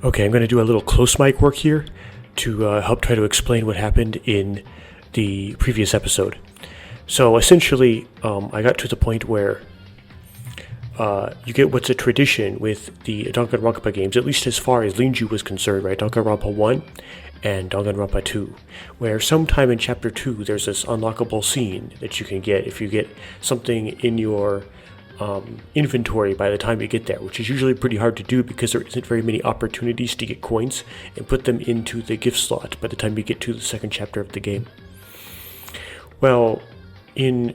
Okay, I'm going to do a little close mic work here to help try to explain what happened in the previous episode. So essentially, I got to the point where you get what's a tradition with the Danganronpa games, at least as far as Linju was concerned, right? Danganronpa 1 and Danganronpa 2, where sometime in Chapter 2 there's this unlockable scene that you can get if you get something in your inventory by the time you get there, which is usually pretty hard to do because there isn't very many opportunities to get coins and put them into the gift slot by the time you get to the second chapter of the game. Well, in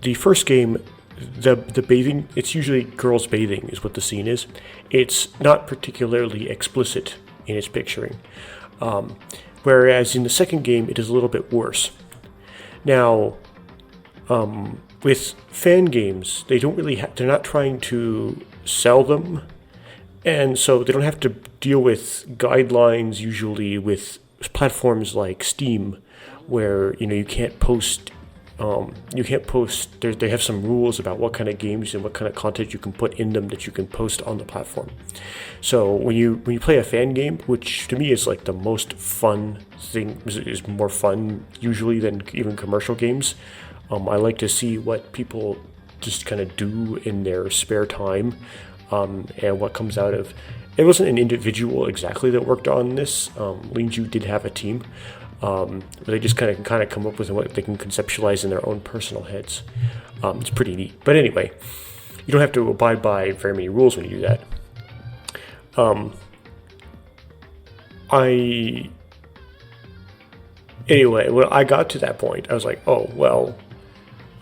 the first game, the bathing, it's usually girls bathing is what the scene is. It's not particularly explicit in its picturing. Whereas in the second game, it is a little bit worse. Now, with fan games, they don't really they're not trying to sell them, and so they don't have to deal with guidelines usually with platforms like Steam, where you can't post. They have some rules about what kind of games and what kind of content you can put in them that you can post on the platform. So when you play a fan game, which to me is like the most fun thing, is more fun usually than even commercial games. I like to see what people just kind of do in their spare time, and what comes out of. It wasn't an individual exactly that worked on this. Linju did have a team. But they just kind of come up with what they can conceptualize in their own personal heads. It's pretty neat. But anyway, you don't have to abide by very many rules when you do that. Anyway, when I got to that point, I was like, oh, well,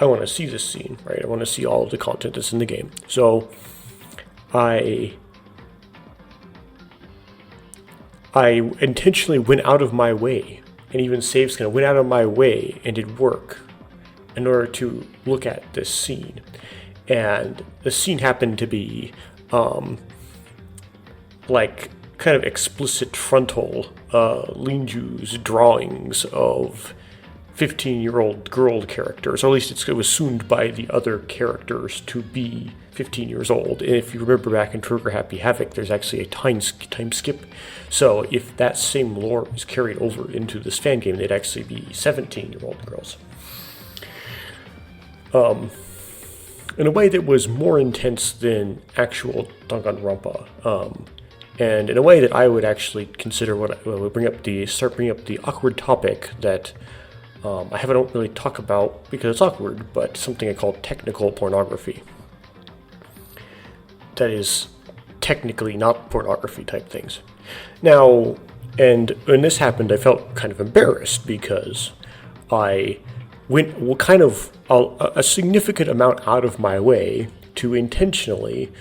I want to see this scene, right? I want to see all of the content that's in the game. So I intentionally went out of my way, and even Saves kind of went out of my way and did work in order to look at this scene. And the scene happened to be like kind of explicit frontal Linju's drawings of 15-year-old girl characters, or at least it was assumed by the other characters to be 15 years old. And if you remember back in Trigger Happy Havoc, there's actually a time skip. So if that same lore is carried over into this fan game, they'd actually be 17-year-old girls. In a way that was more intense than actual Danganronpa. And in a way that I would actually consider start bringing up the awkward topic that I don't really talk about because it's awkward, but something I call technical pornography. That is technically not pornography type things. Now, and when this happened, I felt kind of embarrassed because I went kind of a significant amount out of my way to intentionally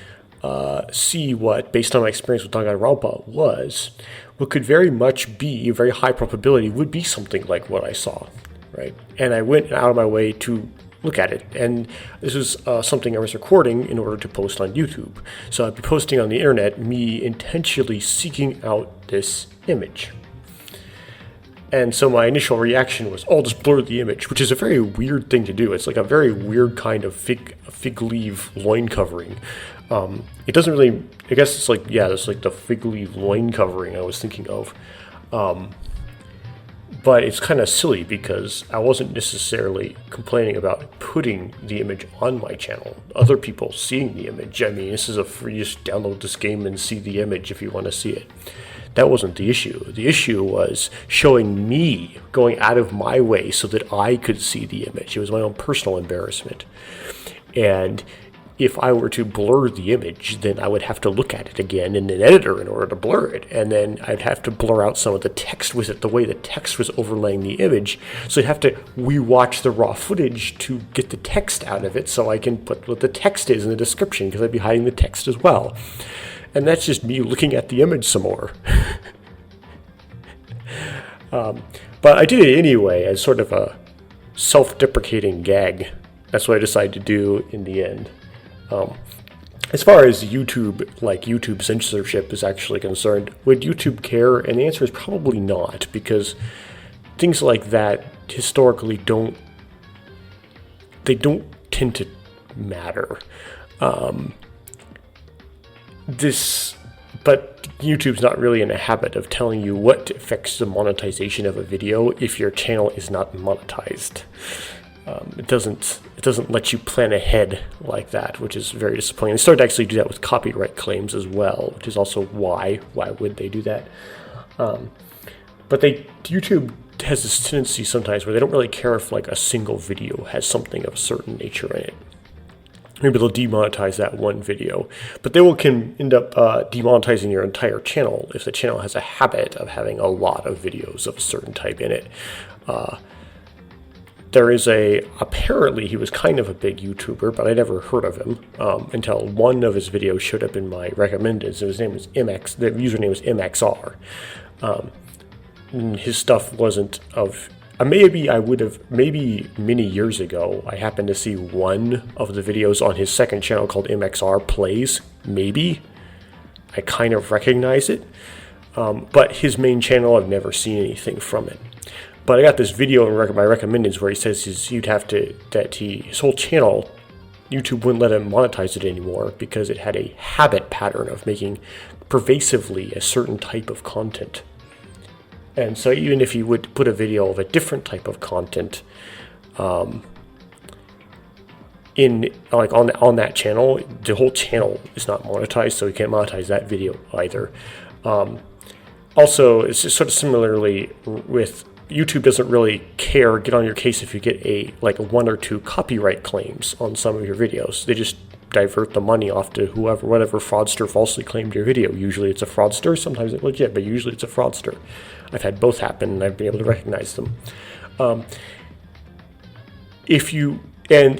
see what, based on my experience with Danganronpa, was what could very much be, a very high probability, would be something like what I saw. Right, and I went out of my way to look at it, and this was something I was recording in order to post on YouTube. So I'd be posting on the internet, me intentionally seeking out this image. And so my initial reaction was, oh, just blur the image, which is a very weird thing to do. It's like a very weird kind of fig leaf loin covering. It doesn't really, I guess it's like, yeah, it's like the fig leaf loin covering I was thinking of. But it's kind of silly because I wasn't necessarily complaining about putting the image on my channel. Other people seeing the image. I mean, this is a free, just download this game and see the image if you want to see it. That wasn't the issue. The issue was showing me going out of my way so that I could see the image. It was my own personal embarrassment. And if I were to blur the image, then I would have to look at it again in an editor in order to blur it. And then I'd have to blur out some of the text with it, the way the text was overlaying the image. So I'd have to rewatch the raw footage to get the text out of it so I can put what the text is in the description, because I'd be hiding the text as well. And that's just me looking at the image some more. But I did it anyway as sort of a self-deprecating gag. That's what I decided to do in the end. As far as YouTube censorship is actually concerned, would YouTube care? And the answer is probably not, because things like that historically don't tend to matter. This But YouTube's not really in a habit of telling you what affects the monetization of a video if your channel is not monetized. It doesn't let you plan ahead like that, which is very disappointing. They started to actually do that with copyright claims as well, which is also why would they do that? But YouTube has this tendency sometimes where they don't really care if like a single video has something of a certain nature in it. Maybe they'll demonetize that one video, but they can end up demonetizing your entire channel if the channel has a habit of having a lot of videos of a certain type in it. Apparently he was kind of a big YouTuber, but I never heard of him until one of his videos showed up in my recommended. So his name was MX, the username was MXR. His stuff wasn't of, maybe many years ago, I happened to see one of the videos on his second channel called MXR Plays, maybe. I kind of recognize it, but his main channel, I've never seen anything from it. But I got this video in my recommendeds where he says his whole channel, YouTube wouldn't let him monetize it anymore because it had a habit pattern of making pervasively a certain type of content. And so even if you would put a video of a different type of content in like on that channel, the whole channel is not monetized, so you can't monetize that video either. Also, it's just sort of similarly with YouTube doesn't really get on your case if you get like one or two copyright claims on some of your videos. They just divert the money off to whatever fraudster falsely claimed your video. Usually it's a fraudster, sometimes it's legit, but usually it's a fraudster. I've had both happen and I've been able to recognize them. And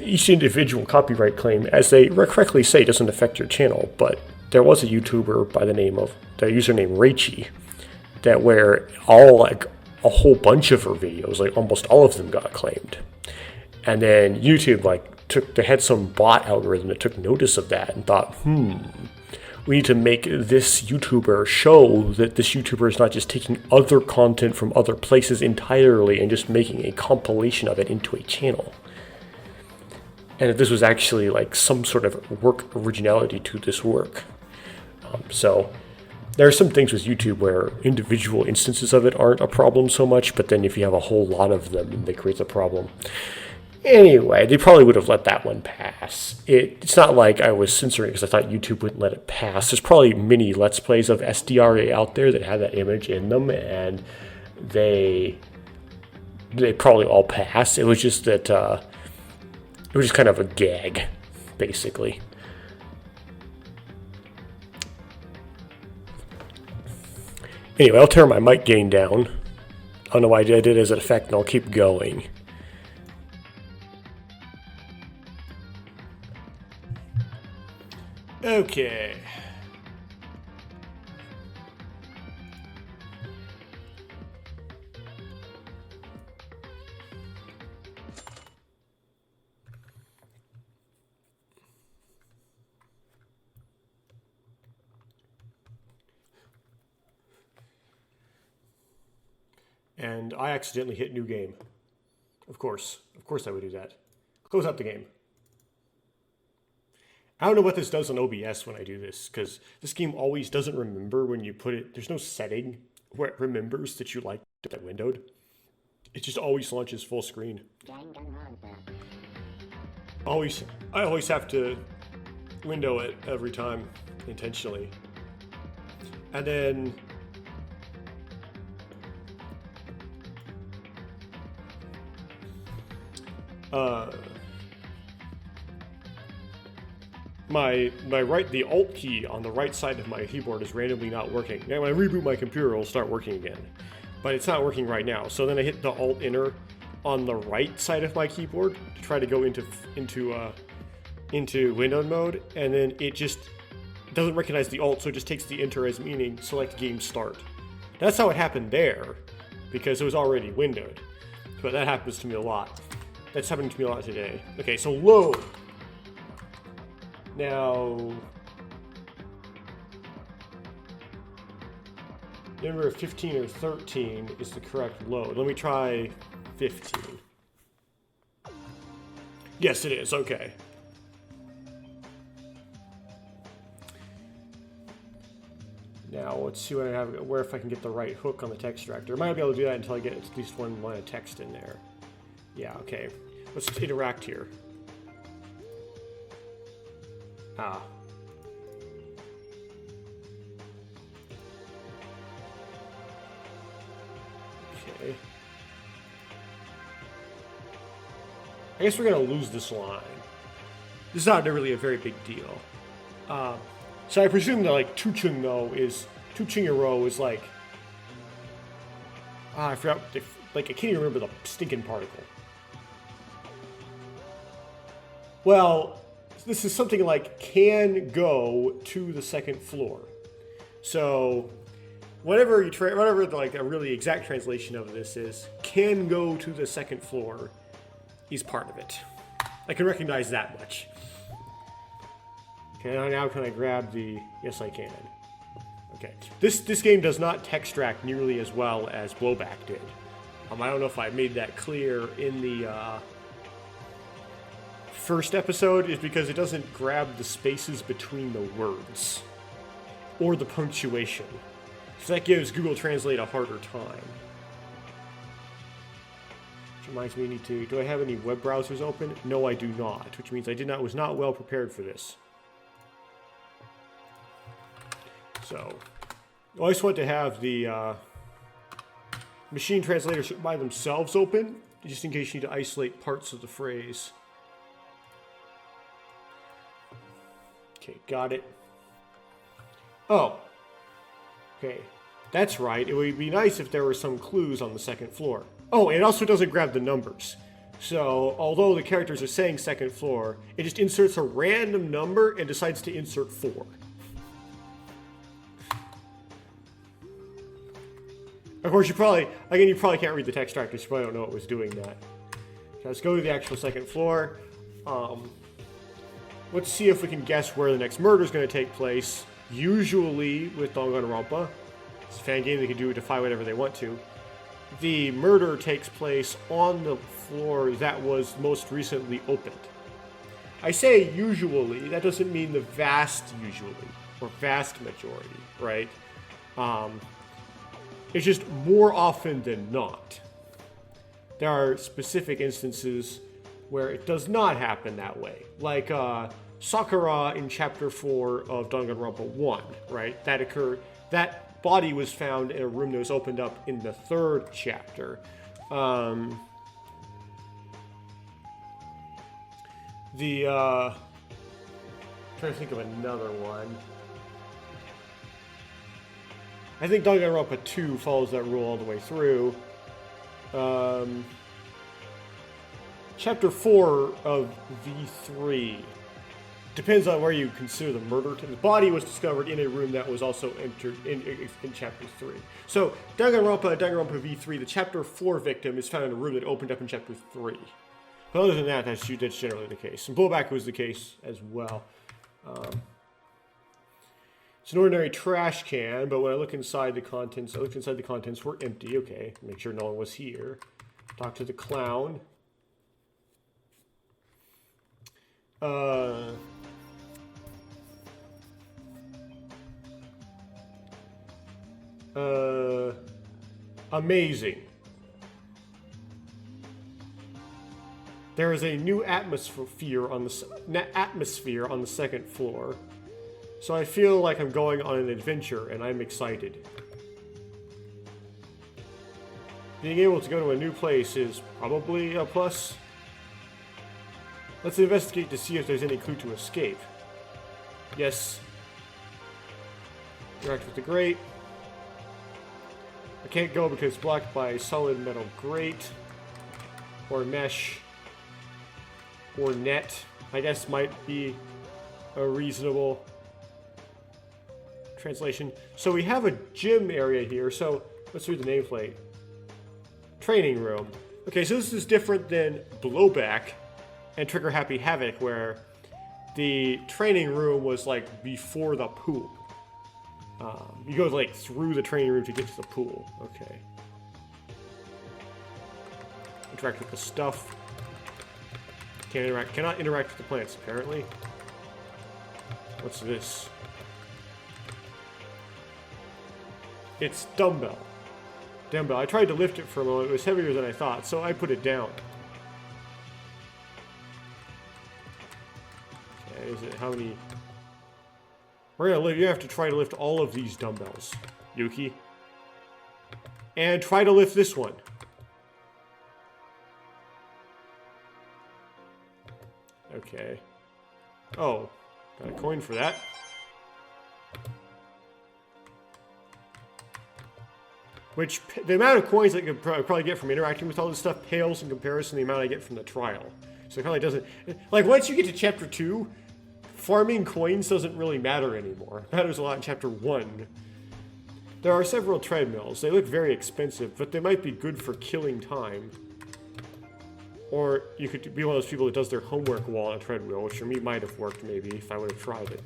each individual copyright claim, as they correctly say, doesn't affect your channel, but there was a YouTuber by the name of the username Raichi that where a whole bunch of her videos, like almost all of them got claimed. And then YouTube they had some bot algorithm that took notice of that and thought, we need to make this YouTuber show that this YouTuber is not just taking other content from other places entirely and just making a compilation of it into a channel. And that this was actually like some sort of work originality to this work. So there are some things with YouTube where individual instances of it aren't a problem so much, but then if you have a whole lot of them, it creates a problem. Anyway, they probably would have let that one pass. It's not like I was censoring because I thought YouTube wouldn't let it pass. There's probably many Let's Plays of SDRA out there that have that image in them, and they probably all pass. It was just that it was just kind of a gag, basically. Anyway, I'll turn my mic gain down. I don't know why I did it as an effect, and I'll keep going. Okay. And I accidentally hit new game. Of course I would do that. Close out the game. I don't know what this does on OBS when I do this, because this game always doesn't remember when you put it. There's no setting where it remembers that you like that windowed. It just always launches full screen. I always have to window it every time intentionally. And then the Alt key on the right side of my keyboard is randomly not working. Now when I reboot my computer, it'll start working again, but it's not working right now. So then I hit the Alt Enter on the right side of my keyboard to try to go into window mode, and then it just doesn't recognize the Alt, so it just takes the Enter as meaning select game start. That's how it happened there, because it was already windowed. But that happens to me a lot. That's happening to me a lot today. Okay, so load. Now, number 15 or 13 is the correct load. Let me try 15. Yes, it is. Okay. let's see what I have, where if I can get the right hook on the text extractor. I might not be able to do that until I get at least one line of text in there. Yeah, okay. Let's interact here. Ah. Okay. I guess we're going to lose this line. This is not really a very big deal. So I presume that, like, Tuchung, though, is... Tuchung-ero is, like... I forgot... Like, I can't even remember the stinking particle. Well, this is something like can go to the second floor. So, whatever like, a really exact translation of this is, can go to the second floor is part of it. I can recognize that much. Okay, now can I grab the... Yes, I can. Okay. This game does not textract nearly as well as Blowback did. I don't know if I made that clear in the first episode, is because it doesn't grab the spaces between the words or the punctuation. So that gives Google Translate a harder time. Which reminds me, do I have any web browsers open? No, I do not, which means I was not well prepared for this. So, I always want to have the machine translators by themselves open, just in case you need to isolate parts of the phrase. Okay, got it. Oh. Okay, that's right. It would be nice if there were some clues on the second floor. Oh, and it also doesn't grab the numbers. So, although the characters are saying second floor, it just inserts a random number and decides to insert 4. Of course, you probably can't read the text extractor, so you probably don't know it was doing that. So let's go to the actual second floor. Let's see if we can guess where the next murder is going to take place. Usually, with Danganronpa, it's a fan game, they can defy whatever they want to. The murder takes place on the floor that was most recently opened. I say usually, that doesn't mean the vast usually, or vast majority, right? It's just more often than not. There are specific instances where it does not happen that way. Like Sakura in Chapter 4 of Danganronpa 1, right? That body was found in a room that was opened up in the 3rd chapter. I'm trying to think of another one. I think Danganronpa 2 follows that rule all the way through. Chapter 4 of V3 depends on where you consider the murder. The body was discovered in a room that was also entered in Chapter 3. So, Danganronpa V3, the Chapter 4 victim is found in a room that opened up in Chapter 3. But other than that, that's generally the case. And Blowback was the case as well. It's an ordinary trash can, but when I look inside the contents, were empty. Okay, make sure no one was here. Talk to the clown. Amazing. There is a new atmosphere on the second floor. So I feel like I'm going on an adventure, and I'm excited. Being able to go to a new place is probably a plus. Let's investigate to see if there's any clue to escape. Yes. Interact with the grate. I can't go because it's blocked by solid metal grate. Or mesh. Or net. I guess might be a reasonable translation. So we have a gym area here, so let's read the nameplate. Training room. Okay, so this is different than Blowback and Trigger Happy Havoc, where the training room was like before the pool. You go like through the training room to get to the pool. Okay. Interact with the stuff. Cannot interact with the plants, apparently. It's dumbbell. Dumbbell. I tried to lift it for a moment. It was heavier than I thought, so I put it down. Okay, is it how many? You have to try to lift all of these dumbbells, Yuki. And try to lift this one. Okay. Oh, got a coin for that. Which, the amount of coins I could probably get from interacting with all this stuff pales in comparison to the amount I get from the trial. So it probably doesn't... Like, once you get to Chapter 2, farming coins doesn't really matter anymore. It matters a lot in Chapter 1. There are several treadmills. They look very expensive, but they might be good for killing time. Or you could be one of those people that does their homework while on a treadmill, which for me might have worked maybe if I would have tried it.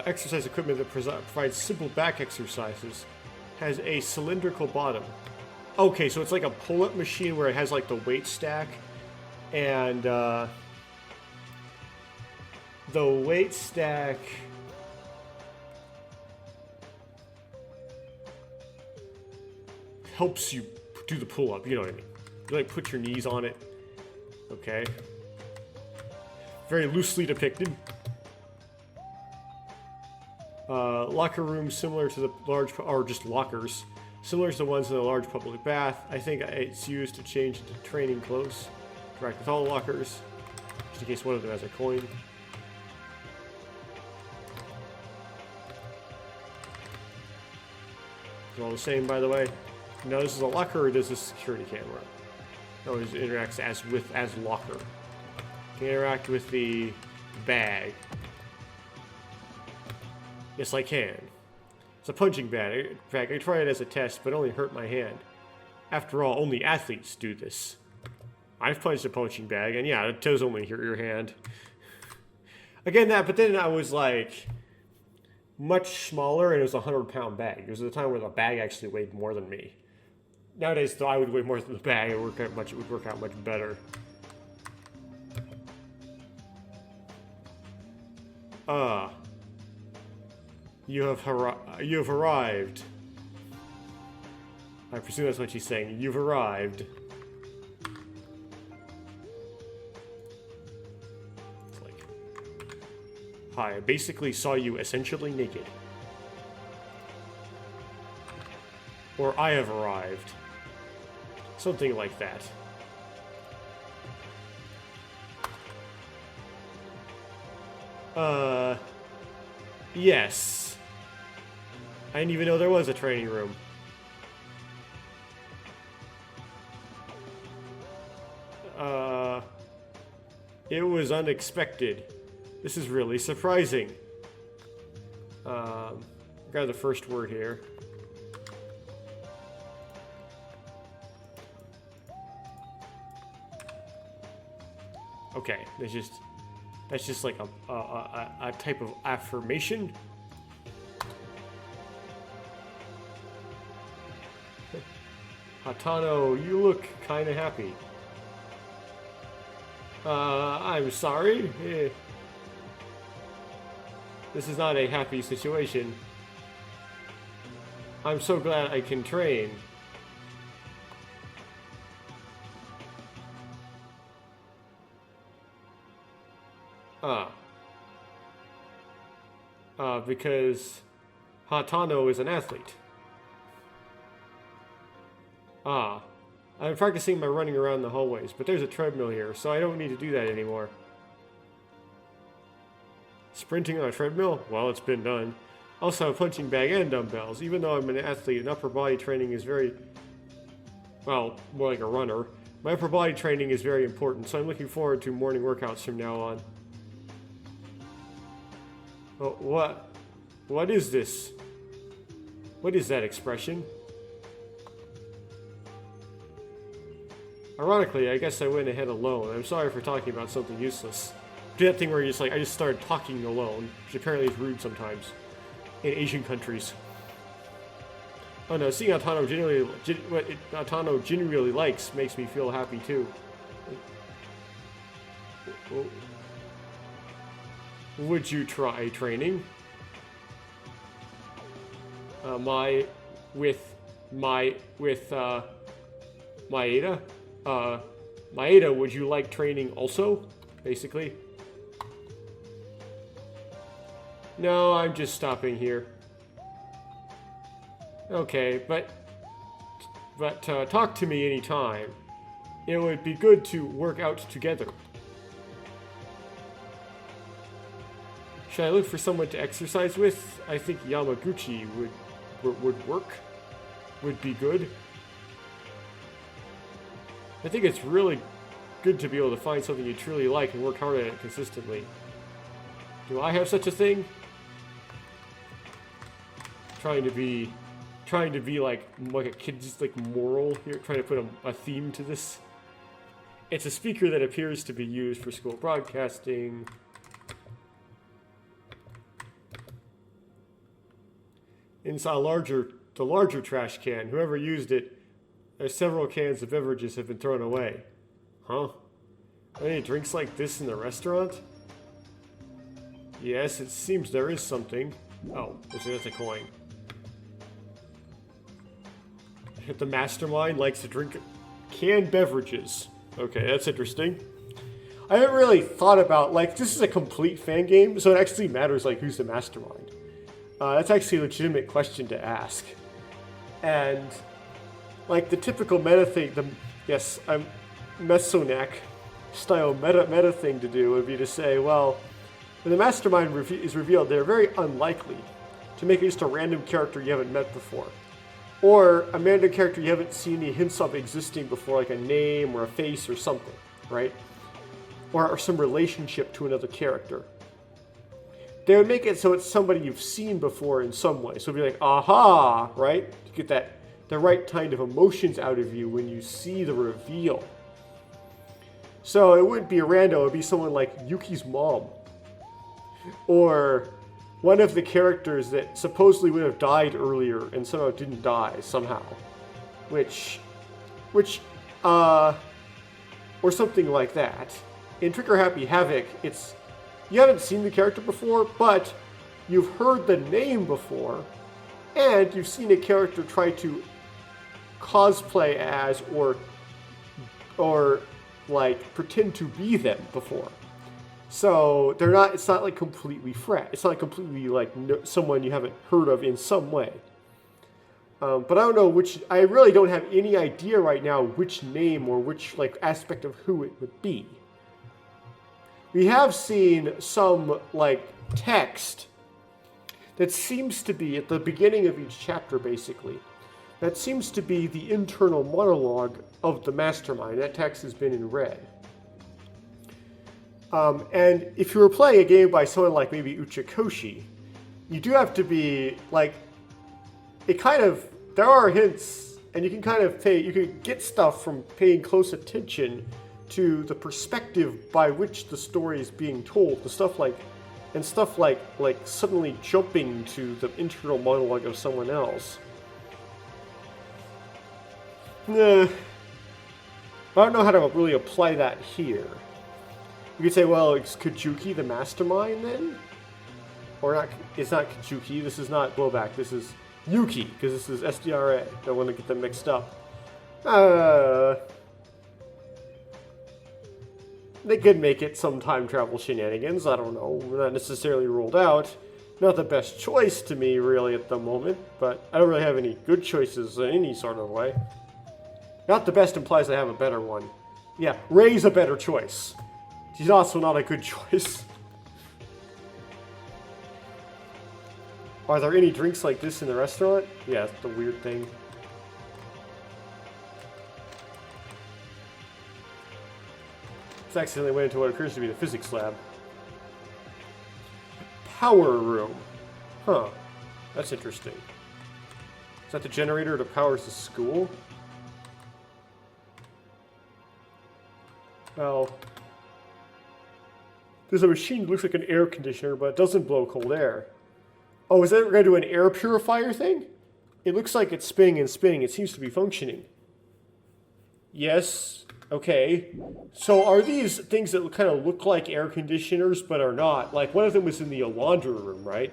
Exercise equipment that provides simple back exercises has a cylindrical bottom. Okay, so it's like a pull-up machine where it has like the weight stack, and the weight stack helps you do the pull-up, you know what I mean? You like put your knees on it. Okay. Very loosely depicted. Locker rooms similar to the large, or just lockers, similar to the ones in a large public bath. I think it's used to change into training clothes. Interact with all the lockers, just in case one of them has a coin. They're all the same, by the way. No, this is a locker, or does this security camera? No, it interacts as locker. Can interact with the bag. Yes, I can. It's a punching bag. In fact, I tried it as a test, but only hurt my hand. After all, only athletes do this. I've punched a punching bag, and yeah, it does only hurt your hand. Again, but then I was like much smaller, and it was a 100-pound bag. It was at a time where the bag actually weighed more than me. Nowadays, though, I would weigh more than the bag. It would work out much better. You have arrived. I presume that's what she's saying. You've arrived. It's like, hi, I basically saw you essentially naked. Or I have arrived. Something like that. Yes. I didn't even know there was a training room. It was unexpected. This is really surprising. Got the first word here. Okay, that's just like a type of affirmation. Hatano, you look kind of happy. I'm sorry. This is not a happy situation. I'm so glad I can train. Because Hatano is an athlete. I'm practicing my running around the hallways, but there's a treadmill here, so I don't need to do that anymore. Sprinting on a treadmill? Well, it's been done. Also, a punching bag and dumbbells. Even though I'm an athlete and upper body training is very... well, more like a runner. My upper body training is very important, so I'm looking forward to morning workouts from now on. Oh, what is this? What is that expression? Ironically, I guess I went ahead alone. I'm sorry for talking about something useless. Do that thing where you just I just started talking alone, which apparently is rude sometimes in Asian countries. Oh no, seeing Atano what Atano genuinely likes makes me feel happy too. Would you try training? Maeda? Maeda, would you like training also? Basically. No, I'm just stopping here. Okay, but talk to me anytime. It would be good to work out together. Should I look for someone to exercise with? I think Yamaguchi would work. Would be good. I think it's really good to be able to find something you truly like and work hard at it consistently. Do I have such a thing? Trying to be like a kid's like moral here, trying to put a theme to this. It's a speaker that appears to be used for school broadcasting. Inside the larger trash can, whoever used it, there's several cans of beverages have been thrown away. Huh? Are any drinks like this in the restaurant? Yes, it seems there is something. Oh, that's a coin. The mastermind likes to drink canned beverages. Okay, that's interesting. I haven't really thought about, like, this is a complete fan game, so it actually matters, like, who's the mastermind. That's actually a legitimate question to ask. And, like, the typical meta thing, I'm Mesonac style meta thing to do would be to say, well, when the mastermind is revealed, they're very unlikely to make it just a random character you haven't met before. Or a random character you haven't seen any hints of existing before, like a name or a face or something, right? Or some relationship to another character. They would make it so it's somebody you've seen before in some way. So it'd be like, aha, right? To get the right kind of emotions out of you when you see the reveal. So it wouldn't be a rando, it would be someone like Yuki's mom. Or one of the characters that supposedly would have died earlier and somehow didn't die somehow. Or something like that. In Trigger Happy Havoc, you haven't seen the character before, but you've heard the name before, and you've seen a character try to cosplay as or like pretend to be them before. So it's not like completely fresh. It's not like completely like someone you haven't heard of in some way. But I don't know I really don't have any idea right now which name or which like aspect of who it would be. We have seen some like text that seems to be at the beginning of each chapter, basically. That seems to be the internal monologue of the mastermind. That text has been in red. And if you were playing a game by someone like maybe Uchikoshi, you do have to be like, there are hints, and you can get stuff from paying close attention to the perspective by which the story is being told. Stuff like suddenly jumping to the internal monologue of someone else. I don't know how to really apply that here. You could say, well, is Kajuki the mastermind then? Or not? It's not Kajuki. This is not Blowback. This is Yuki, because this is SDRA. Don't want to get them mixed up. They could make it some time travel shenanigans. I don't know. We're not necessarily ruled out. Not the best choice to me, really, at the moment. But I don't really have any good choices in any sort of way. Not the best implies I have a better one. Yeah, Ray's a better choice. She's also not a good choice. Are there any drinks like this in the restaurant? Yeah, that's the weird thing. It's accidentally went into what appears to be the physics lab. Power room. Huh. That's interesting. Is that the generator that powers the school? Well, there's a machine that looks like an air conditioner, but it doesn't blow cold air. Oh, is that going to do an air purifier thing? It looks like it's spinning and spinning. It seems to be functioning. Yes, Okay, so are these things that kind of look like air conditioners but are not? Like one of them was in the laundry room, right?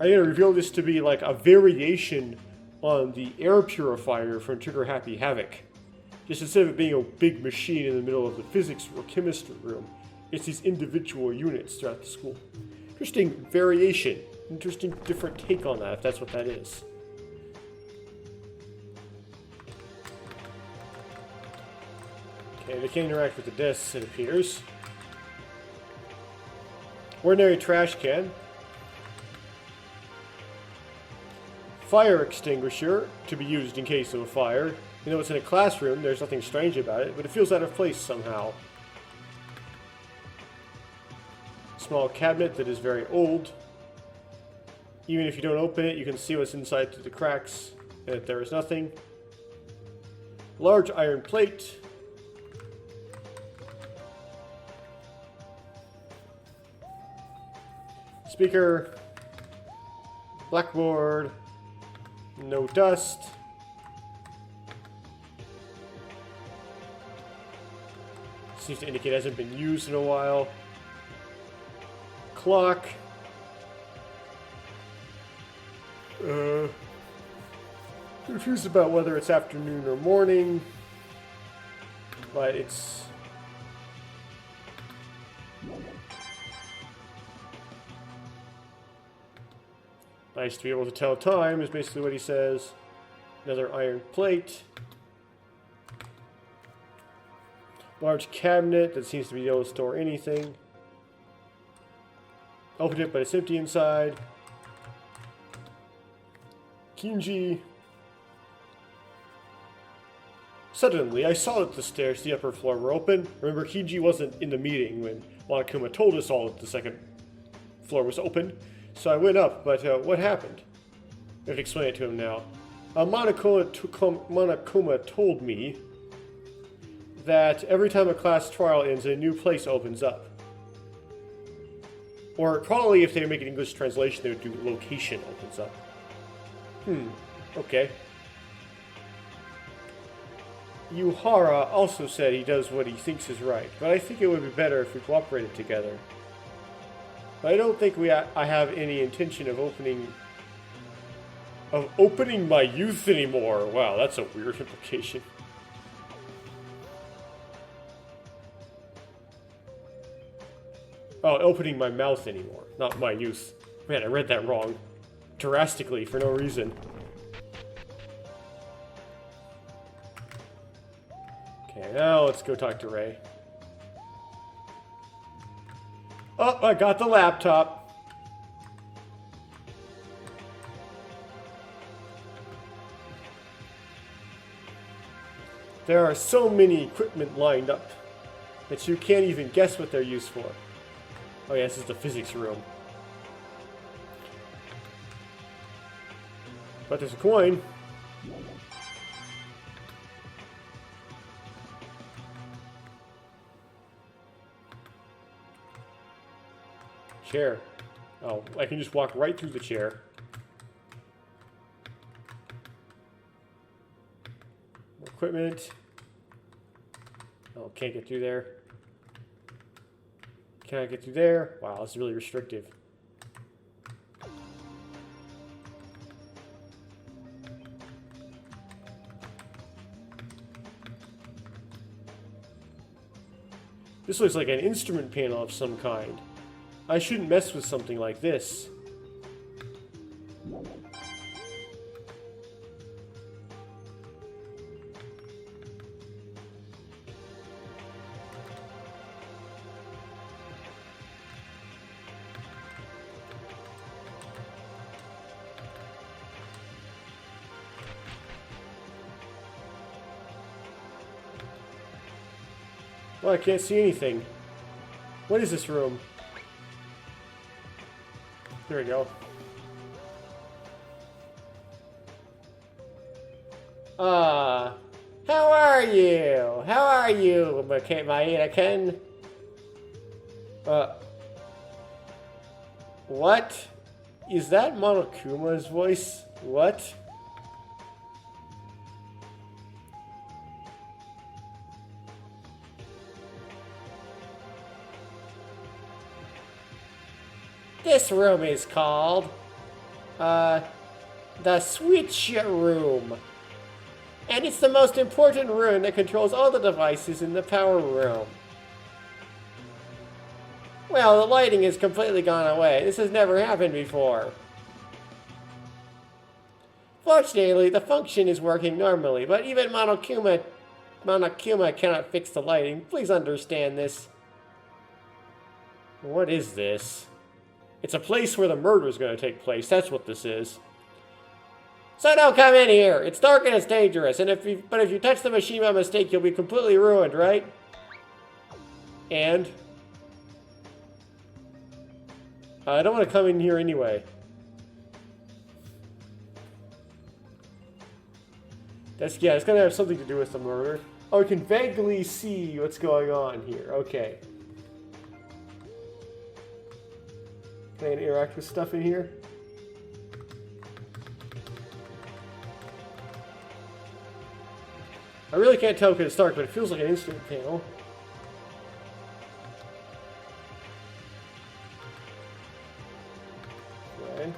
Are you going to reveal this to be like a variation on the air purifier from Trigger Happy Havoc? Just instead of it being a big machine in the middle of the physics or chemistry room, it's these individual units throughout the school. Interesting variation. Interesting different take on that, if that's what that is. Okay, they can interact with the discs, it appears. Ordinary trash can. Fire extinguisher, to be used in case of a fire. You know, it's in a classroom, there's nothing strange about it, but it feels out of place somehow. Small cabinet that is very old. Even if you don't open it, you can see what's inside through the cracks, and that there is nothing. Large iron plate. Speaker. Blackboard. No dust. Seems to indicate it hasn't been used in a while. Clock. Confused about whether it's afternoon or morning, but it's nice to be able to tell time, is basically what he says. Another iron plate. Large cabinet that seems to be able to store anything. Open it, but it's empty inside. Kinji. Suddenly, I saw that the stairs to the upper floor were open. Remember, Kinji wasn't in the meeting when Monokuma told us all that the second floor was open. So I went up, but what happened? I have to explain it to him now. Monokuma told me that every time a class trial ends, a new place opens up. Or probably if they make an English translation, they would do location opens up. Okay. Yuhara also said he does what he thinks is right, but I think it would be better if we cooperated together. But I don't think I have any intention of opening my youth anymore. Wow, that's a weird implication. Oh, opening my mouth anymore, not my youth. Man, I read that wrong. Drastically, for no reason. Okay, now let's go talk to Ray. Oh, I got the laptop. There are so many equipment lined up that you can't even guess what they're used for. Oh yeah, this is the physics room. But there's a coin. Chair. Oh, I can just walk right through the chair. More equipment. Oh, can't get through there. Can I get through there? Wow, this is really restrictive. This looks like an instrument panel of some kind. I shouldn't mess with something like this. Well, I can't see anything. What is this room? There we go. How are you? How are you, Maina-kun? What? Is that Monokuma's voice? What? This room is called, the switch room. And it's the most important room that controls all the devices in the power room. Well, the lighting has completely gone away. This has never happened before. Fortunately, the function is working normally, but even Monokuma cannot fix the lighting. Please understand this. What is this? It's a place where the murder is going to take place. That's what this is. So don't come in here. It's dark and it's dangerous. And if you touch the machine by mistake, you'll be completely ruined, right? And I don't want to come in here anyway. It's gonna have something to do with the murder. Oh, we can vaguely see what's going on here. Okay. Can I interact with stuff in here? I really can't tell because it's dark, but it feels like an instrument panel. Okay.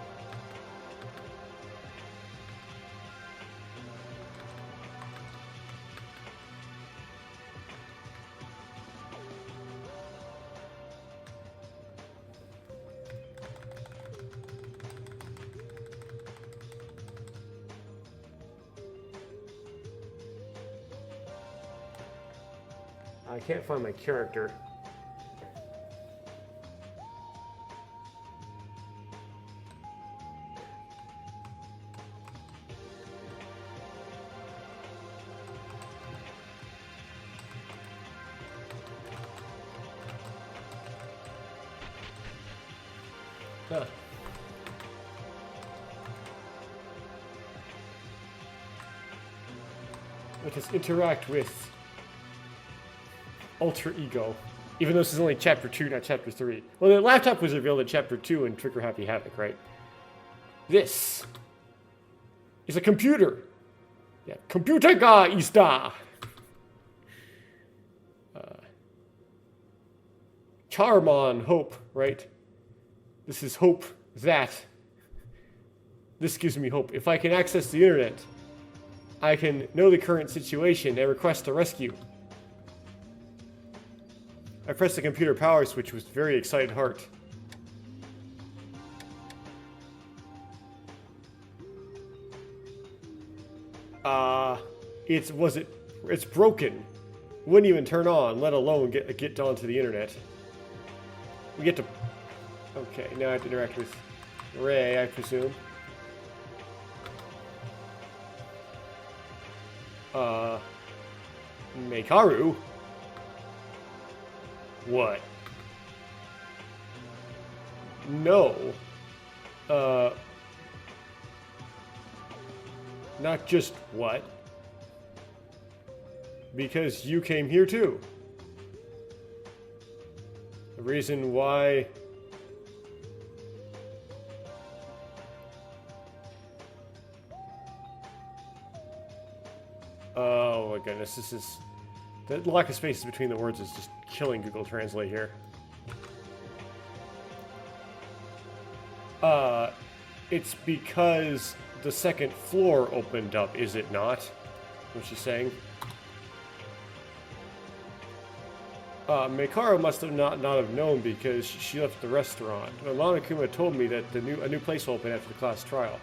I can't find my character. Huh. Let us interact with alter ego, even though this is only chapter 2, not chapter 3. Well, the laptop was revealed in chapter 2 in Trigger Happy Havoc, right? This is a computer. Yeah, computer ga is da. Charmon, hope, right? This is hope that. This gives me hope. If I can access the internet, I can know the current situation and request a rescue. I pressed the computer power switch with very excited heart. It's broken. Wouldn't even turn on, let alone get onto the internet. We get to... Okay, now I have to interact with Ray, I presume. Meikaru? What? No. Not just what? Because you came here too. The reason why... Oh my goodness, this is... The lack of spaces between the words is just killing Google Translate here. It's because the second floor opened up, is it not? What she's saying. Meikaru must have not have known because she left the restaurant. Monokuma told me that a new place will open after the class trial.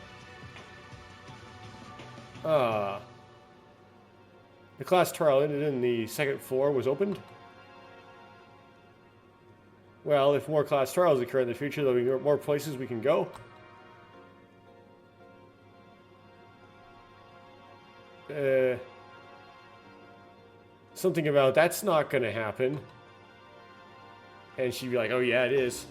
The class trial ended and the second floor was opened? Well, if more class trials occur in the future, there'll be more places we can go. Something about that's not gonna happen. And she'd be like, oh yeah, it is.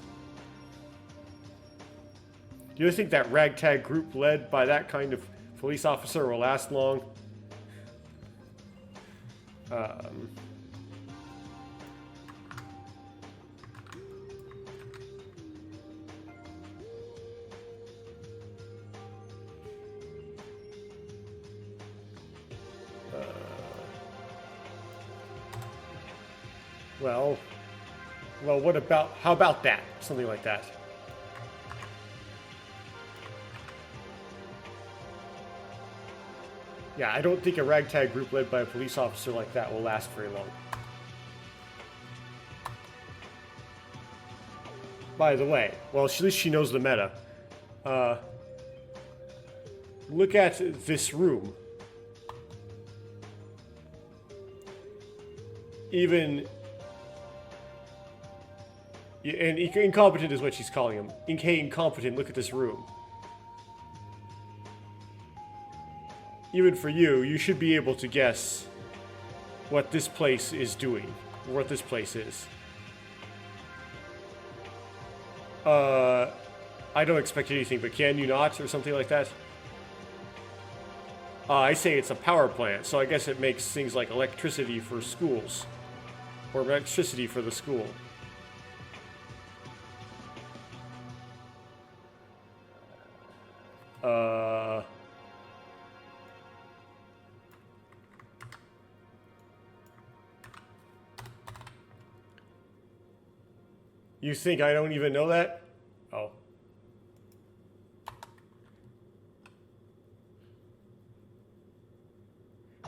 Do you think that ragtag group led by that kind of police officer will last long? Well, what about, how about that? Something like that. Yeah, I don't think a ragtag group led by a police officer like that will last very long. By the way, well, at least she knows the meta. Look at this room. Even... And incompetent is what she's calling him. Hey, incompetent, look at this room. Even for you, you should be able to guess what this place is doing. Or what this place is. I don't expect anything, but can you not? Or something like that? I say it's a power plant, so I guess it makes things like electricity for schools. Or electricity for the school. You think I don't even know that? Oh.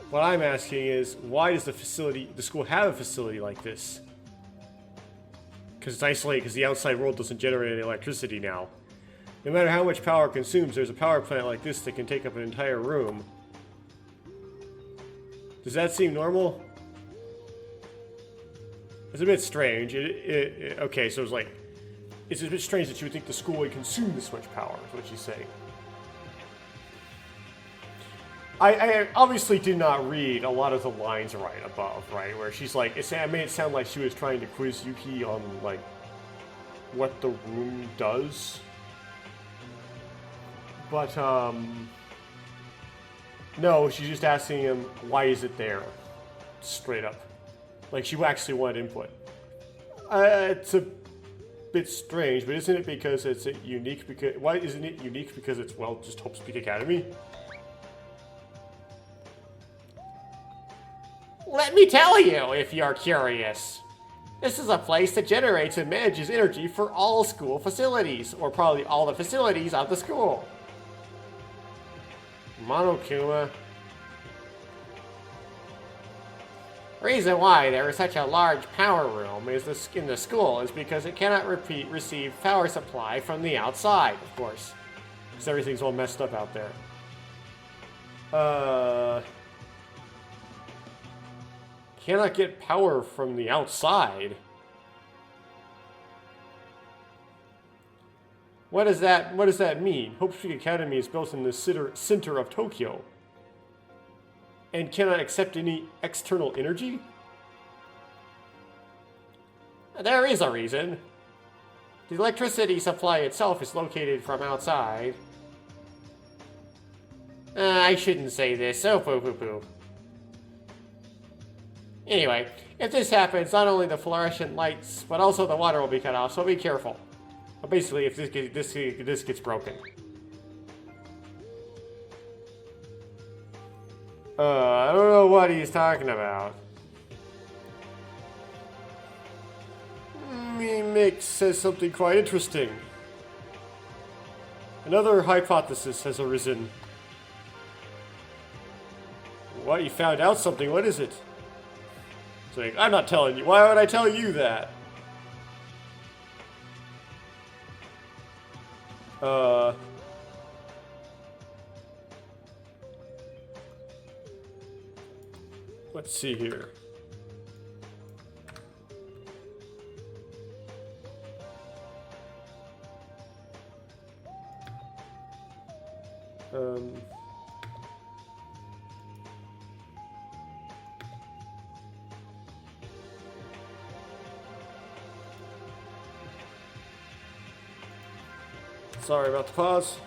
What I'm asking is, why does the school have a facility like this? Because it's isolated, because the outside world doesn't generate any electricity now. No matter how much power it consumes, there's a power plant like this that can take up an entire room. Does that seem normal? It's a bit strange. Okay, so it's like... It's a bit strange that you would think the school would consume this much power, is what she's saying. I obviously did not read a lot of the lines right above, right? Where she's like... It made it sound like she was trying to quiz Yuki on, like... what the room does. But, no, she's just asking him, why is it there? Straight up. Like, she actually wanted input. It's a bit strange, but isn't it because it's unique? Because why isn't it unique? Because it's, well, just Hope Speak Academy? Let me tell you, if you're curious. This is a place that generates and manages energy for all school facilities, or probably all the facilities of the school. Monokuma. Reason why there is such a large power room in the school is because it cannot receive power supply from the outside, of course. Because everything's all messed up out there. Cannot get power from the outside. What does that mean? Hope Street Academy is built in the center of Tokyo. And cannot accept any external energy? There is a reason. The electricity supply itself is located from outside. I shouldn't say this, so poo-poo-poo. Anyway, if this happens, not only the fluorescent lights, but also the water will be cut off, so be careful. But basically, if this gets broken. I don't know what he's talking about. Mimik says something quite interesting. Another hypothesis has arisen. What, you found out something? What is it? It's like, I'm not telling you. Why would I tell you that? Let's see here. Sorry about the pause.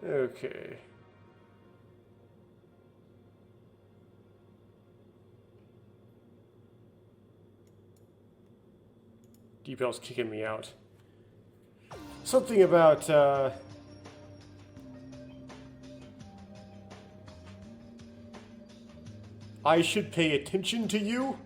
Okay. D-Bell's kicking me out. Something about, I should pay attention to you?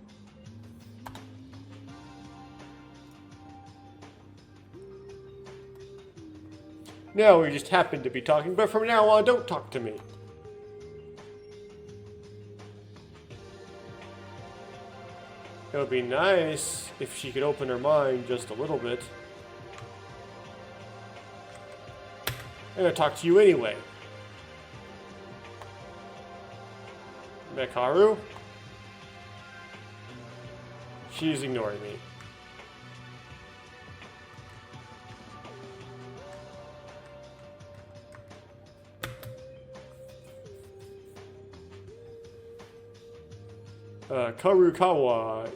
No, we just happened to be talking, but from now on, don't talk to me. It would be nice if she could open her mind just a little bit. I'm gonna talk to you anyway. Mekaru? She's ignoring me. Karukawa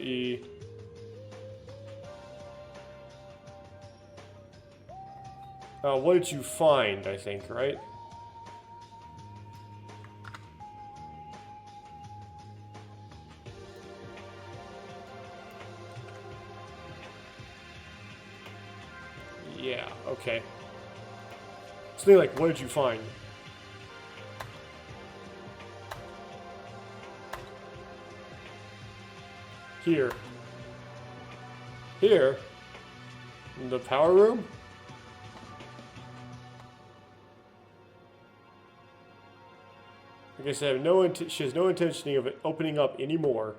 what did you find, I think, right? Yeah, okay. Something like, what did you find? Here. Here? In the power room? I guess I have she has no intention of it opening up anymore.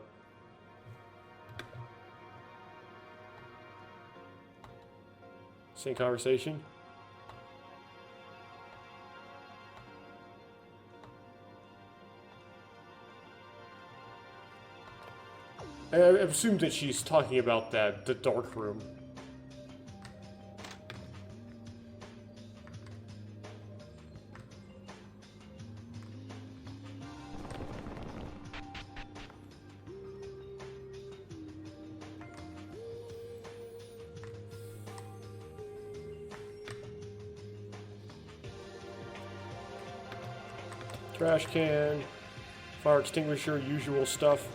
Same conversation. I assumed that she's talking about the dark room. Trash can, fire extinguisher, usual stuff.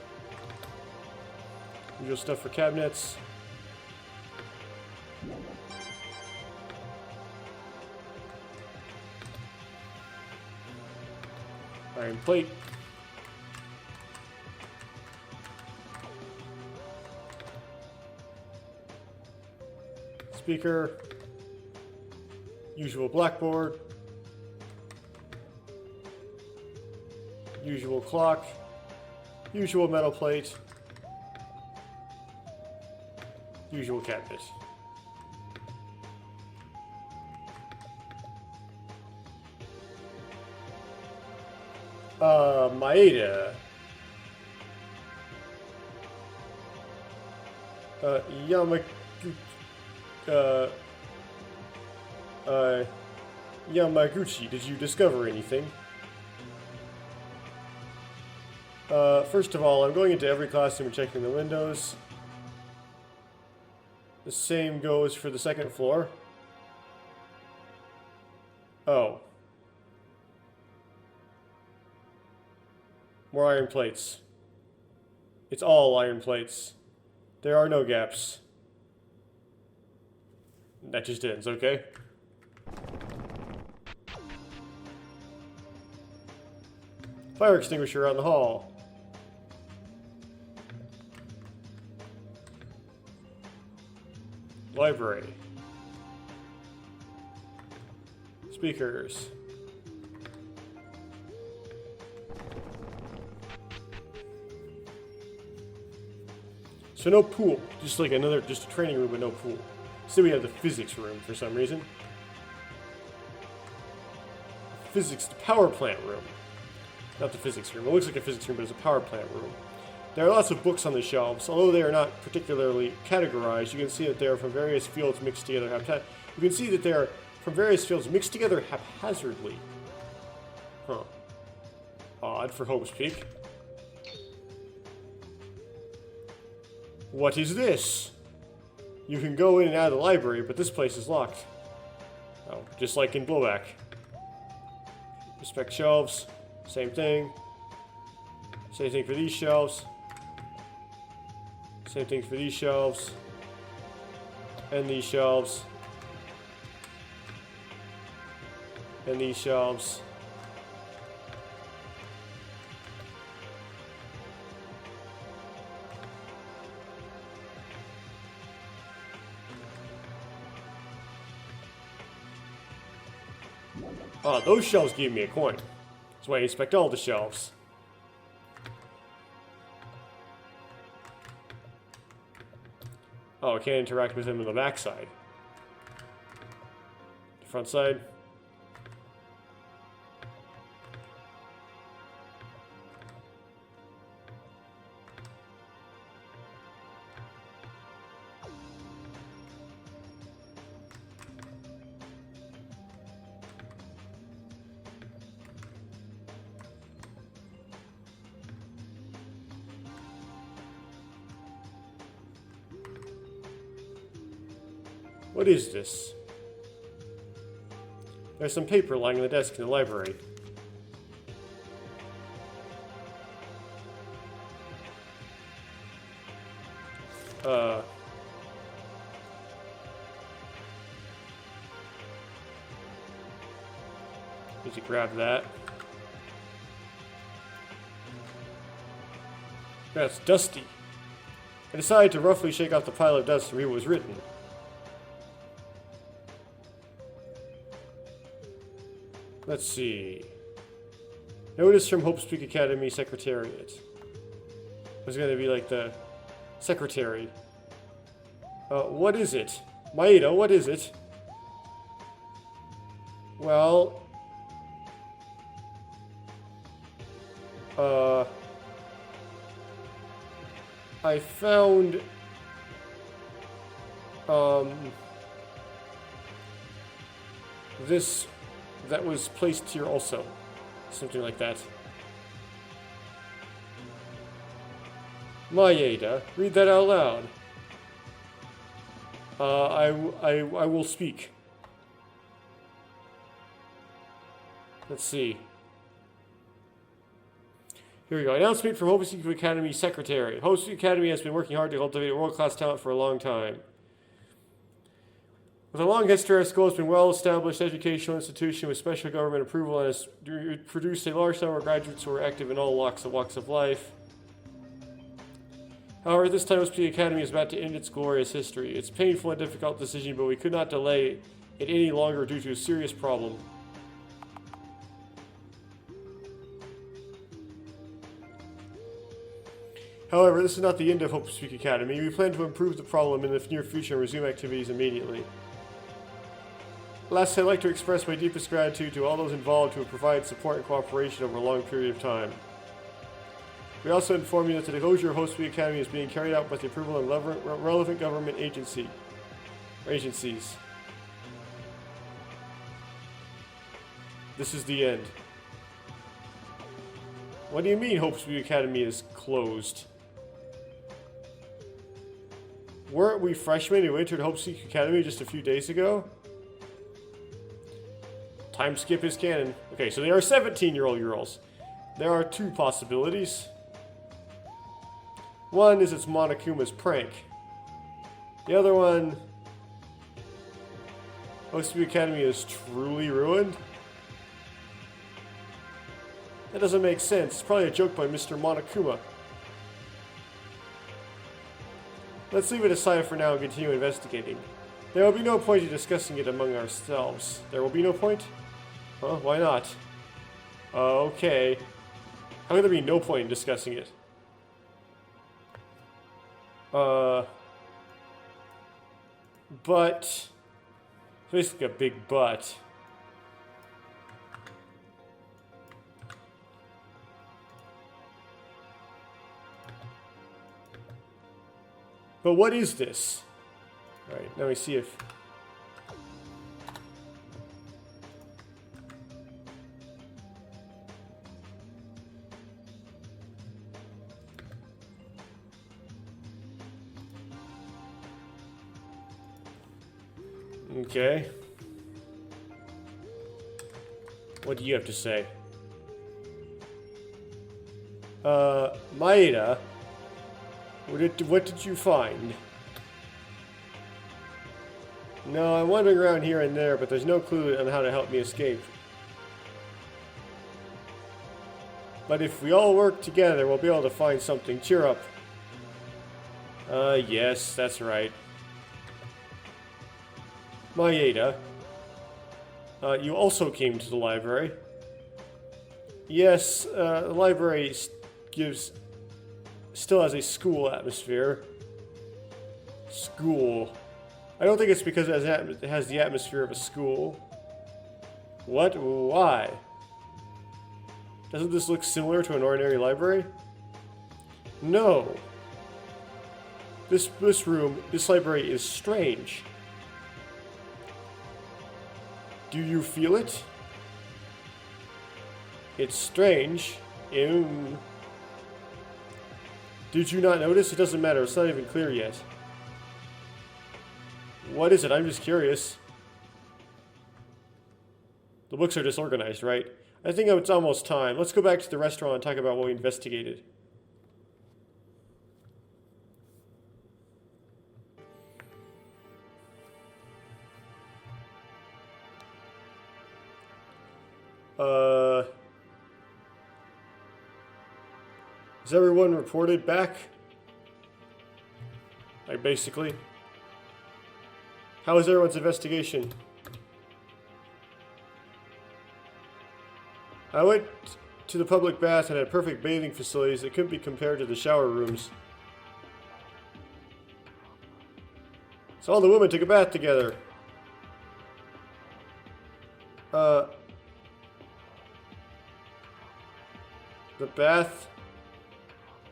Usual stuff for cabinets. Iron plate. Speaker. Usual blackboard. Usual clock. Usual metal plate. Usual cabinet. Maeda. Yamaguchi, did you discover anything? First of all, I'm going into every classroom and checking the windows. The same goes for the second floor. Oh. More iron plates. It's all iron plates. There are no gaps. That just ends, okay? Fire extinguisher on the hall. Library. Speakers. So no pool, just like just a training room but no pool. So we have the physics room for some reason. Physics, the power plant room. Not the physics room. It looks like a physics room, but it's a power plant room. There are lots of books on the shelves. Although they are not particularly categorized, you can see that they are from various fields mixed together. You can see that they are from various fields mixed together haphazardly. Huh. Odd for Hope's Peak. What is this? You can go in and out of the library, but this place is locked. Oh, just like in Blowback. Respect shelves. Same thing. Same thing for these shelves. Same thing for these shelves. And these shelves. And these shelves. Oh, those shelves gave me a coin. That's why I inspect all the shelves. Oh, I can't interact with him on the back side. The front side. What is this? There's some paper lying on the desk in the library. Need to grab that. That's dusty. I decided to roughly shake off the pile of dust and read what was written. Let's see. Notice from Hope Speak Academy Secretariat. It's going to be like the secretary. What is it? Maeda, what is it? Well... I found... this... that was placed here also. Something like that. Maeda, read that out loud. I will speak. Let's see. Here we go. Announcement from Hope Speak Academy Secretary. Hope Speak Academy has been working hard to cultivate world-class talent for a long time. With a long history, our school has been a well-established educational institution with special government approval and has produced a large number of graduates who are active in all walks of life. However, this time OSP Academy is about to end its glorious history. It's a painful and difficult decision, but we could not delay it any longer due to a serious problem. However, this is not the end of Hope Speak Academy. We plan to improve the problem in the near future and resume activities immediately. Last, I'd like to express my deepest gratitude to all those involved who have provided support and cooperation over a long period of time. We also inform you that the closure of Hope Speak Academy is being carried out with the approval of relevant government agencies. This is the end. What do you mean Hope Speak Academy is closed? Weren't we freshmen who entered Hope Speak Academy just a few days ago? Time skip is canon. Okay, so they are 17-year-old girls. There are two possibilities. One is it's Monokuma's prank. The other one... Hope Speak Academy is truly ruined? That doesn't make sense. It's probably a joke by Mr. Monokuma. Let's leave it aside for now and continue investigating. There will be no point in discussing it among ourselves. There will be no point? Huh? Why not? Okay. How can there be no point in discussing it? But... It's basically a big but. But what is this? Alright, let me see if... Okay. What do you have to say? Maeda, what did you find? No, I'm wandering around here and there, but there's no clue on how to help me escape. But if we all work together, we'll be able to find something. Cheer up. Yes, that's right. Maeda, you also came to the library. Yes, the library still has a school atmosphere. School. I don't think it's because it has the atmosphere of a school. What? Why? Doesn't this look similar to an ordinary library? No. This library is strange. Do you feel it? It's strange. Ew. Did you not notice? It doesn't matter. It's not even clear yet. What is it? I'm just curious. The books are disorganized, right? I think it's almost time. Let's go back to the restaurant and talk about what we investigated. Is everyone reported back? Like, basically. How was everyone's investigation? I went to the public bath and had perfect bathing facilities that couldn't be compared to the shower rooms. So all the women took a bath together. The bath...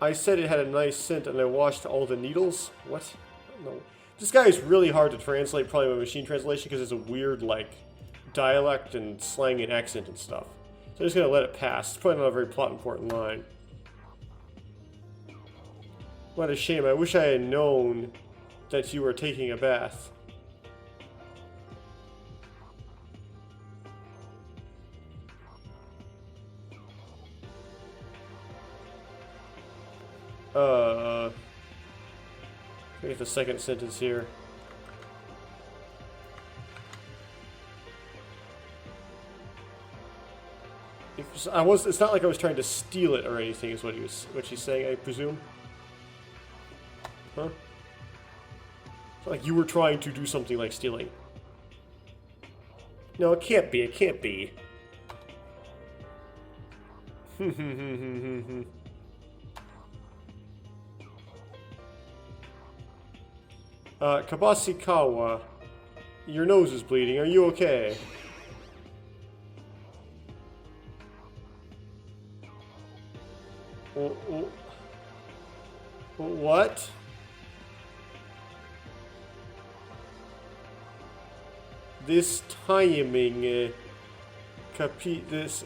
I said it had a nice scent and I washed all the needles? What? No. This guy is really hard to translate, probably by machine translation, because it's a weird, like, dialect and slang and accent and stuff. So I'm just going to let it pass. It's probably not a very plot-important line. What a shame. I wish I had known that you were taking a bath. Let me get the second sentence here. It's not like I was trying to steal it or anything, is what she's saying, I presume. Huh? It's not like you were trying to do something like stealing. No, it can't be. It can't be. Kabasikawa, your nose is bleeding. Are you okay? What? This timing,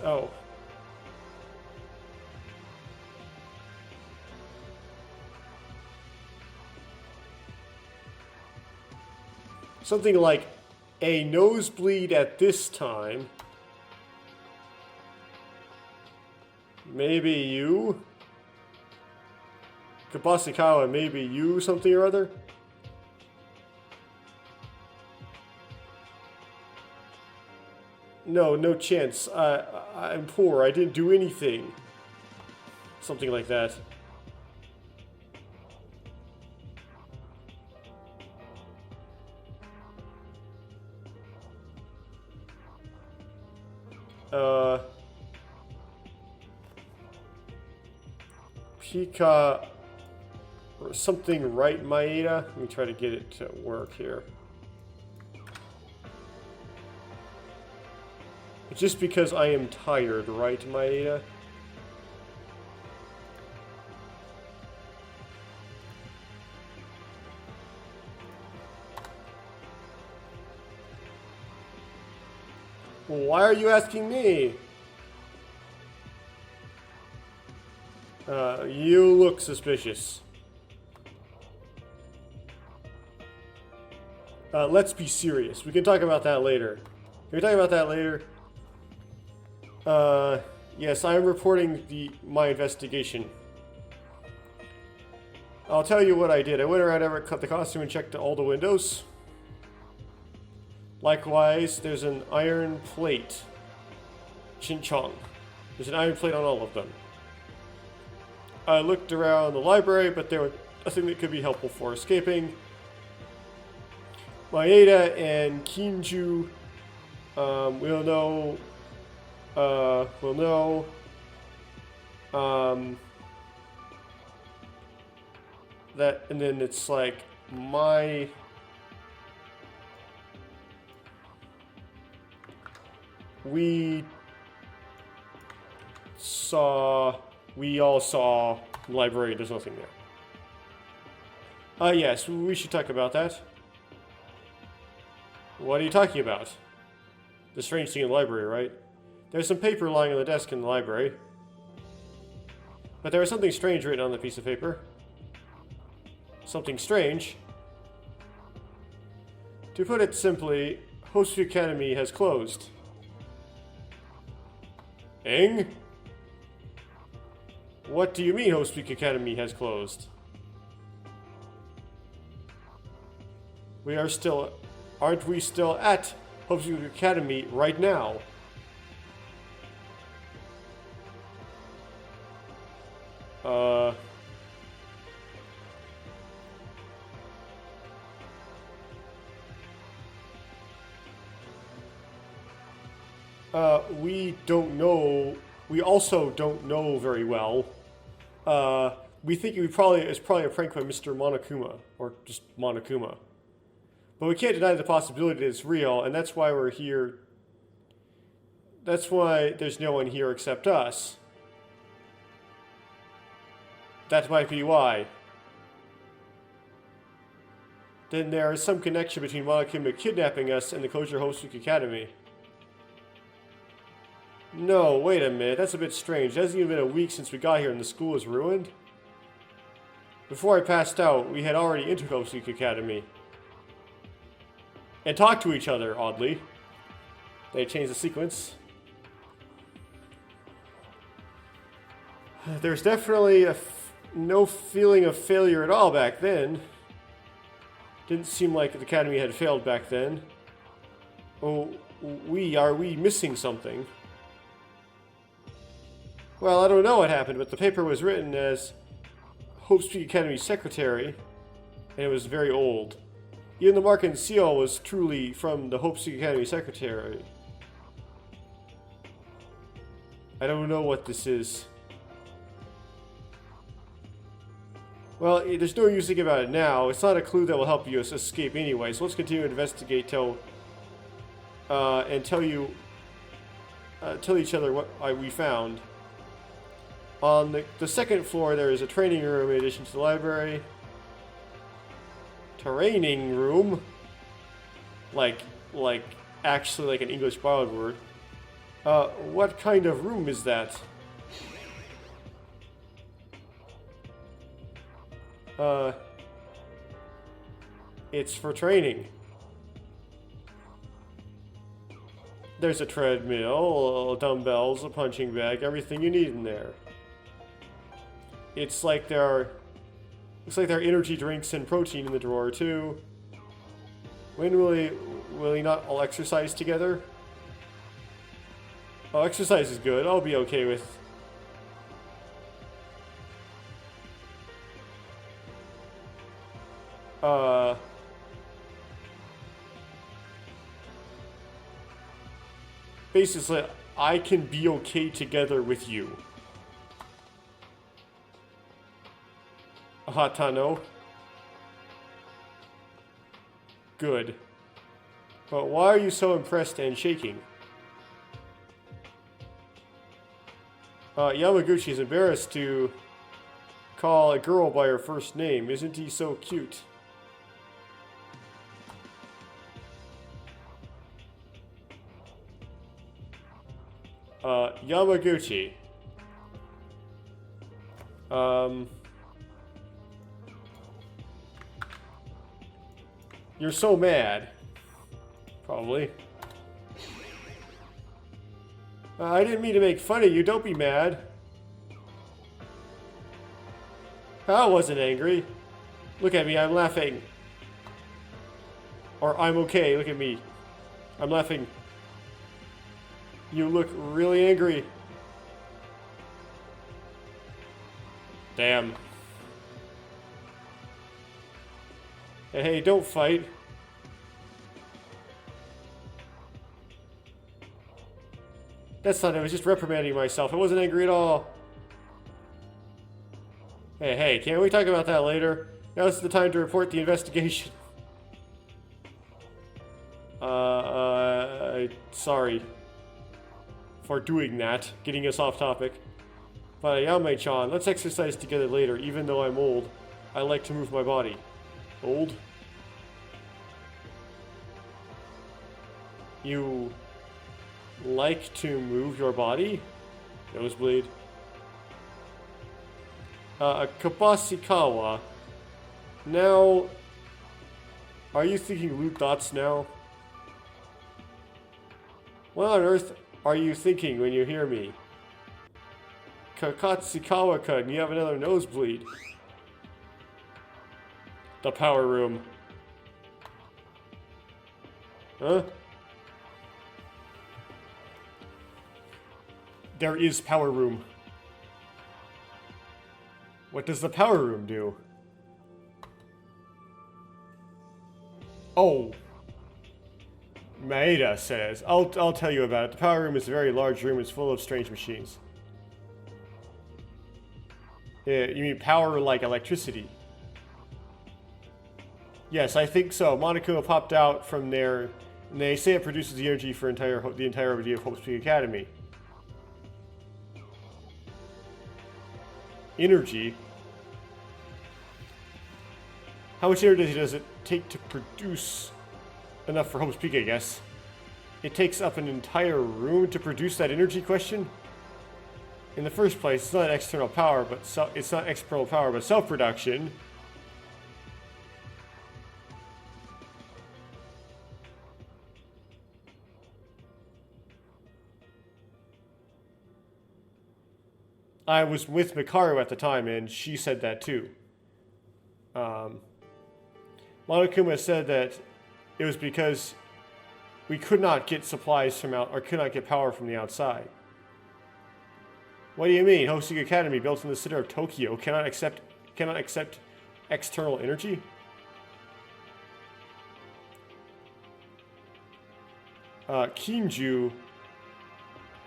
oh. Something like a nosebleed at this time. Maybe you? Kabasikawa, maybe you something or other? No, no chance. I'm poor. I didn't do anything. Something like that. Pika... Something right, Maeda? Let me try to get it to work here. Just because I am tired, right, Maeda? Why are you asking me? You look suspicious. Let's be serious. We can talk about that later. Can we talk about that later? Yes, I am reporting my investigation. I'll tell you what I did. I went around, cut the costume, and checked all the windows. Likewise, there's an iron plate. Chin-chong. There's an iron plate on all of them. I looked around the library, but there was nothing that could be helpful for escaping. Maeda and Kinju will know. That, and then it's like we all saw the library. There's nothing there. Yes, we should talk about that. What are you talking about? The strange thing in the library, right? There's some paper lying on the desk in the library. But there was something strange written on the piece of paper. Something strange. To put it simply, Hosu Academy has closed. Eng? What do you mean Hosu Academy has closed? Aren't we still at Hosu Academy right now? We don't know. We also don't know very well. We think it's probably a prank by Mr. Monokuma, or just Monokuma. But we can't deny the possibility that it's real, and that's why we're here. That's why there's no one here except us. That might be why. Then there is some connection between Monokuma kidnapping us and the closure of Hosuke Academy. No, wait a minute, that's a bit strange. It hasn't even been a week since we got here and the school is ruined. Before I passed out, we had already entered Hosuke Academy. And talked to each other, oddly. They changed the sequence. There's definitely no feeling of failure at all back then. Didn't seem like the Academy had failed back then. Oh, are we missing something? Well, I don't know what happened, but the paper was written as Hope Street Academy secretary, and it was very old. Even the mark and seal was truly from the Hope Street Academy secretary. I don't know what this is. Well, there's no use thinking about it now. It's not a clue that will help you escape anyway, so let's continue to investigate and tell each other what we found. On the second floor, there is a training room in addition to the library. Training room? Like actually like an English borrowed word. What kind of room is that? It's for training. There's a treadmill, dumbbells, a punching bag, everything you need in there. Looks like there are energy drinks and protein in the drawer too. When will we not all exercise together? Oh, exercise is good. I'll be okay with. Basically, I can be okay together with you. Hatano. Good. But why are you so impressed and shaking? Yamaguchi is embarrassed to call a girl by her first name. Isn't he so cute? Yamaguchi. You're so mad. Probably. I didn't mean to make fun of you. Don't be mad. I wasn't angry. Look at me. I'm laughing. Or I'm okay. Look at me. I'm laughing. You look really angry. Damn. Hey, don't fight. That's not it. I was just reprimanding myself. I wasn't angry at all. Hey, can't we talk about that later? Now's the time to report the investigation. Sorry for doing that, getting us off topic. But Yame-chan, let's exercise together later. Even though I'm old, I like to move my body. Old? You like to move your body? Nosebleed. Kabasikawa. Now, are you thinking lewd thoughts now? What on earth are you thinking when you hear me? Katsukawa-kun, you have another nosebleed. The power room. Huh? There is power room. What does the power room do? Oh. Maeda says, I'll tell you about it. The power room is a very large room. It's full of strange machines. Yeah, you mean power like electricity? Yes, I think so. Monokuma popped out from there, and they say it produces the energy for the entirety of Hope's Peak Academy. Energy? How much energy does it take to produce enough for Hope's Peak, I guess? It takes up an entire room to produce that energy question? In the first place, it's not external power, but it's not external power, but self-production. I was with Mikaru at the time, and she said that too. Monokuma said that it was because we could not get supplies from or could not get power from the outside. What do you mean? Hosting Academy, built in the center of Tokyo, cannot accept external energy? Kinju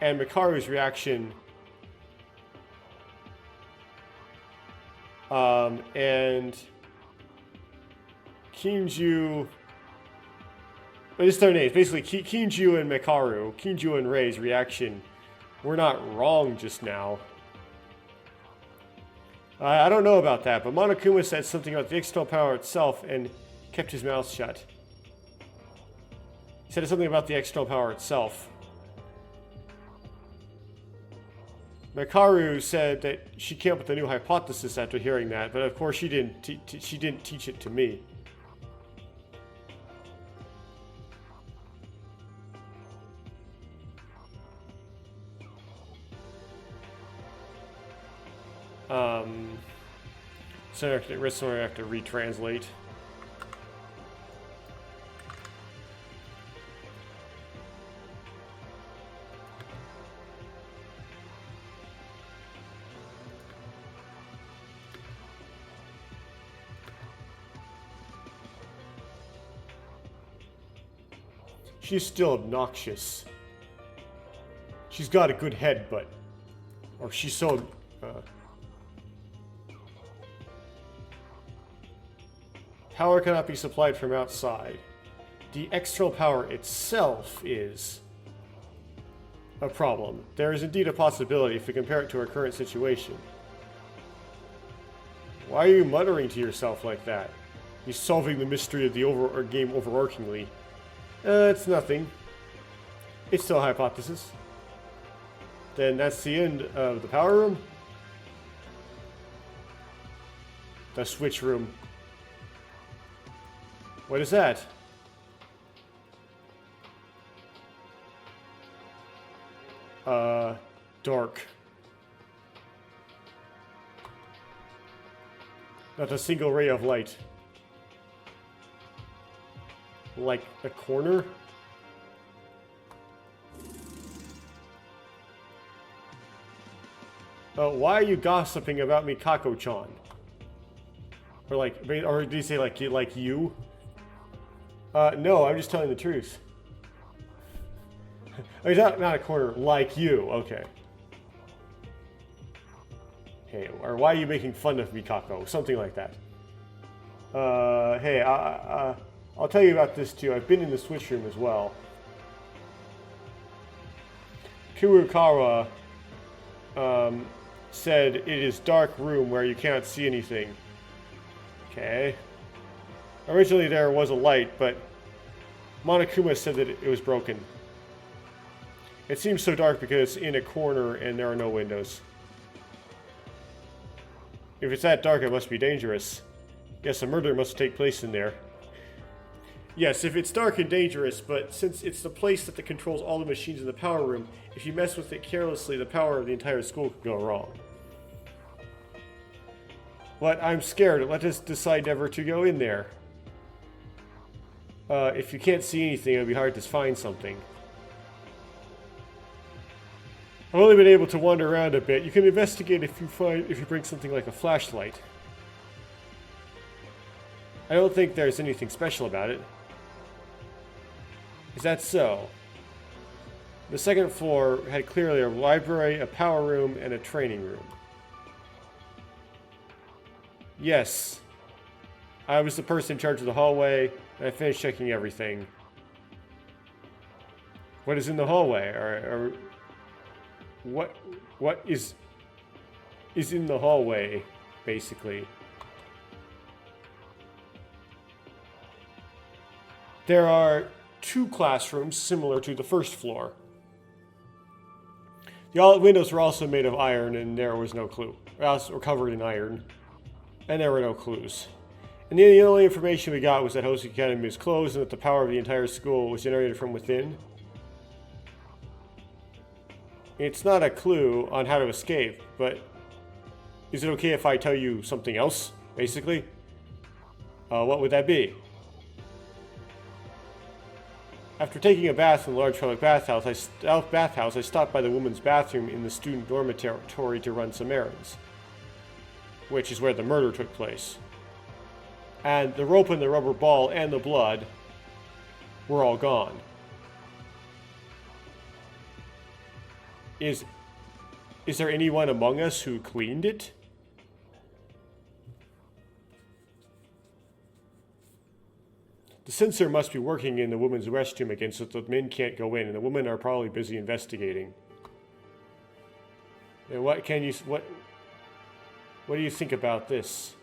and Mikaru's reaction, and Kinju, but it's their names. Basically, Kinju and Mikaru, Kinju and Rei's reaction, we're not wrong just now. I don't know about that, but Monokuma said something about the external power itself and kept his mouth shut. He said something about the external power itself. Mikaru said that she came up with a new hypothesis after hearing that, but of course she didn't teach it to me. So I have to retranslate. She's still obnoxious. She's got a good head, but... Or she's so... Power cannot be supplied from outside. The external power itself is a problem. There is indeed a possibility if we compare it to our current situation. Why are you muttering to yourself like that? You're solving the mystery of the game overarchingly. It's nothing. It's still a hypothesis. Then that's the end of the power room? The switch room. What is that? Dark. Not a single ray of light. Like a corner? Why are you gossiping about Mikako-chan? Or did he say like you? No, I'm just telling the truth. Oh, he's not a corner, like you, okay. Hey, or why are you making fun of Mikako? Something like that. Hey, I'll tell you about this too. I've been in the switch room as well. Kurokawa said it is dark room where you can't see anything. Okay. Originally there was a light, but Monokuma said that it was broken. It seems so dark because it's in a corner and there are no windows. If it's that dark, it must be dangerous. Yes, a murder must take place in there. Yes, if it's dark and dangerous, but since it's the place that controls all the machines in the power room, if you mess with it carelessly, the power of the entire school could go wrong. But I'm scared. Let us decide never to go in there. If you can't see anything, it'll be hard to find something. I've only been able to wander around a bit. You can investigate if you bring something like a flashlight. I don't think there's anything special about it. Is that so? The second floor had clearly a library, a power room, and a training room. Yes. I was the person in charge of the hallway, and I finished checking everything. What is in the hallway? Or what is in the hallway, basically? There are 2 classrooms similar to the first floor. The windows were also made of iron, and there was no clue. Or covered in iron, and there were no clues. And the only information we got was that Hosuki Academy is closed and that the power of the entire school was generated from within. It's not a clue on how to escape, but is it okay if I tell you something else, basically? What would that be? After taking a bath in the large public bathhouse, I stopped by the women's bathroom in the student dormitory to run some errands, which is where the murder took place. And the rope and the rubber ball and the blood were all gone. Is there anyone among us who cleaned it? The censor must be working in the women's restroom again so that the men can't go in, and the women are probably busy investigating. And what do you think about this?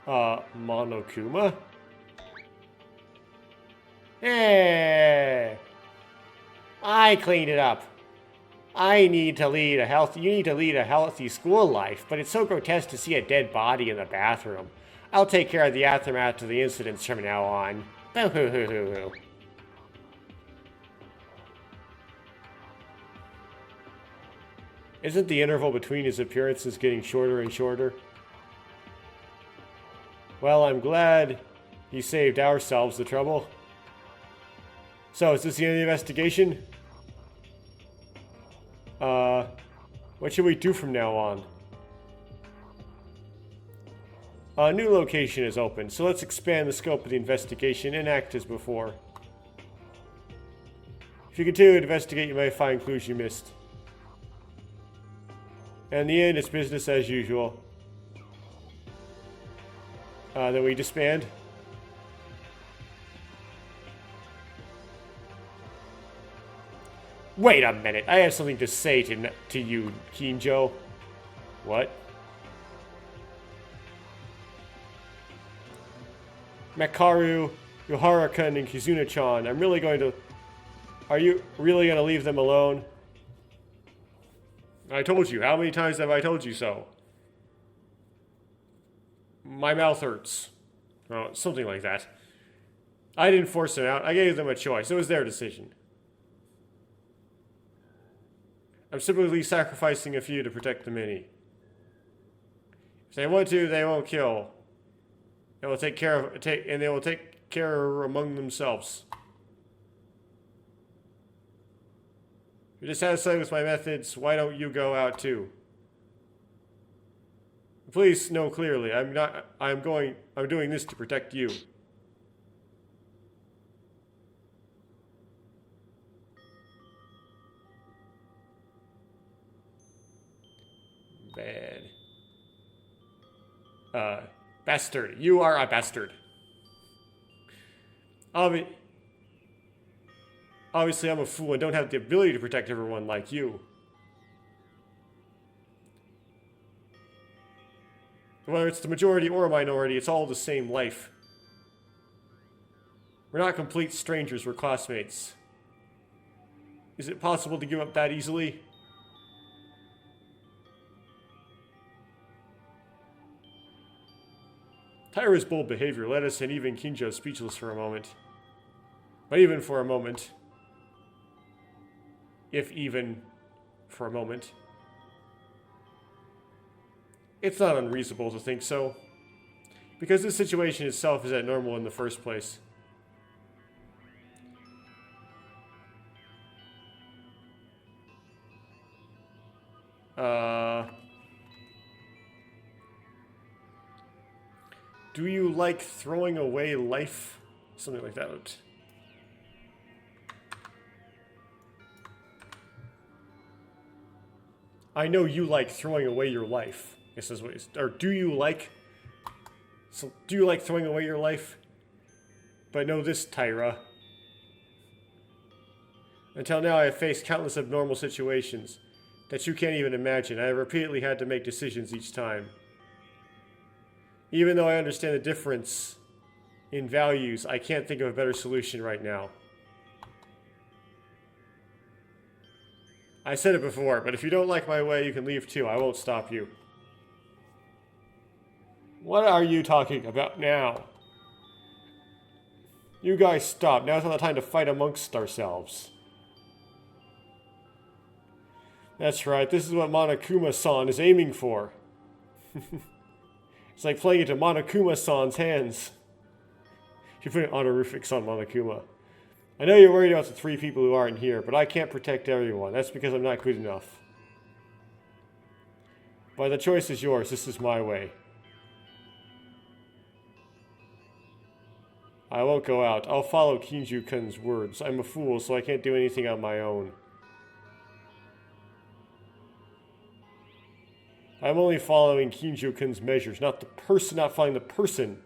Monokuma? Hey! I cleaned it up. You need to lead a healthy school life, but it's so grotesque to see a dead body in the bathroom. I'll take care of the aftermath of the incidents from now on. Boo-hoo-hoo-hoo-hoo. Isn't the interval between his appearances getting shorter and shorter? Well, I'm glad he saved ourselves the trouble. So, is this the end of the investigation? What should we do from now on? A new location is open, so let's expand the scope of the investigation and act as before. If you continue to investigate, you may find clues you missed. And in the end, it's business as usual. Then we disband. Wait a minute, I have something to say to you, Kinjo. What? Makaru, Yohara-kun, and Kizuna-chan, are you really going to leave them alone? I told you. How many times have I told you so? My mouth hurts. Oh, something like that. I didn't force them out. I gave them a choice. It was their decision. I'm simply sacrificing a few to protect the many. If they want to, they won't kill. They will take care among themselves. You're dissatisfied with my methods. Why don't you go out too? Please know clearly. I'm doing this to protect you. Bad. Bastard. You are a bastard. Obviously, I'm a fool and don't have the ability to protect everyone like you. Whether it's the majority or a minority, it's all the same life. We're not complete strangers, we're classmates. Is it possible to give up that easily? Tyra's bold behavior led us and even Kinjo speechless for a moment. But even for a moment. If even for a moment. It's not unreasonable to think so. Because this situation itself is abnormal in the first place. Do you like throwing away life? Something like that. I know you like throwing away your life. I guess that's what it's, or do you like throwing away your life? But know this, Tyra. Until now I have faced countless abnormal situations that you can't even imagine. I have repeatedly had to make decisions each time. Even though I understand the difference in values, I can't think of a better solution right now. I said it before, but if you don't like my way, you can leave too. I won't stop you. What are you talking about now? You guys stop. Now's not the time to fight amongst ourselves. That's right. This is what Monokuma-san is aiming for. It's like playing into Monokuma-san's hands. You're putting honorifics on Monokuma. I know you're worried about the 3 people who aren't here, but I can't protect everyone. That's because I'm not good enough. But the choice is yours. This is my way. I won't go out. I'll follow Kinju-kun's words. I'm a fool, so I can't do anything on my own. I'm only following Kinju-kun's measures, not following the person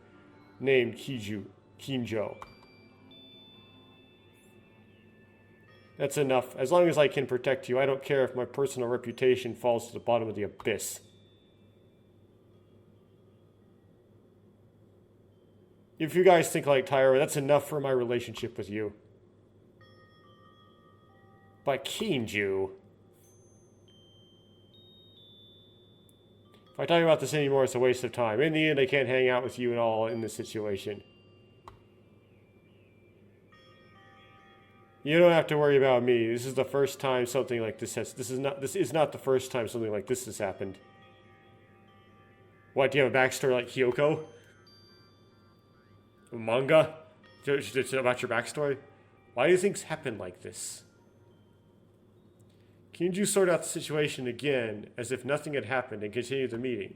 named Kinjo. That's enough. As long as I can protect you, I don't care if my personal reputation falls to the bottom of the abyss. If you guys think like Tyra, that's enough for my relationship with you. But Kinju... If I talk about this anymore, it's a waste of time. In the end, I can't hang out with you at all in this situation. You don't have to worry about me. This is the first time something like this has... This is not the first time something like this has happened. What, do you have a backstory like Kyoko? A manga? About your backstory? Why do things happen like this? Kinju sort out the situation again, as if nothing had happened, and continue the meeting.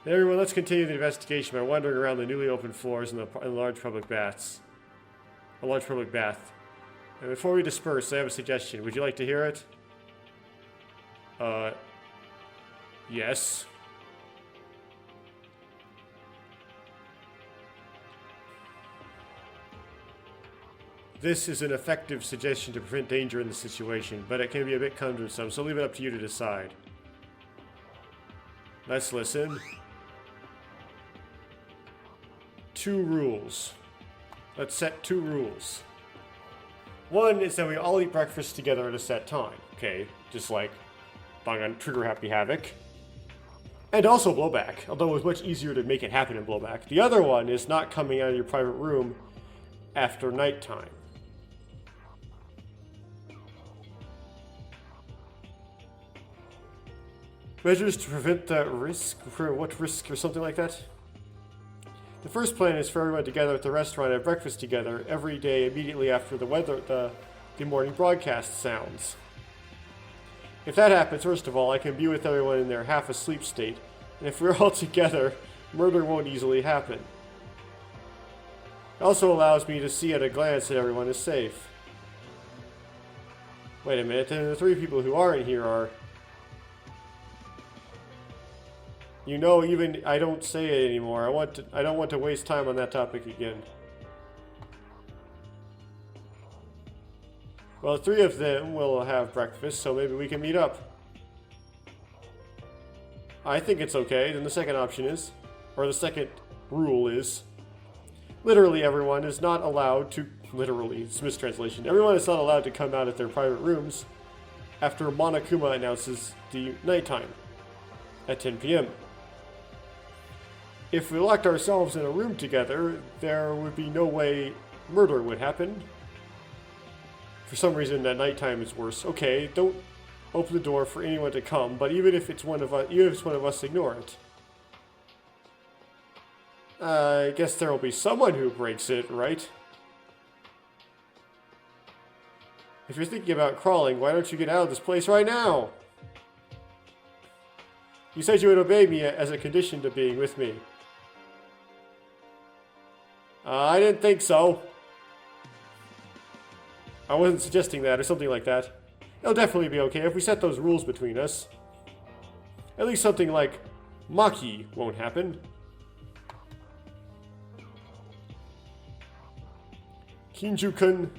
Now everyone, let's continue the investigation by wandering around the newly opened floors and the large public baths. A large public bath. And before we disperse, I have a suggestion. Would you like to hear it? Yes. This is an effective suggestion to prevent danger in the situation, but it can be a bit cumbersome, so leave it up to you to decide. Let's listen. 2 rules. Let's set 2 rules. One is that we all eat breakfast together at a set time. Okay, just like Dangan Trigger Happy Havoc. And also Blowback, although it was much easier to make it happen in Blowback. The other one is not coming out of your private room after nighttime. Measures to prevent that risk? For what risk or something like that? The first plan is for everyone to gather at the restaurant and have breakfast together every day immediately after the morning broadcast sounds. If that happens, first of all, I can be with everyone in their half-asleep state, and if we're all together, murder won't easily happen. It also allows me to see at a glance that everyone is safe. Wait a minute, then the 3 people who aren't here are... You know, even I don't say it anymore. I don't want to waste time on that topic again. Well, 3 of them will have breakfast, so maybe we can meet up. I think it's okay. Then the second option is, or the second rule is, literally everyone is not allowed to, literally, it's mistranslation, everyone is not allowed to come out of their private rooms after Monokuma announces the nighttime at 10 p.m. If we locked ourselves in a room together, there would be no way murder would happen. For some reason, that nighttime is worse. Okay, don't open the door for anyone to come, but even if it's one of us, ignore it. I guess there will be someone who breaks it, right? If you're thinking about crawling, why don't you get out of this place right now? You said you would obey me as a condition to being with me. I didn't think so. I wasn't suggesting that, or something like that. It'll definitely be okay if we set those rules between us. At least something like Maki won't happen. Kinju-kun.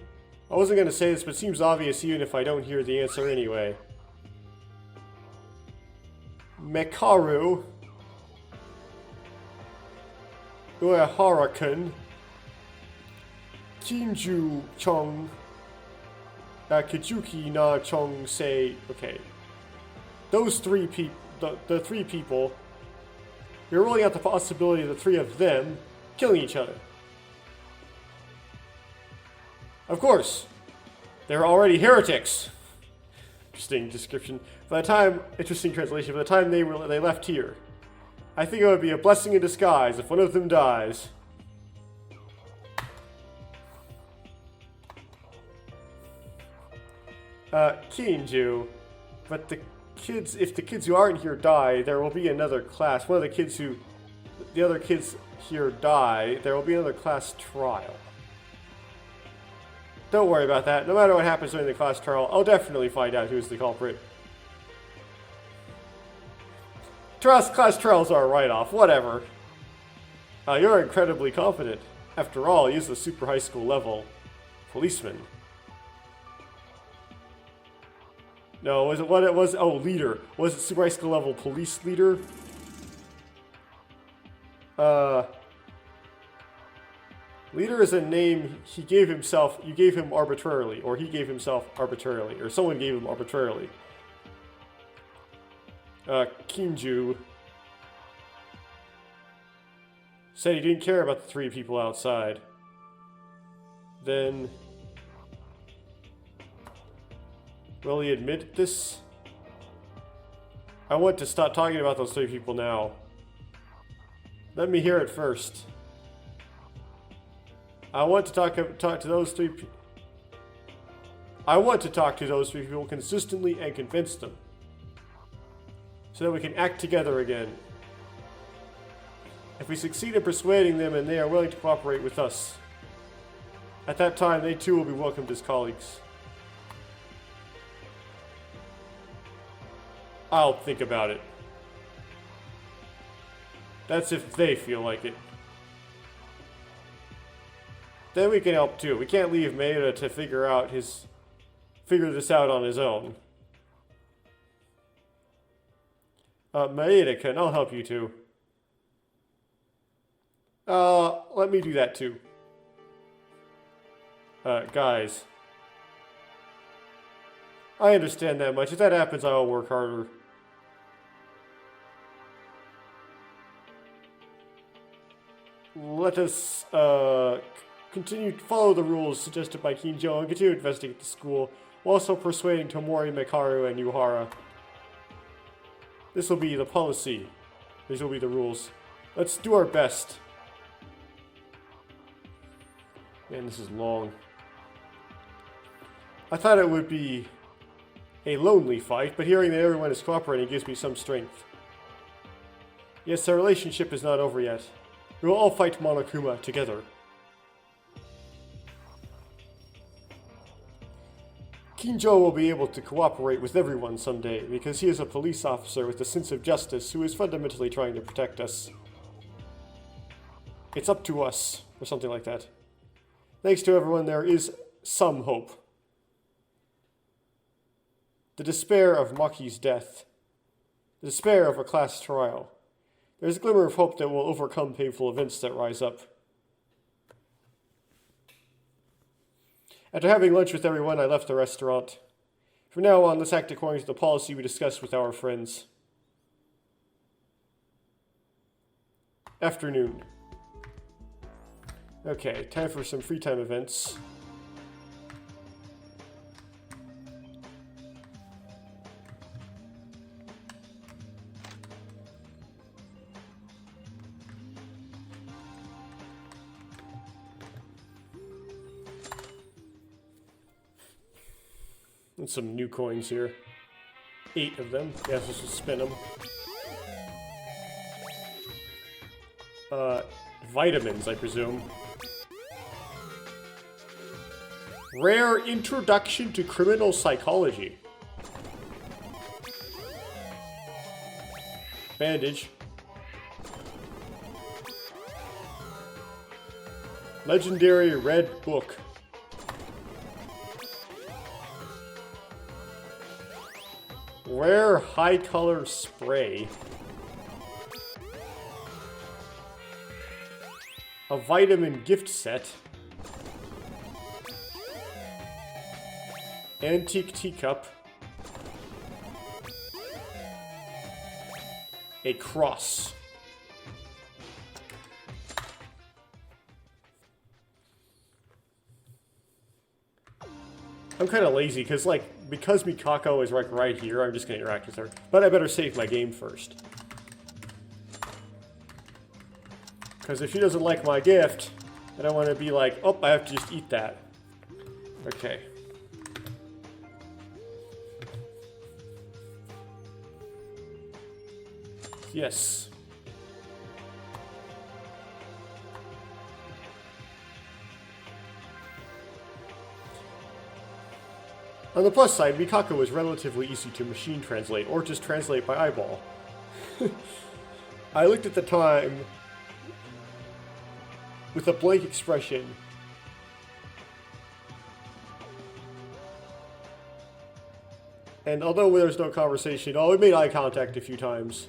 I wasn't going to say this, but it seems obvious even if I don't hear the answer anyway. Mekaru. Uehara-kun. Kinju-chong. Kijuki na chong say, okay. Those 3 people, the 3 people, you're ruling out the possibility of the 3 of them killing each other. Of course, they're already heretics. Interesting description. Interesting translation. By the time they left here, I think it would be a blessing in disguise if one of them dies. Kinju, but if the kids who aren't here die, there will be another class. The other kids here die, there will be another class trial. Don't worry about that. No matter what happens during the class trial, I'll definitely find out who's the culprit. Class trials are a write-off, whatever. You're incredibly confident. After all, he's a super high school level policeman. No, was it what it was? Oh, leader. Was it super high school level police leader? Leader is a name he gave himself, you gave him arbitrarily, or he gave himself arbitrarily, or someone gave him arbitrarily. Kinju said he didn't care about the 3 people outside. Then... will he admit this? I want to stop talking about those 3 people now. Let me hear it first. I want to talk to those 3 people. I want to talk to those 3 people consistently and convince them, so that we can act together again. If we succeed in persuading them and they are willing to cooperate with us, at that time they too will be welcomed as colleagues. I'll think about it. That's if they feel like it. Then we can help too. We can't leave Maeda to figure this out on his own. Maeda-kun, I'll help you too. Let me do that too. Guys. I understand that much. If that happens, I'll work harder. Let us, continue to follow the rules suggested by Kinjo and continue to investigate the school, while also persuading Tomori, Mekaru, and Yuhara. This will be the policy. These will be the rules. Let's do our best. Man, this is long. I thought it would be a lonely fight, but hearing that everyone is cooperating gives me some strength. Yes, our relationship is not over yet. We will all fight Monokuma together. Kinjo will be able to cooperate with everyone someday, because he is a police officer with a sense of justice who is fundamentally trying to protect us. It's up to us, or something like that. Thanks to everyone, there is some hope. The despair of Maki's death. The despair of a class trial. There's a glimmer of hope that will overcome painful events that rise up. After having lunch with everyone, I left the restaurant. From now on, let's act according to the policy we discussed with our friends. Afternoon. Okay, time for some free time events. And some new coins here. 8 of them. Yeah, let's just spin them. Vitamins, I presume. Rare Introduction to Criminal Psychology. Bandage. Legendary Red Book. Rare High Color Spray. A vitamin gift set. Antique teacup. A cross. I'm kind of lazy because Mikako is right here, I'm just going to interact with her. But I better save my game first. Because if she doesn't like my gift, then I want to be like, oh, I have to just eat that. Okay. Yes. On the plus side, Mikako is relatively easy to machine translate, or just translate by eyeball. I looked at the time with a blank expression. And although there's no conversation, we made eye contact a few times.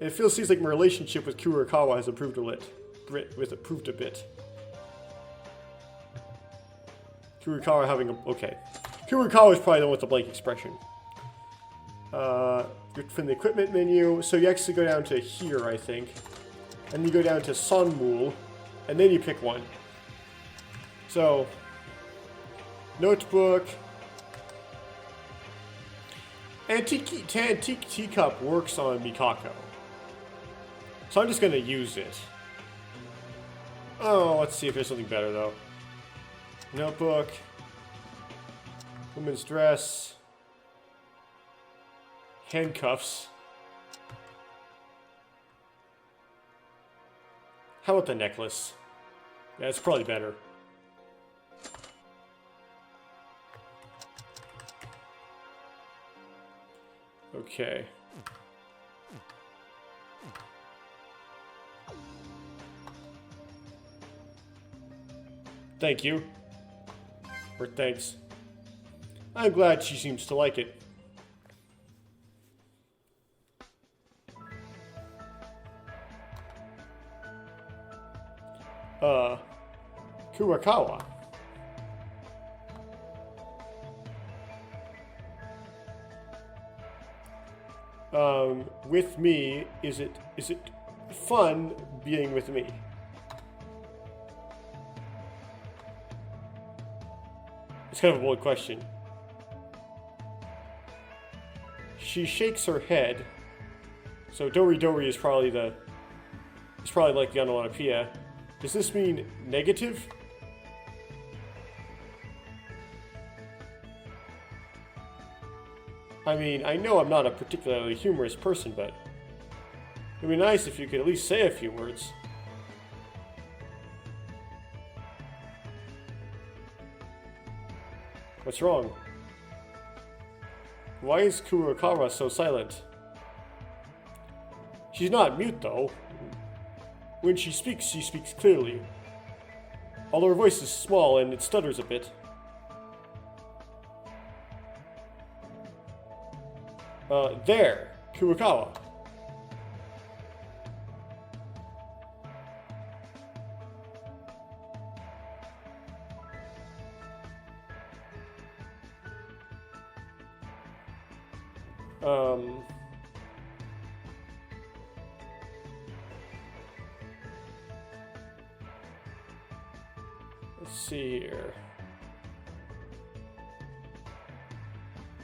And it seems like my relationship with Kurikawa has improved a bit. Kurikawa having a... okay. Kurikawa is probably the one with the blank expression. From the equipment menu, so you actually go down to here, I think. And you go down to Sonmul, and then you pick one. So, notebook. Antique teacup works on Mikako. So I'm just going to use it. Oh, let's see if there's something better, though. Notebook. Women's dress. Handcuffs. How about the necklace? Yeah, it's probably better. Okay. Thank you. Or thanks. I'm glad she seems to like it. Kurikawa. With me, is it fun being with me? It's kind of a bold question. She shakes her head. So Dori Dori is probably like the onomatopoeia. Does this mean negative? I mean, I know I'm not a particularly humorous person, but it'd be nice if you could at least say a few words. What's wrong? Why is Kurokawa so silent? She's not mute, though. When she speaks clearly. Although her voice is small and it stutters a bit. There, Kurokawa. Let's see here.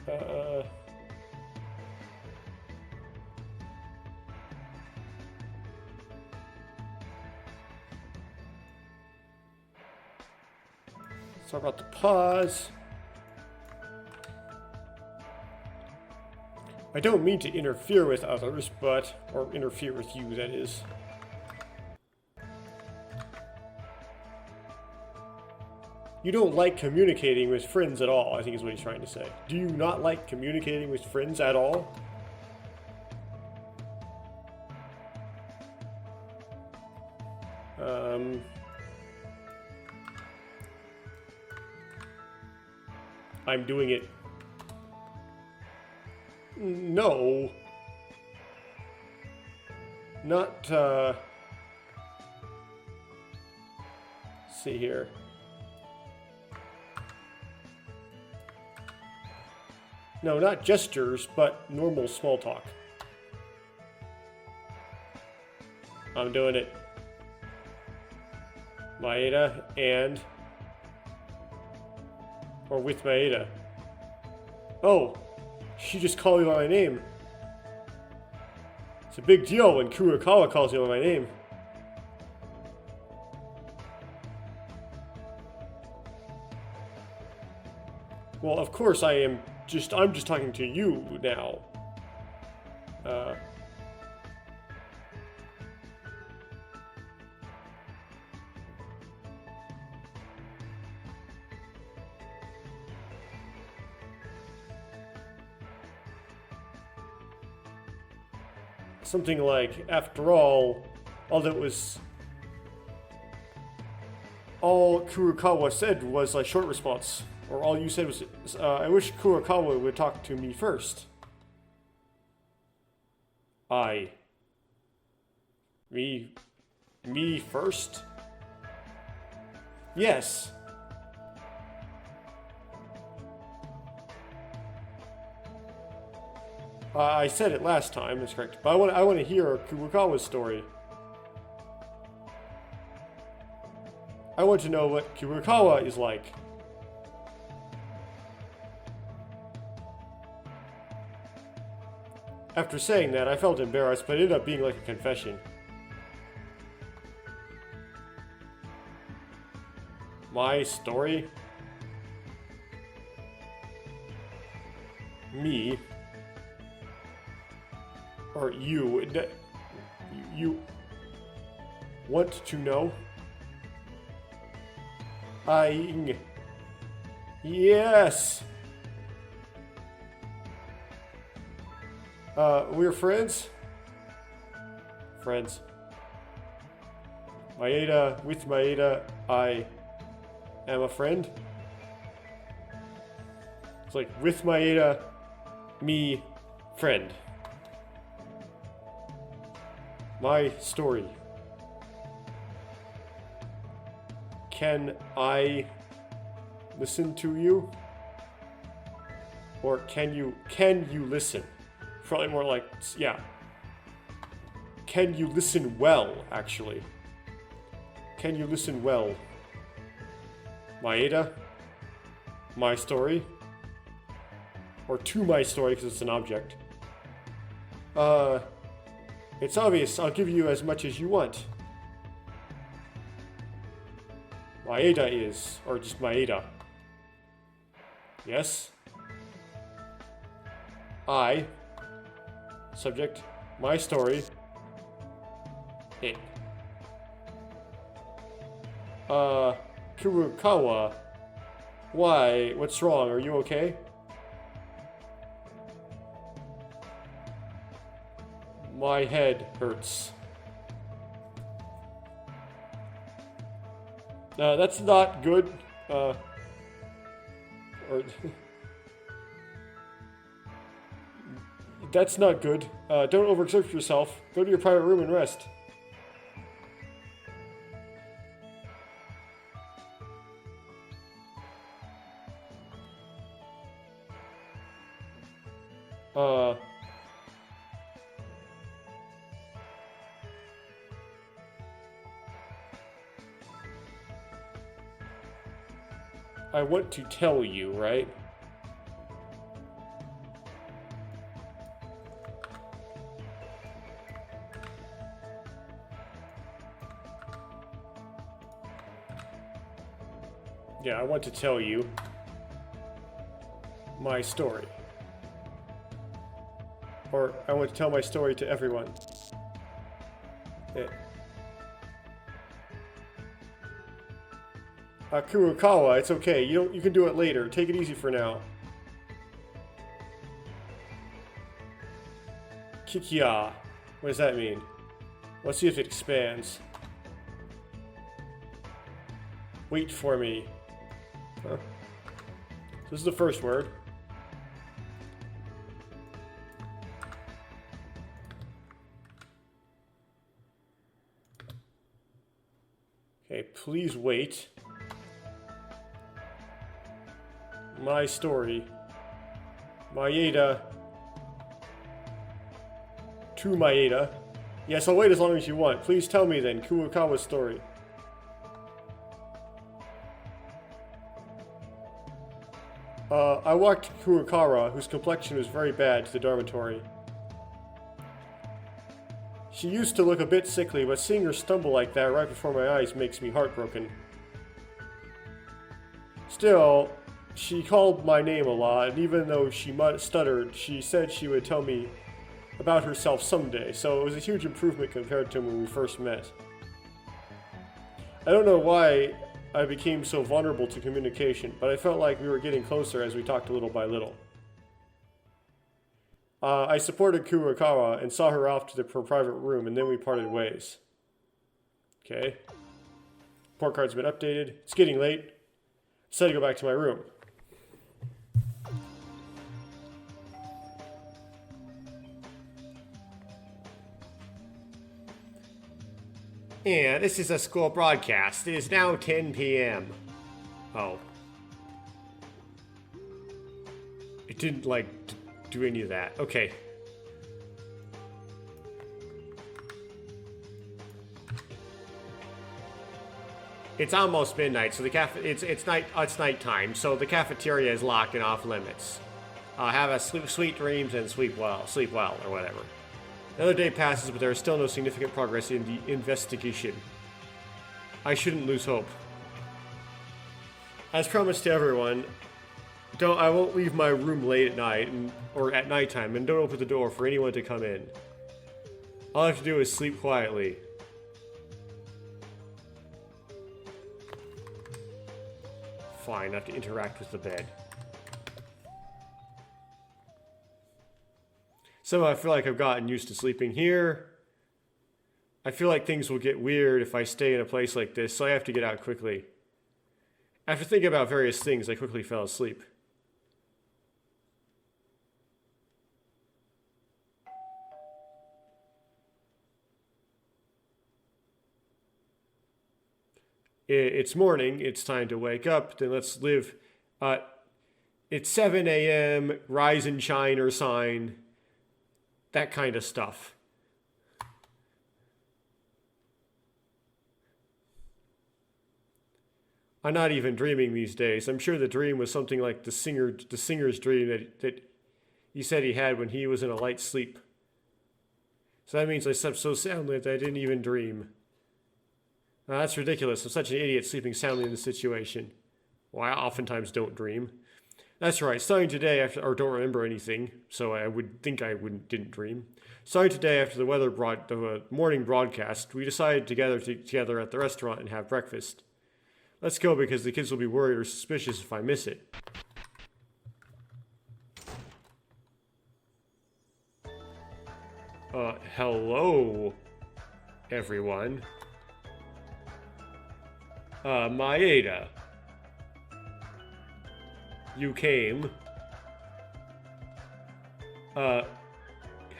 Let's talk about the pause. I don't mean to interfere with others, or interfere with you, that is. You don't like communicating with friends at all, I think is what he's trying to say. Do you not like communicating with friends at all? I'm doing it. No. Not, let's see here. No, not gestures, but normal small talk. I'm doing it. Maeda and... Or with Maeda. Oh, she just called me by my name. It's a big deal when Kurokawa calls you by my name. Well, of course I'm just talking to you now. Something like, after all Kurokawa said was a short response. Or all you said was, I wish Kurokawa would talk to me first. Me first? Yes. I said it last time, that's correct. But I want to hear Kurokawa's story. I want to know what Kurokawa is like. After saying that, I felt embarrassed, but it ended up being like a confession. My story? Me? Or you want to know? Yes! We're friends? Friends. With Maeda, I am a friend. It's like, with Maeda, me, friend. My story. Can I listen to you? Or can you listen? Probably more like, yeah. Can you listen well, actually? Can you listen well? Maeda? My story? Or to my story, because it's an object. It's obvious, I'll give you as much as you want. Maeda is, or just Maeda. Yes? I, subject, my story, it. Kurokawa, why? What's wrong? Are you okay? My head hurts. That's not good. Or that's not good. Don't overexert yourself. Go to your private room and rest. I want to tell you, right? Yeah, I want to tell you my story. Or I want to tell my story to everyone. Yeah. Kurokawa, it's okay. You can do it later. Take it easy for now. Kikia. What does that mean? Let's see if it expands. Wait for me. Huh? This is the first word. Okay, please wait. My story. Maeda. To Maeda. Yes, I'll wait as long as you want. Please tell me then, Kurokawa's story. I walked Kurokawa, whose complexion was very bad, to the dormitory. She used to look a bit sickly, but seeing her stumble like that right before my eyes makes me heartbroken. Still, she called my name a lot, and even though she stuttered, she said she would tell me about herself someday, so it was a huge improvement compared to when we first met. I don't know why I became so vulnerable to communication, but I felt like we were getting closer as we talked little by little. I supported Kurokawa and saw her off to her private room, and then we parted ways. Okay. Report card's been updated. It's getting late. So I go back to my room. And this is a school broadcast. It is now 10 p.m. Oh. It didn't, like, do any of that. Okay. It's almost midnight, so it's nighttime, so the cafeteria is locked and off limits. Have a sweet dreams and sleep well, or whatever. Another day passes, but there is still no significant progress in the investigation. I shouldn't lose hope. As promised to everyone, I won't leave my room late at night or at nighttime, and don't open the door for anyone to come in. All I have to do is sleep quietly. Fine, I have to interact with the bed. So I feel like I've gotten used to sleeping here. I feel like things will get weird if I stay in a place like this, so I have to get out quickly. After thinking about various things, I quickly fell asleep. It's morning, it's time to wake up, then let's live. It's 7 a.m., rise and shine or sign, that kind of stuff. I'm not even dreaming these days. I'm sure the dream was something like the singer's dream that he said he had when he was in a light sleep. So that means I slept so soundly that I didn't even dream. That's ridiculous. I'm such an idiot sleeping soundly in this situation. Well, I oftentimes don't dream. That's right. Starting today, after or don't remember anything, so I would think I didn't dream. Starting today, after the morning broadcast, we decided to gather together at the restaurant and have breakfast. Let's go because the kids will be worried or suspicious if I miss it. Hello, everyone. Maeda. You came. Hello,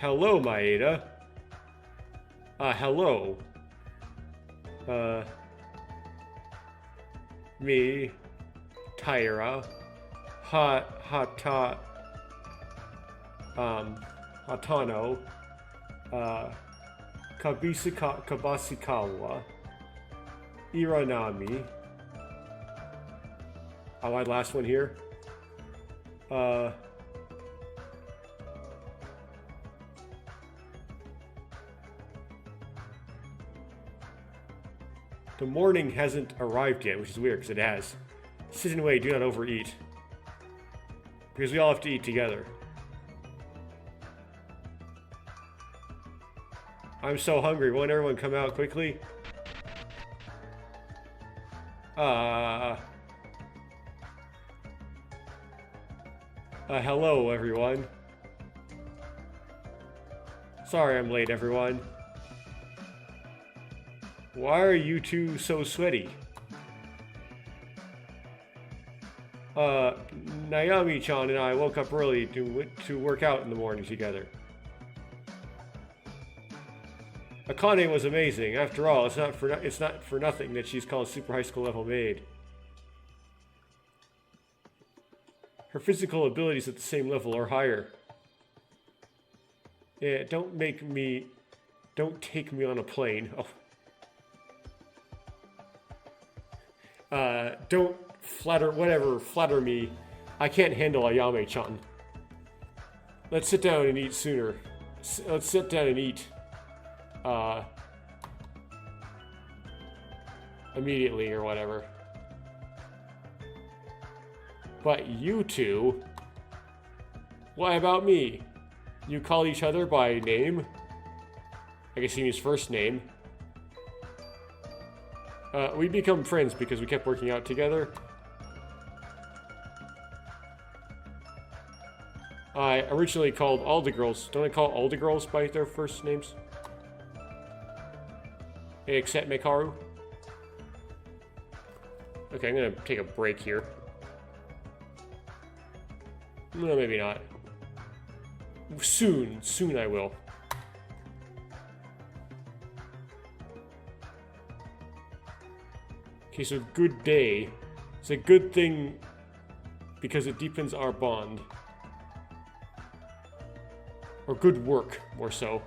Maeda. Hello. Me, Taira, Hatano, Kabasikawa, Iranami. Oh, my last one here. The morning hasn't arrived yet, which is weird because it has. Sit and wait, do not overeat. Because we all have to eat together. I'm so hungry. Won't everyone come out quickly? Hello, everyone. Sorry I'm late, everyone. Why are you two so sweaty? Naomi-chan and I woke up early to work out in the morning together. Akane was amazing. After all, it's not for nothing that she's called super high school level maid. Her physical abilities at the same level or higher. Yeah, don't take me on a plane. Oh. Don't flatter me. I can't handle Ayame-chan. Let's sit down and eat sooner. Let's sit down and eat. Immediately or whatever. But you two, what about me? You call each other by name? I guess he means first name. We become friends because we kept working out together. I originally called all the girls. Don't I call all the girls by their first names? Except Mekaru. Okay, I'm gonna take a break here. No, maybe not. Soon I will. Okay, so good day. It's a good thing because it deepens our bond. Or good work, more so.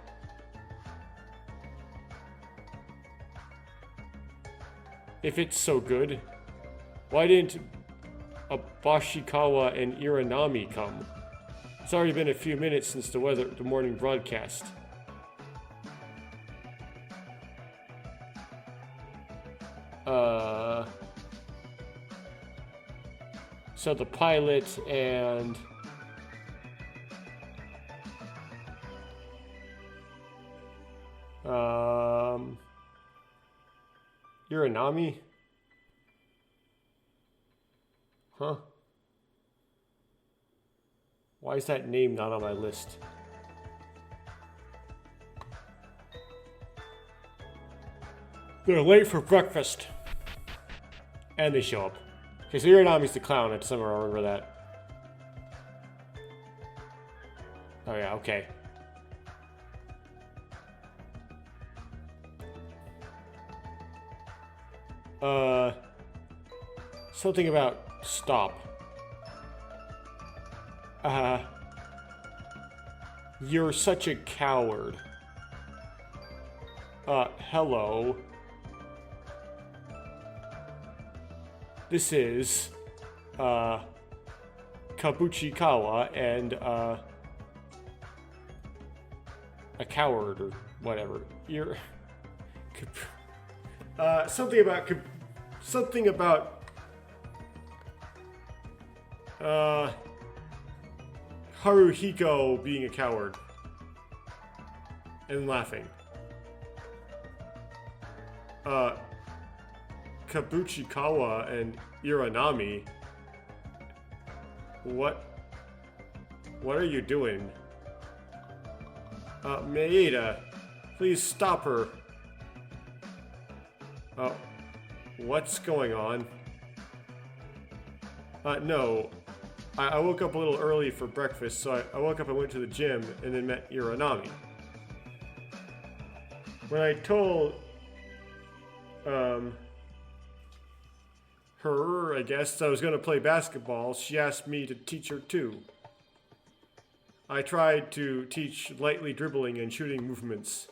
If it's so good, why didn't Bashikawa and Iranami come? It's already been a few minutes since the morning broadcast. So the pilot and Iranami? Huh? Why is that name not on my list? They're late for breakfast. And they show up. Okay, so Iranami's the clown. I somehow remember that. Oh yeah, okay. Something about stop. You're such a coward. Hello. This is, Kabuchikawa and, a coward or whatever. You're, something about, Haruhiko being a coward. And laughing. Kabuchikawa and Iranami. What are you doing? Maeda, please stop her. What's going on? No. I woke up a little early for breakfast, so I woke up and went to the gym and then met Iranami. When I told, her, I guess, I was going to play basketball, she asked me to teach her too. I tried to teach lightly dribbling and shooting movements.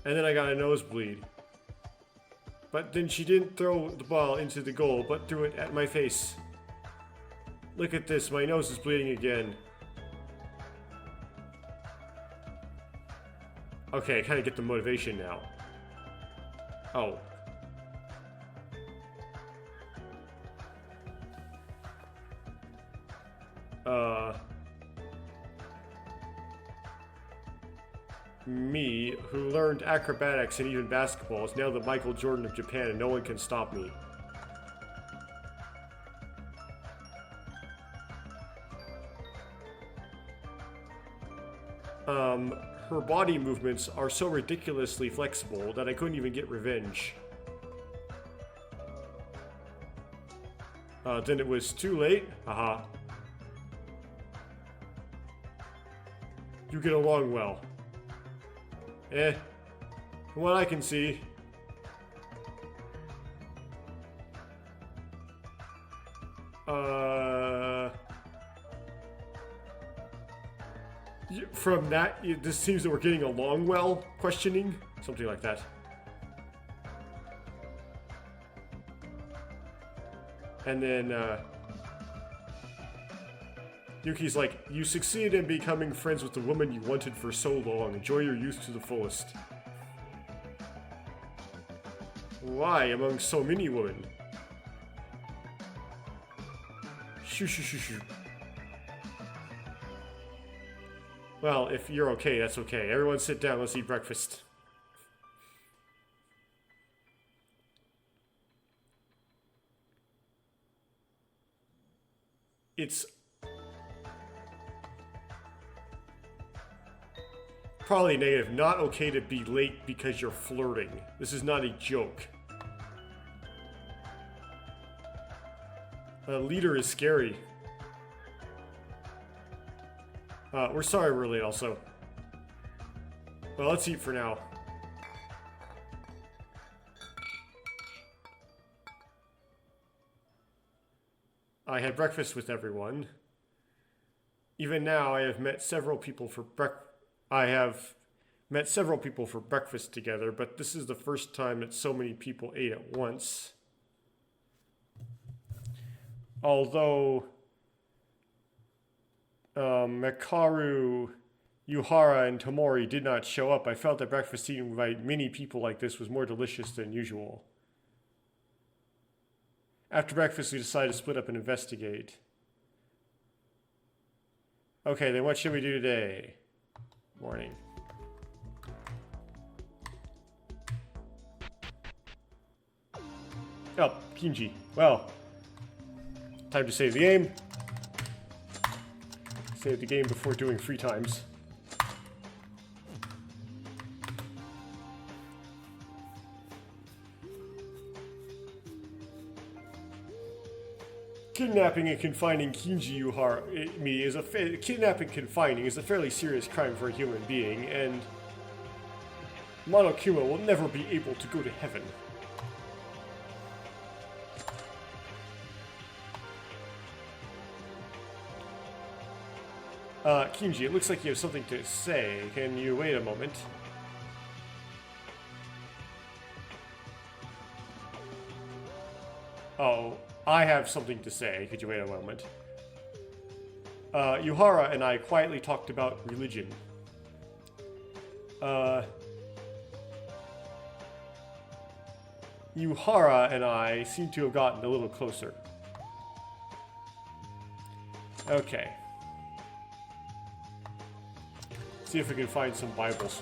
And then I got a nosebleed. But then she didn't throw the ball into the goal, but threw it at my face. Look at this, my nose is bleeding again. Okay, I kind of get the motivation now. Oh. Me, who learned acrobatics and even basketball, is now the Michael Jordan of Japan and no one can stop me. Her body movements are so ridiculously flexible that I couldn't even get revenge. Then it was too late? Haha. You get along well. From what I can see. From that, this seems that we're getting along well, questioning? Something like that. And then, Yuki's like, you succeeded in becoming friends with the woman you wanted for so long. Enjoy your youth to the fullest. Why, among so many women? Shoo shoo shoo shoo. Well, if you're okay, that's okay. Everyone sit down, let's eat breakfast. It's probably negative. Not okay to be late because you're flirting. This is not a joke. A leader is scary. We're sorry we're late also. Well, let's eat for now. I had breakfast with everyone. Even now, I have met several people for breakfast together, but this is the first time that so many people ate at once. Although Mekaru, Yuhara, and Tomori did not show up, I felt that breakfast eating by many people like this was more delicious than usual. After breakfast, we decided to split up and investigate. Okay, then what should we do today? Morning. Oh, Kinji. Well, time to save the game. Save the game before doing free times. Kidnapping and confining Kinji Yuhara is kidnapping and confining is a fairly serious crime for a human being, and Monokuma will never be able to go to heaven. Kinji, it looks like you have something to say. Can you wait a moment? Oh, I have something to say. Could you wait a moment? Yuhara and I quietly talked about religion. Yuhara and I seem to have gotten a little closer. Okay. See if we can find some Bibles.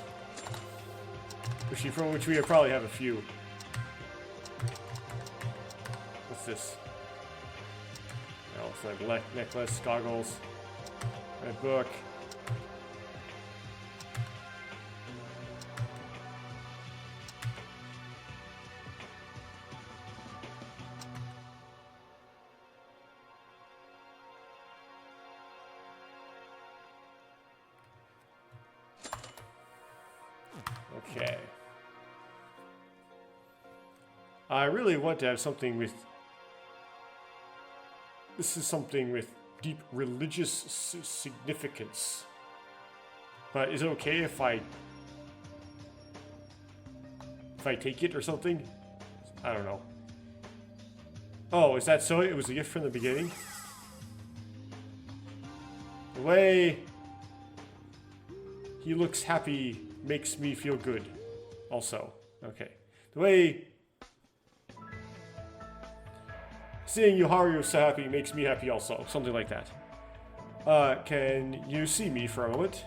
Which we probably have a few. What's this? No, it's like necklace, goggles, red book. Okay. I really want to have something with... This is something with deep religious significance. But is it okay if I take it or something? I don't know. Oh, is that so? It was a gift from the beginning? The way he looks happy makes me feel good. Also. Okay. The way seeing Yuharu so happy makes me happy also. Something like that. Can you see me for a moment?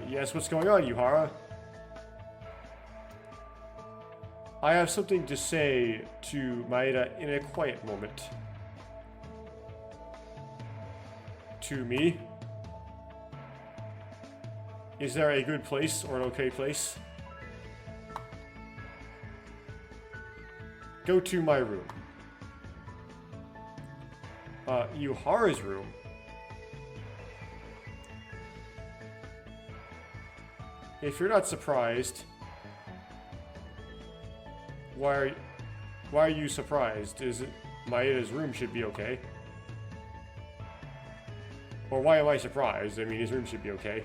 Yes, what's going on, Yuhara? I have something to say to Maeda in a quiet moment. To me? Is there a good place or an okay place? Go to my room. Yuhara's room? If you're not surprised, why are you surprised? Is it Maeda's room should be okay? Or why am I surprised? I mean, his room should be okay.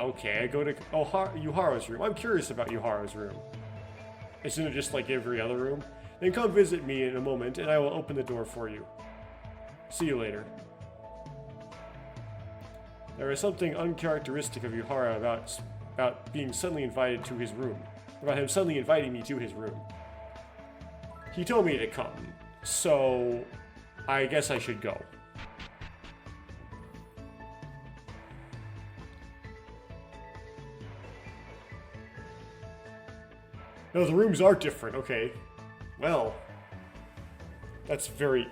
Okay, I go to Yuhara's room. I'm curious about Yuhara's room. Isn't it just like every other room? Then come visit me in a moment, and I will open the door for you. See you later. There is something uncharacteristic of Yuhara about being suddenly invited to his room. About him suddenly inviting me to his room. He told me to come, so I guess I should go. No, the rooms are different. Okay. Well, that's very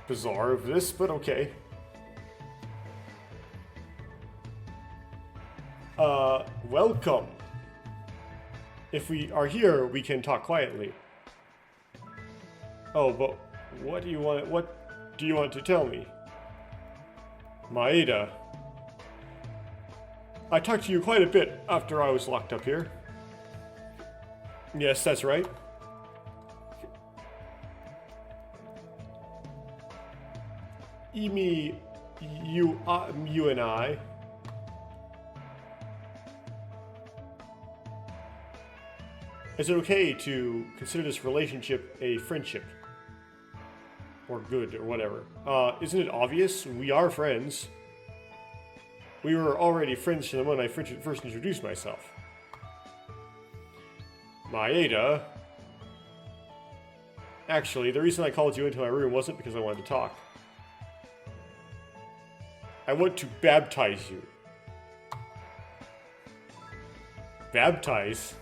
bizarre of this, but okay. Welcome. If we are here, we can talk quietly. Oh, but what do you want to tell me? Maeda. I talked to you quite a bit after I was locked up here. Yes, that's right. You and I. Is it okay to consider this relationship a friendship? Or good, or whatever. Isn't it obvious? We are friends. We were already friends from the moment I first introduced myself. Maeda. Actually, the reason I called you into my room wasn't because I wanted to talk. I want to baptize you. Baptize?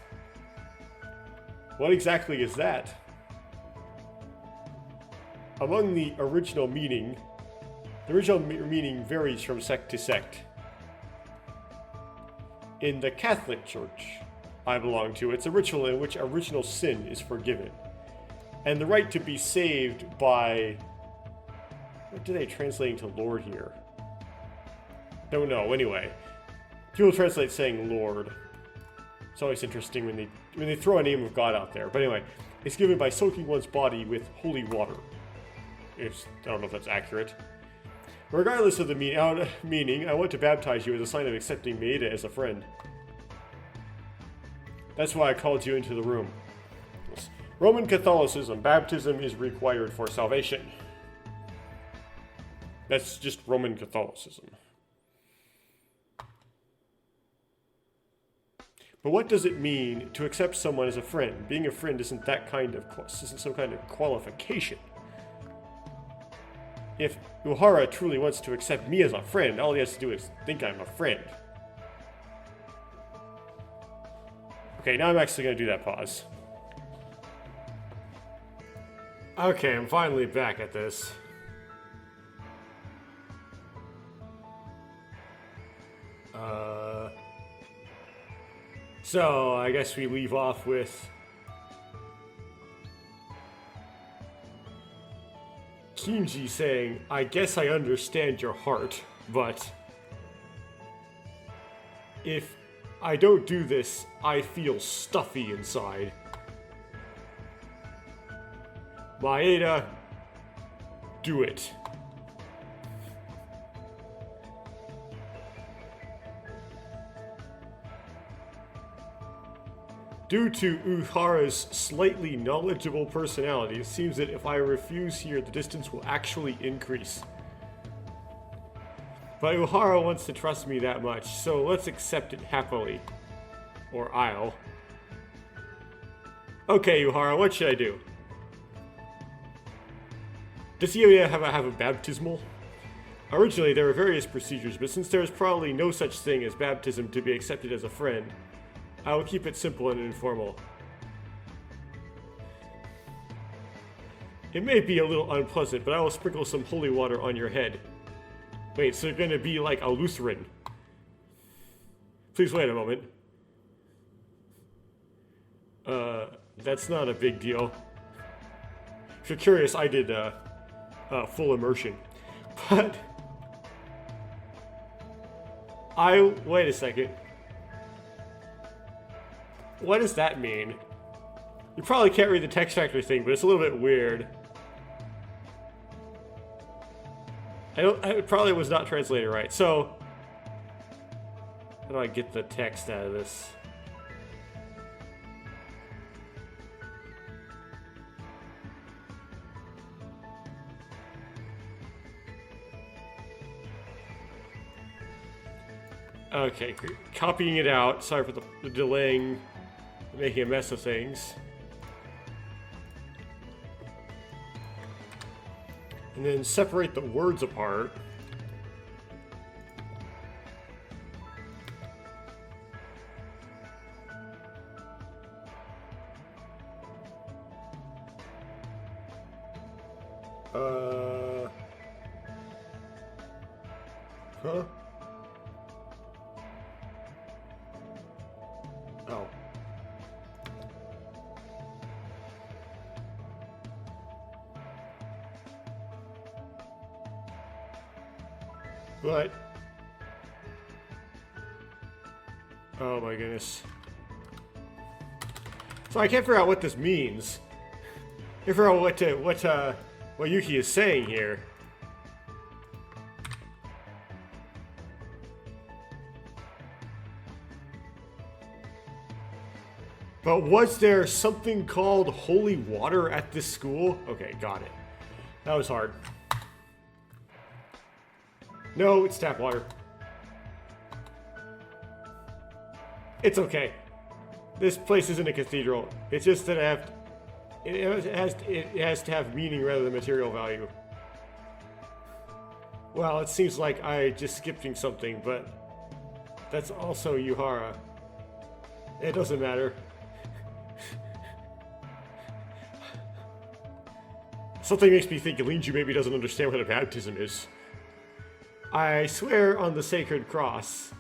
What exactly is that? Among the original meaning varies from sect to sect. In the Catholic Church I belong to, it's a ritual in which original sin is forgiven. And the right to be saved by... What do they translate into Lord here? Don't know, anyway. People translate saying Lord. It's always interesting when they throw a name of God out there. But anyway, it's given by soaking one's body with holy water. I don't know if that's accurate. Regardless of the meaning, I want to baptize you as a sign of accepting Maeda as a friend. That's why I called you into the room. Roman Catholicism, baptism is required for salvation. That's just Roman Catholicism. But what does it mean to accept someone as a friend? Being a friend isn't some kind of qualification. If Uehara truly wants to accept me as a friend, all he has to do is think I'm a friend. Okay, now I'm actually going to do that pause. Okay, I'm finally back at this. So, I guess we leave off with Kinji saying, I guess I understand your heart, but if I don't do this, I feel stuffy inside. Maeda, do it. Due to Uehara's slightly knowledgeable personality, it seems that if I refuse here, the distance will actually increase. But Uehara wants to trust me that much, so let's accept it happily. Or I'll. Okay, Uehara, what should I do? Does he have a baptismal? Originally, there were various procedures, but since there is probably no such thing as baptism to be accepted as a friend, I will keep it simple and informal. It may be a little unpleasant, but I will sprinkle some holy water on your head. Wait, so you're gonna be like a Lutheran? Please wait a moment. That's not a big deal. If you're curious, I did full immersion. But wait a second. What does that mean? You probably can't read the text factor thing, but it's a little bit weird. It probably was not translated right. So, how do I get the text out of this? Okay, copying it out. Sorry for the delaying, making a mess of things. And then separate the words apart. Huh? Oh. What? Oh my goodness. So I can't figure out what this means. I can't figure out what Yuki is saying here. But was there something called holy water at this school? Okay, got it. That was hard. No, it's tap water. It's okay. This place isn't a cathedral. It's just that it has to have meaning rather than material value. Well, it seems like I just skipping something, but that's also Uehara. It doesn't matter. Something makes me think Linju maybe doesn't understand what a baptism is. I swear on the sacred cross.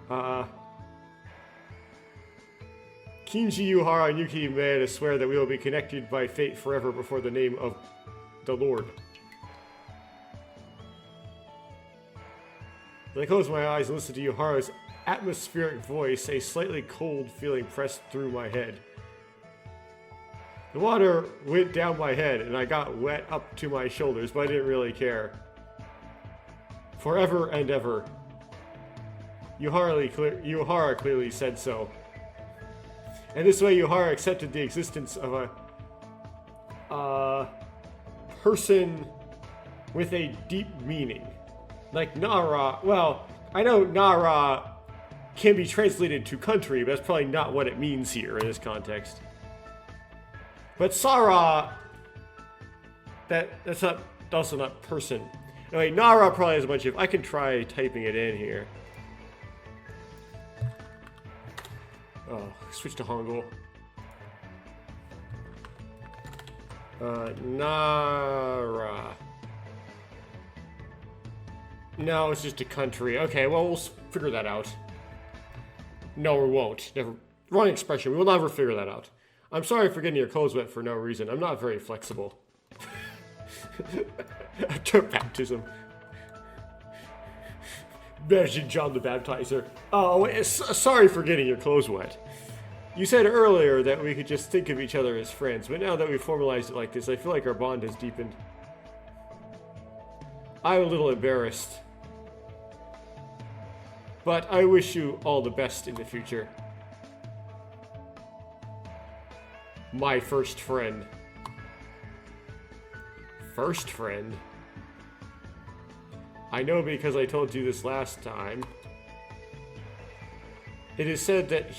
Kinji, Uehara, and Yuki made us swear that we will be connected by fate forever before the name of the Lord. When I close my eyes and listen to Uehara's atmospheric voice, a slightly cold feeling pressed through my head. The water went down my head and I got wet up to my shoulders, but I didn't really care. Forever and ever. Uehara clearly said so. And this way Uehara accepted the existence of a person with a deep meaning. Like Nara, well, I know Nara can be translated to country, but that's probably not what it means here in this context. But Sara, that's not, also not person. Anyway, Nara probably has a bunch of, I can try typing it in here. Oh, switch to Hangul. Nara. No, it's just a country. Okay, well, we'll figure that out. No, we won't. Never. Wrong expression. We will never figure that out. I'm sorry for getting your clothes wet for no reason. I'm not very flexible. After baptism. Imagine John the Baptizer. Oh, sorry for getting your clothes wet. You said earlier that we could just think of each other as friends, but now that we've formalized it like this, I feel like our bond has deepened. I'm a little embarrassed. But I wish you all the best in the future. My first friend. First friend? I know because I told you this last time. It is said that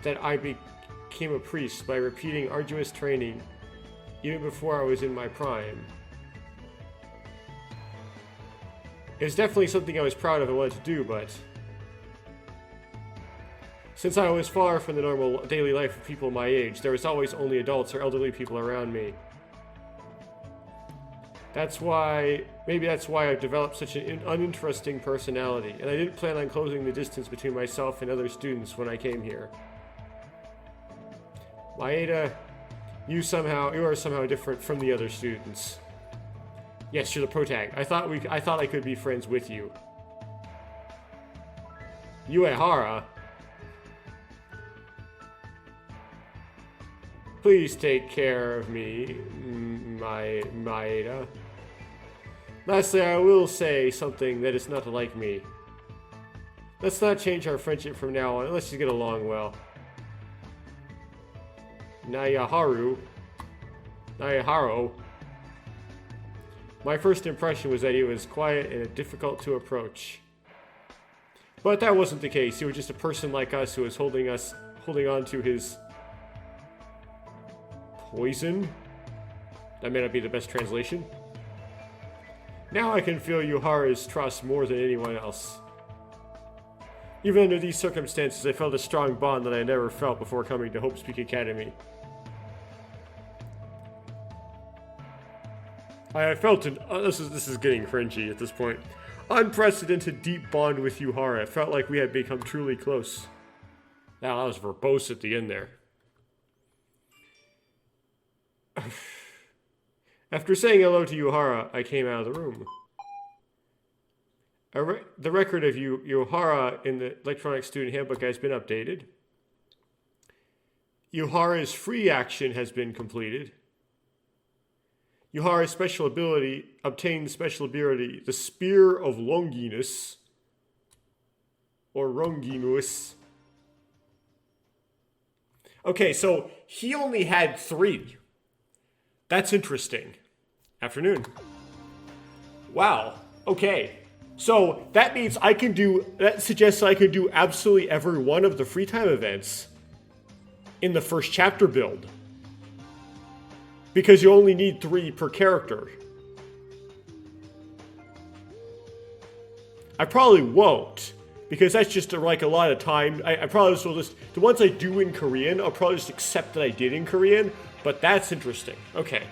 that I became a priest by repeating arduous training even before I was in my prime. It's definitely something I was proud of and wanted to do, but since I was far from the normal daily life of people my age, there was always only adults or elderly people around me. Maybe that's why I've developed such an uninteresting personality, and I didn't plan on closing the distance between myself and other students when I came here. Maeda, you are somehow different from the other students. Yes, you're the protag. I thought I could be friends with you. Uehara. Please take care of me, Maeda. Lastly, I will say something that is not like me. Let's not change our friendship from now on, unless you get along well. Nayaharo. My first impression was that he was quiet and difficult to approach. But that wasn't the case. He was just a person like us who was holding on to his poison. That may not be the best translation. Now I can feel Yuhara's trust more than anyone else. Even under these circumstances, I felt a strong bond that I never felt before coming to Hope Speak Academy. I felt this is getting cringy at this point. Unprecedented deep bond with Yuhara. It felt like we had become truly close. Now that was verbose at the end there. After saying hello to Yuhara, I came out of the room. The record of Yuhara in the Electronic Student Handbook has been updated. Yuhara's free action has been completed. Yuhara's special ability obtained special ability, the Spear of Longinus, or Ronginus. Okay, so he only had 3. That's interesting. Afternoon. Wow. Okay. So that means that suggests I could do absolutely every one of the free time events in the first chapter build. Because you only need 3 per character. I probably won't, because that's just like a lot of time. I probably will just, the ones I do in Korean, I'll probably just accept that I did in Korean, but that's interesting. Okay.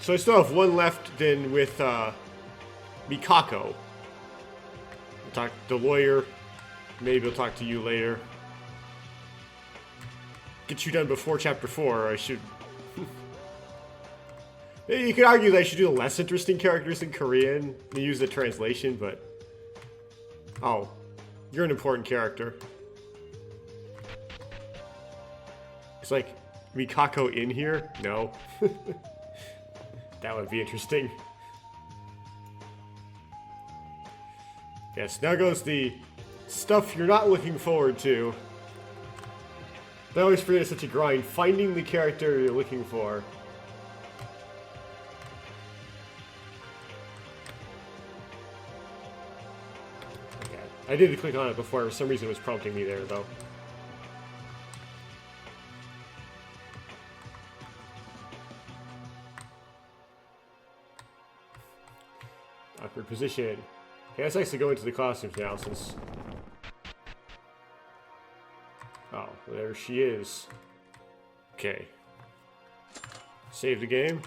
So I still have 1 left then with Mikako. We'll talk to the lawyer. Maybe I'll talk to you later. Get you done before chapter 4, or I should... Maybe you could argue that I should do the less interesting characters in Korean and use the translation, but... Oh, you're an important character. It's like, Mikako in here? No. That would be interesting. Yes, now goes the stuff you're not looking forward to. I always forget it's such a grind, finding the character you're looking for. I did click on it before. For some reason, it was prompting me there, though. Awkward position. Okay, let's actually go into the costumes now, since... Oh, there she is. Okay. Save the game.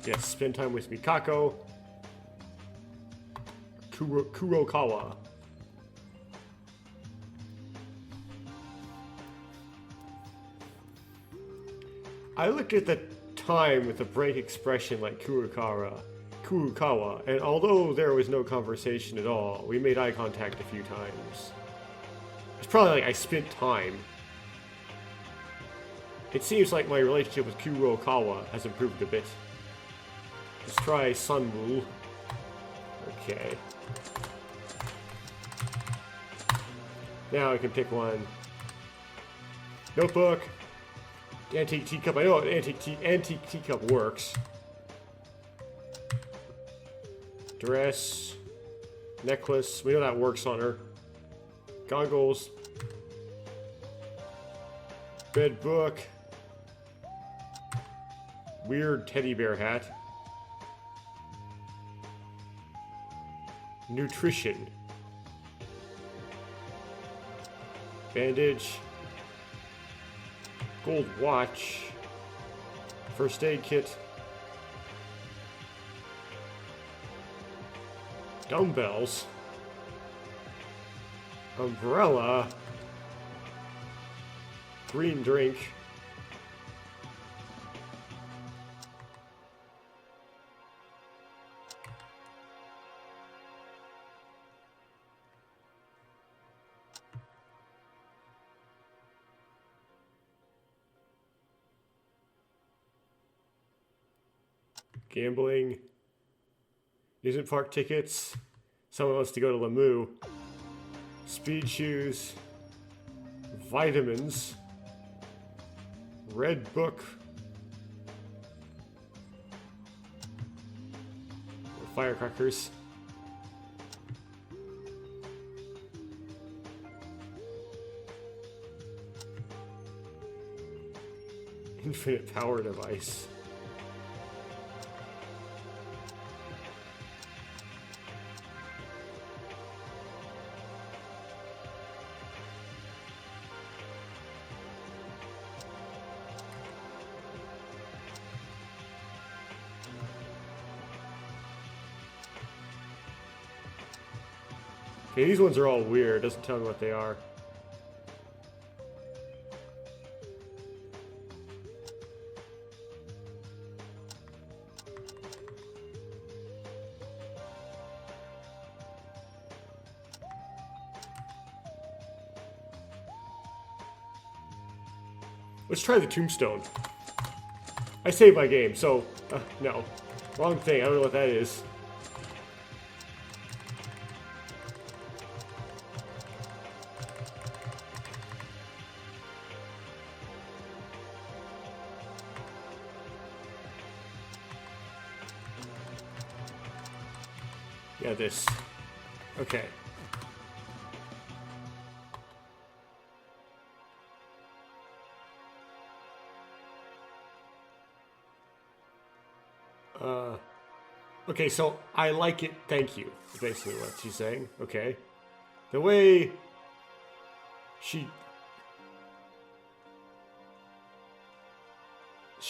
Yes, spend time with Mikako. Kurokawa. I look at the time with a blank expression like Kurokawa, and although there was no conversation at all, we made eye contact a few times. It's probably like I spent time. It seems like my relationship with Kurokawa has improved a bit. Let's try Sunwoo. Okay. Now I can pick one. Notebook. Antique teacup. I know antique teacup works. Dress. Necklace. We know that works on her. Goggles. Red book. Weird teddy bear hat. Nutrition. Bandage. Gold watch. First aid kit. Dumbbells. Umbrella. Green drink. Gambling. Amusement park tickets. Someone wants to go to Lamu. Speed shoes. Vitamins. Red book. Firecrackers. Infinite power device. Okay, these ones are all weird. Doesn't tell me what they are. Let's try the tombstone. I saved my game, so... no. Wrong thing. I don't know what that is. Yeah, this. Okay. Okay, so I like it, thank you, is basically what she's saying. Okay. The way she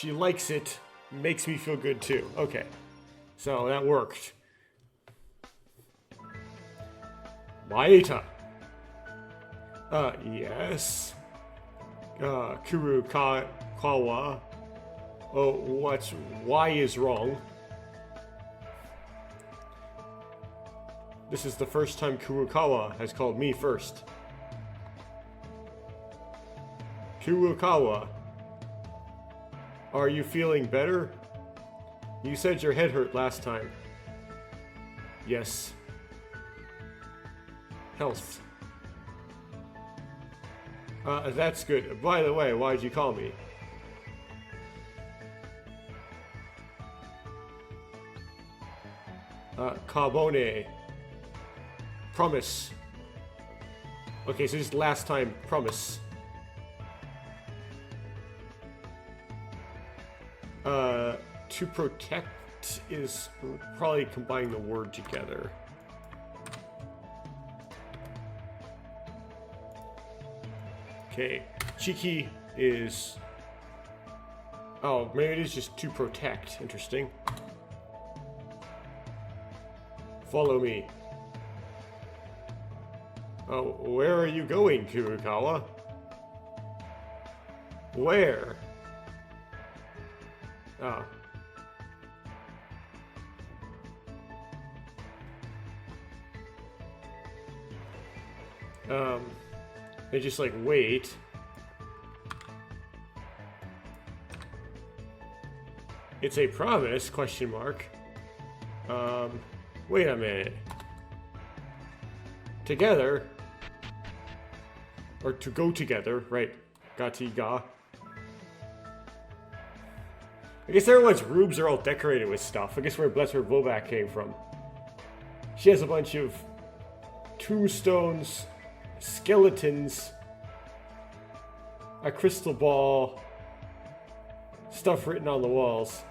likes it makes me feel good too. Okay. So that worked. Maeta. Yes. Kurokawa. Oh, why is wrong? This is the first time Kurokawa has called me first. Kurokawa. Are you feeling better? You said your head hurt last time. Yes. Health. That's good. By the way, why'd you call me? Carbone. Promise. Okay, so just last time, promise. To protect is probably combining the word together. Okay, cheeky is... Oh, maybe it is just to protect. Interesting. Follow me. Oh, where are you going, Kurokawa? Where? Ah. They just like wait. It's a promise, question mark. Wait a minute. Together. Or to go together, right? Gati-ga. I guess everyone's rooms are all decorated with stuff. I guess that's where Vobak came from. She has a bunch of tombstones, skeletons, a crystal ball, stuff written on the walls.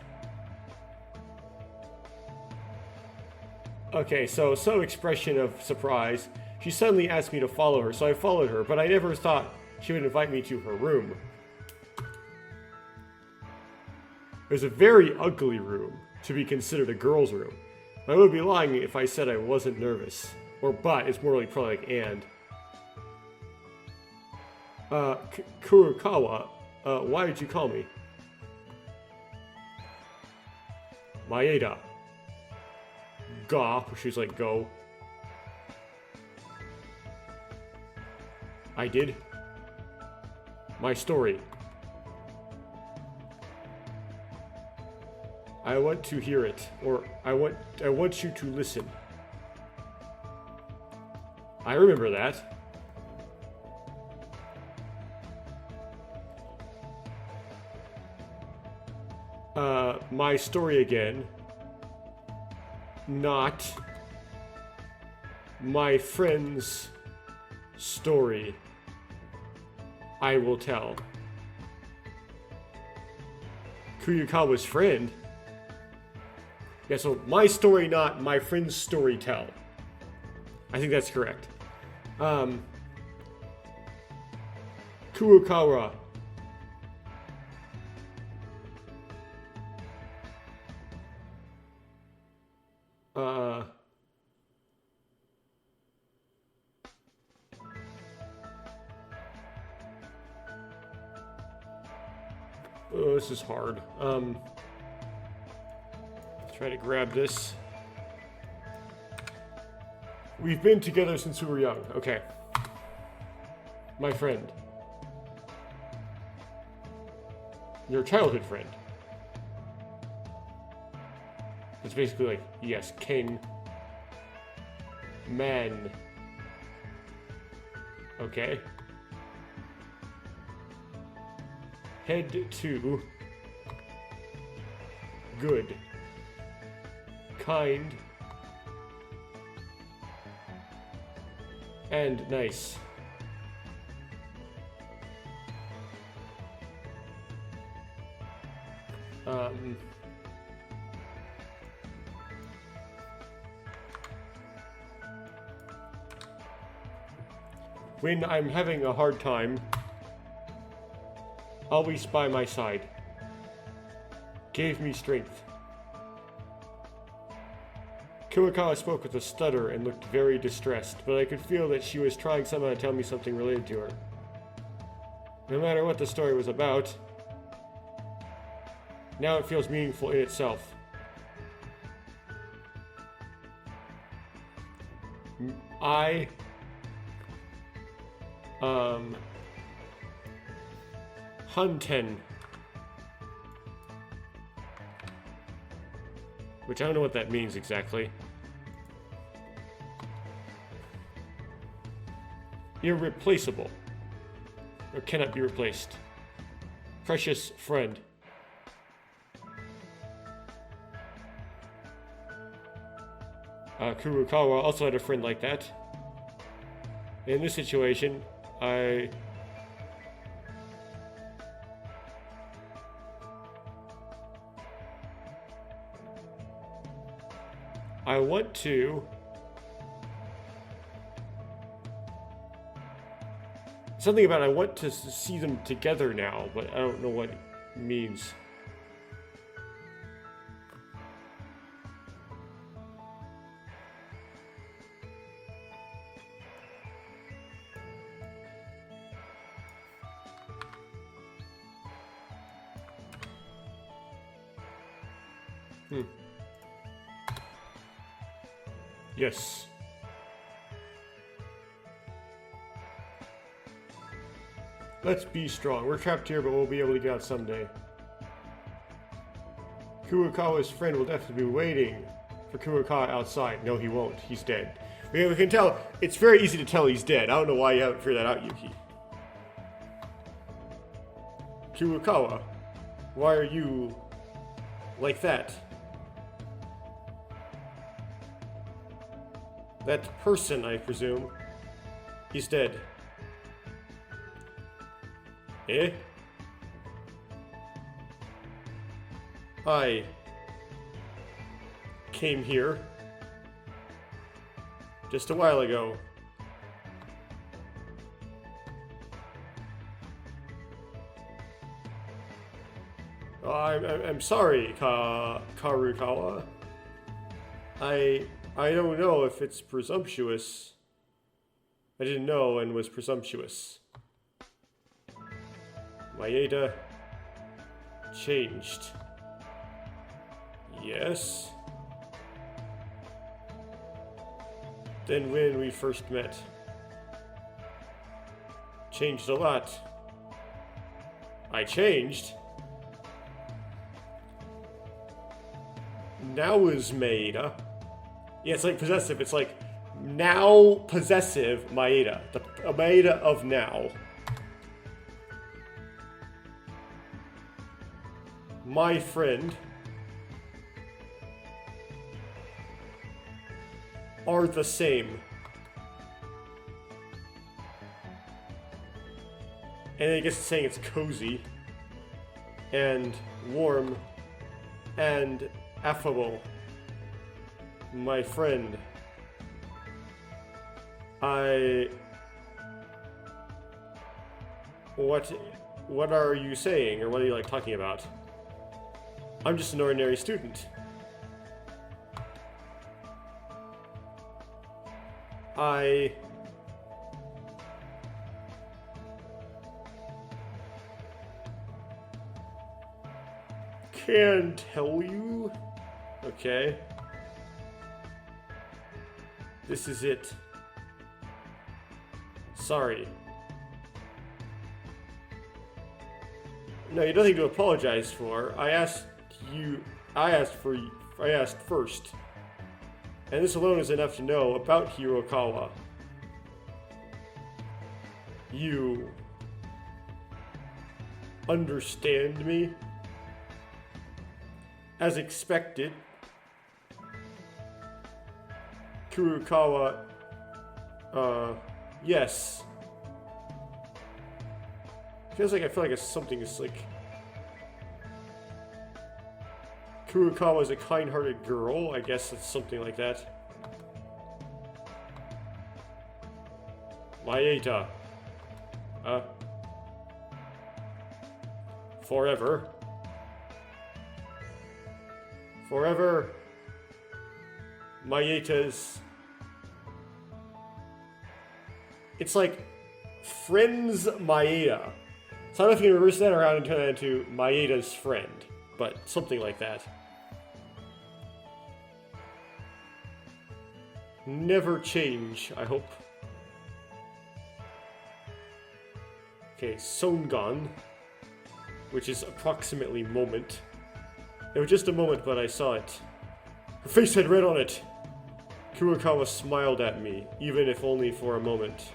Okay, so some expression of surprise. She suddenly asked me to follow her, so I followed her, but I never thought she would invite me to her room. It was a very ugly room, to be considered a girl's room. I would be lying if I said I wasn't nervous. Or but, it's more like probably like and. Kurokawa, why did you call me? Maeda. Ga, she's like, go. I did. My story. I want to hear it, or I want you to listen. I remember that. My story again. Not my friend's story. I will tell. Kurokawa's friend? Yeah, so my story, not my friend's story tell. I think that's correct. Kurokawa. Oh, this is hard. Try to grab this. We've been together since we were young. Okay. My friend. Your childhood friend. It's basically like, yes, king. Man. Okay. Head to. Good. Kind. And nice. When I'm having a hard time, always by my side. Gave me strength. Kurokawa spoke with a stutter and looked very distressed, but I could feel that she was trying somehow to tell me something related to her. No matter what the story was about, now it feels meaningful in itself. I Hunten. Which I don't know what that means exactly. Irreplaceable. or cannot be replaced. Precious friend. Kurokawa also had a friend like that. In this situation, I want to something about I want to see them together now, but I don't know what it means. Yes. Let's be strong. We're trapped here, but we'll be able to get out someday. Kurokawa's friend will definitely be waiting for Kurokawa outside. No, he won't. He's dead. We can tell. It's very easy to tell he's dead. I don't know why you haven't figured that out, Yuki. Kurokawa, why are you like that? That person, I presume. He's dead. Eh? I came here just a while ago. I'm sorry, Karukawa. I don't know if it's presumptuous. I didn't know and was presumptuous. Maeda changed. Yes. Then when we first met. Changed a lot. I changed? Now is Maeda. Yeah, it's like possessive. It's like now possessive Maeda. The Maeda of now. My friend are the same. And I guess it's saying it's cozy and warm and affable. My friend. What are you saying, or what are you talking about? I'm just an ordinary student. I can tell you. Okay. This is it. Sorry. No, you have nothing to apologize for. I asked first. And this alone is enough to know about Hirokawa. You understand me? As expected, Kurokawa, yes. I feel like something is Kurokawa is a kind-hearted girl. I guess it's something like that. Maeda. Forever. Forever. Maeta's. It's like friends Maeda. So I don't know if you can reverse that around and turn that into Maeda's friend, but something like that. Never change, I hope. Okay, Songan, which is approximately moment. It was just a moment, but I saw it. Her face had red on it. Kurokawa smiled at me, even if only for a moment.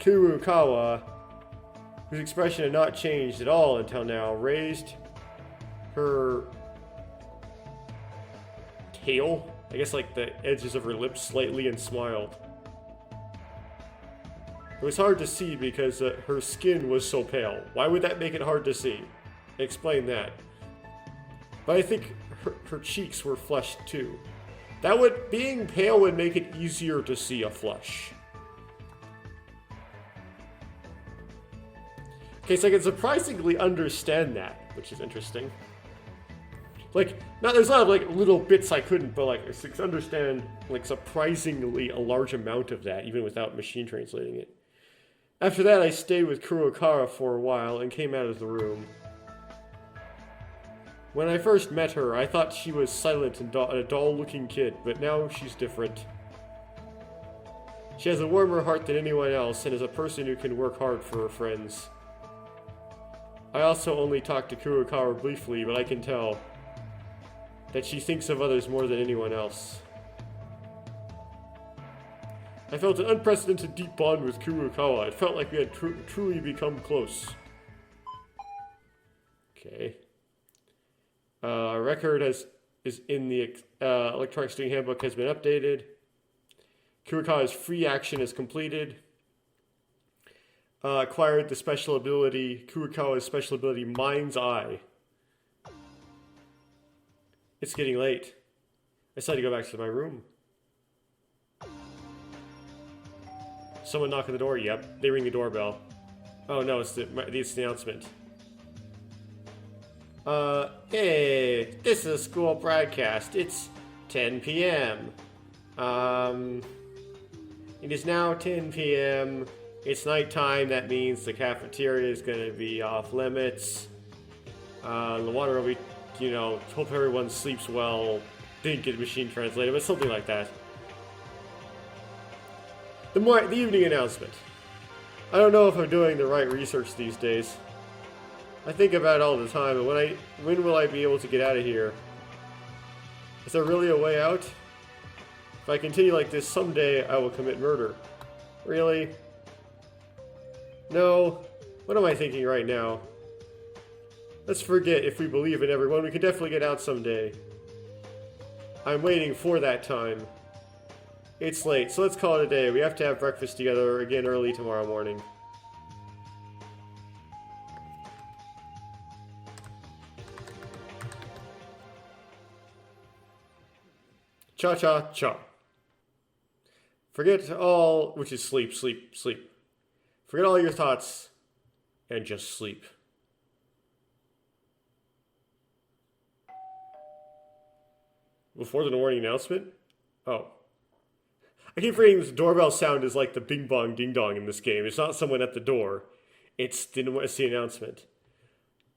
Kurukawa, whose expression had not changed at all until now, raised her tail, I guess like the edges of her lips slightly, and smiled. It was hard to see because her skin was so pale. Why would that make it hard to see? Explain that. But I think her cheeks were flushed too. Being pale would make it easier to see a flush. Okay, so I can surprisingly understand that, which is interesting. Like, there's a lot of like little bits I couldn't, but like I can understand like surprisingly a large amount of that, even without machine translating it. After that, I stayed with Kurokawa for a while and came out of the room. When I first met her, I thought she was silent and a dull-looking kid, but now she's different. She has a warmer heart than anyone else and is a person who can work hard for her friends. I also only talked to Kurokawa briefly, but I can tell that she thinks of others more than anyone else. I felt an unprecedented deep bond with Kurokawa. It felt like we had truly become close. Okay. Our record is in the electronic student handbook has been updated. Kurokawa's free action is completed. Acquired the special ability, Kurokawa's special ability, Mind's Eye. It's getting late. I decided to go back to my room. Someone knock on the door. Yep, they ring the doorbell. Oh no, it's the announcement. Hey, this is a school broadcast. It's 10 p.m. It is now 10 p.m. It's nighttime. That means the cafeteria is going to be off limits. The water will be, hope everyone sleeps well. Didn't get machine translated, but something like that. The evening announcement. I don't know if I'm doing the right research these days. I think about it all the time, but when will I be able to get out of here? Is there really a way out? If I continue like this, someday I will commit murder. Really? No. What am I thinking right now? Let's forget if we believe in everyone. We can definitely get out someday. I'm waiting for that time. It's late, so let's call it a day. We have to have breakfast together again early tomorrow morning. Cha-cha-cha. Forget all, which is sleep, sleep, sleep. Forget all your thoughts and just sleep. Before the morning announcement? Oh. I keep reading this doorbell sound is like the bing bong ding dong in this game. It's not someone at the door. It's the announcement.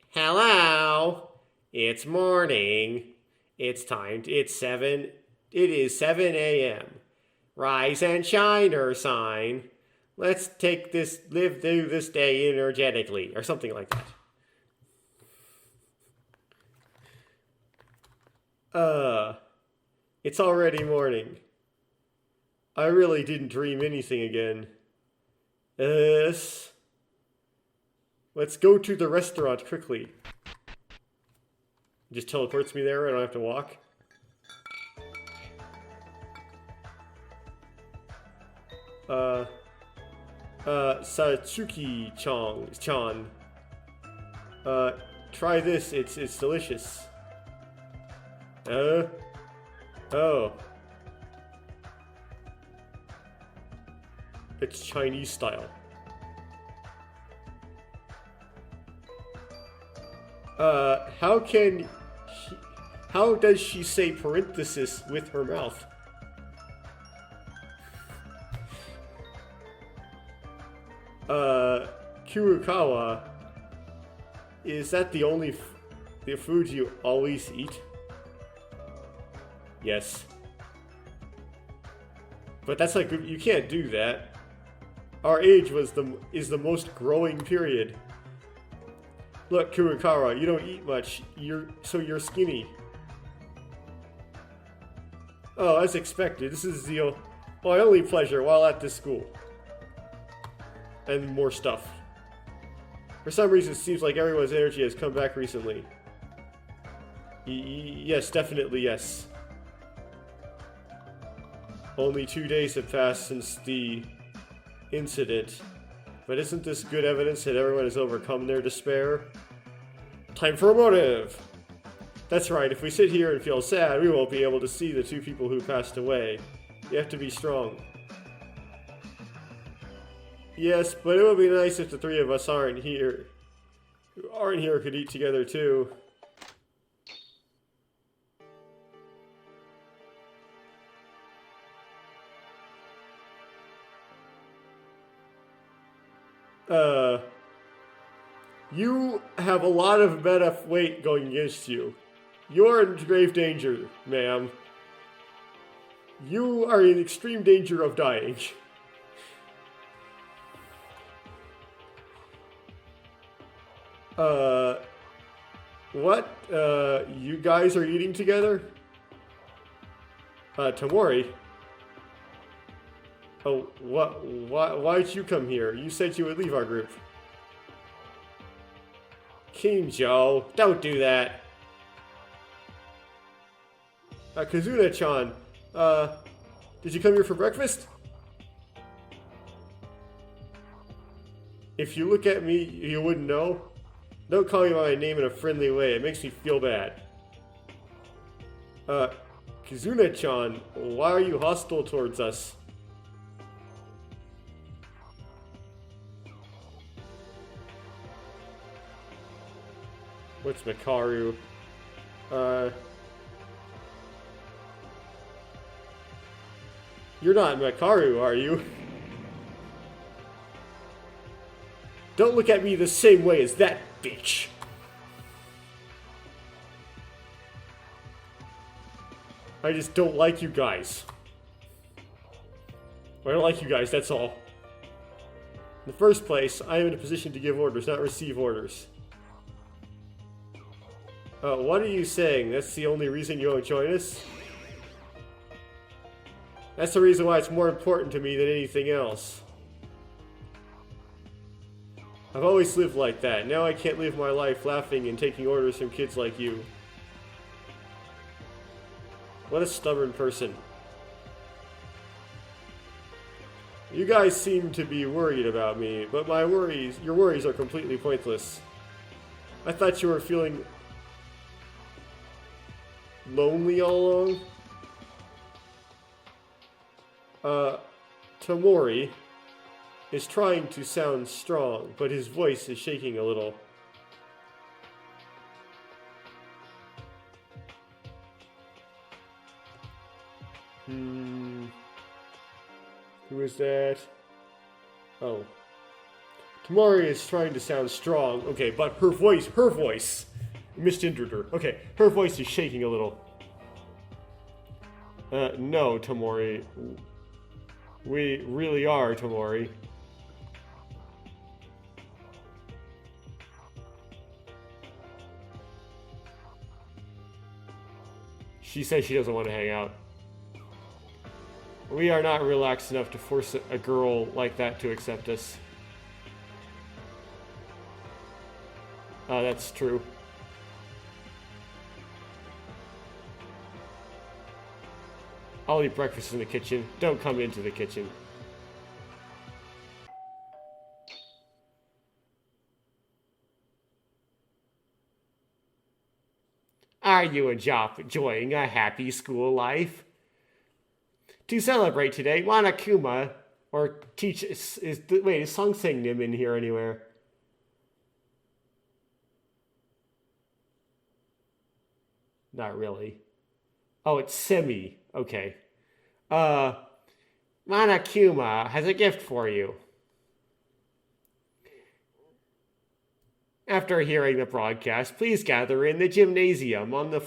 Hello. It's morning. It's 7. It is 7 a.m. Rise and shine, sign. Let's live through this day energetically, or something like that. It's already morning. I really didn't dream anything again. Let's go to the restaurant quickly. Just teleports me there, I don't have to walk. Satsuki-chan. Try this, it's delicious. Oh. It's Chinese style. How does she say parenthesis with her mouth? Kurokawa, is that the only the food you always eat? Yes. But that's like, you can't do that. Our age is the most growing period. Look, Kurokawa, you don't eat much. You're skinny. Oh, as expected. This is my only pleasure while at this school. and more stuff. For some reason, it seems like everyone's energy has come back recently. Yes, definitely yes. Only 2 days have passed since the incident. But isn't this good evidence that everyone has overcome their despair? Time for a motive! That's right, if we sit here and feel sad, we won't be able to see the 2 people who passed away. You have to be strong. Yes, but it would be nice if the 3 of us aren't here could eat together too. You have a lot of meta weight going against you. You're in grave danger, ma'am. You are in extreme danger of dying. What? You guys are eating together? Tamori? Oh, what? Why'd you come here? You said you would leave our group. Kinjo, don't do that. Kazuna-chan, did you come here for breakfast? If you look at me, you wouldn't know. Don't call me by my name in a friendly way. It makes me feel bad. Kazuna-chan, why are you hostile towards us? What's Makaru? You're not Makaru, are you? Don't look at me the same way as that bitch. I just don't like you guys. I don't like you guys, that's all. In the first place, I am in a position to give orders, not receive orders. What are you saying? That's the only reason you won't join us? That's the reason why it's more important to me than anything else. I've always lived like that. Now I can't live my life laughing and taking orders from kids like you. What a stubborn person. You guys seem to be worried about me, but your worries are completely pointless. I thought you were feeling lonely all along? Tamori is trying to sound strong, but his voice is shaking a little. Who is that? Oh. Tamori is trying to sound strong. Okay, but her voice misgendered her. Okay, her voice is shaking a little. No, Tamori. We really are, Tamori. She says she doesn't want to hang out. We are not relaxed enough to force a girl like that to accept us. That's true. I'll eat breakfast in the kitchen. Don't come into the kitchen. Are you enjoying a happy school life? To celebrate today, Monokuma, or teach wait, is Song Sang Nim in here anywhere? Not really. Oh, it's Semi. Okay. Monokuma has a gift for you. After hearing the broadcast, please gather in the gymnasium on the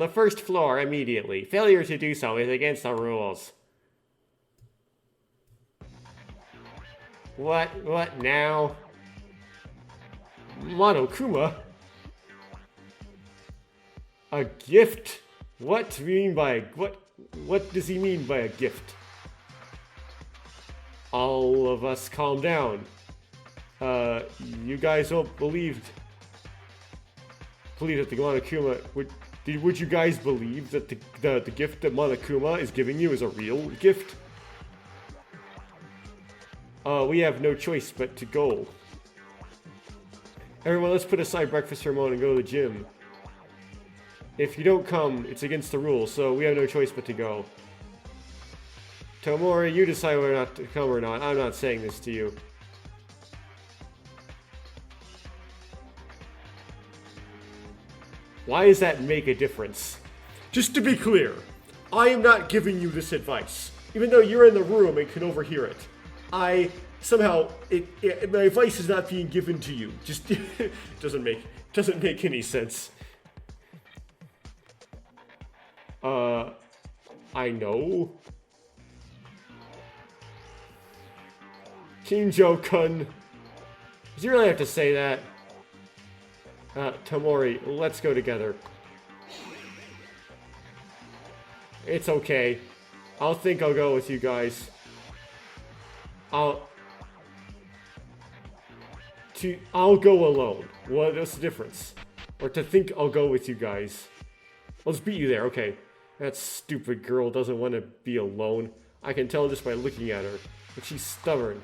first floor immediately. Failure to do so is against the rules. What now? Monokuma? A gift? What does he mean by a gift? all of us calm down. You guys don't believe that the Monokuma would you guys believe that the gift that Monokuma is giving you is a real gift? We have no choice but to go. Everyone, let's put aside breakfast for a moment and go to the gym. If you don't come, it's against the rules, so we have no choice but to go. Tomori, you decide whether or not to come or not. I'm not saying this to you. Why does that make a difference? Just to be clear, I am not giving you this advice. Even though you're in the room and can overhear it. My advice is not being given to you. Just doesn't make any sense. I know. Kinjo-kun. Does he really have to say that? Tomori, let's go together. It's okay. I'll go with you guys. I'll go alone. What's the difference? Or to think I'll go with you guys. I'll just beat you there, okay. That stupid girl doesn't want to be alone. I can tell just by looking at her. But she's stubborn.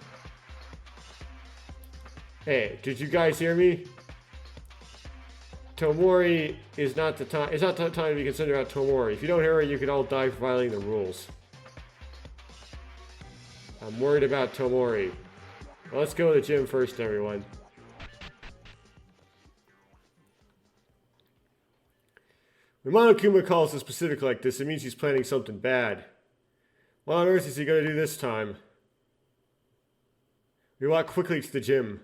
Hey, did you guys hear me? Tomori is not the time. It's not the time to be concerned about Tomori. If you don't hear her, you can all die for violating the rules. I'm worried about Tomori. Well, let's go to the gym first, everyone. When Monokuma calls us specific like this, it means he's planning something bad. What on earth is he going to do this time? We walk quickly to the gym.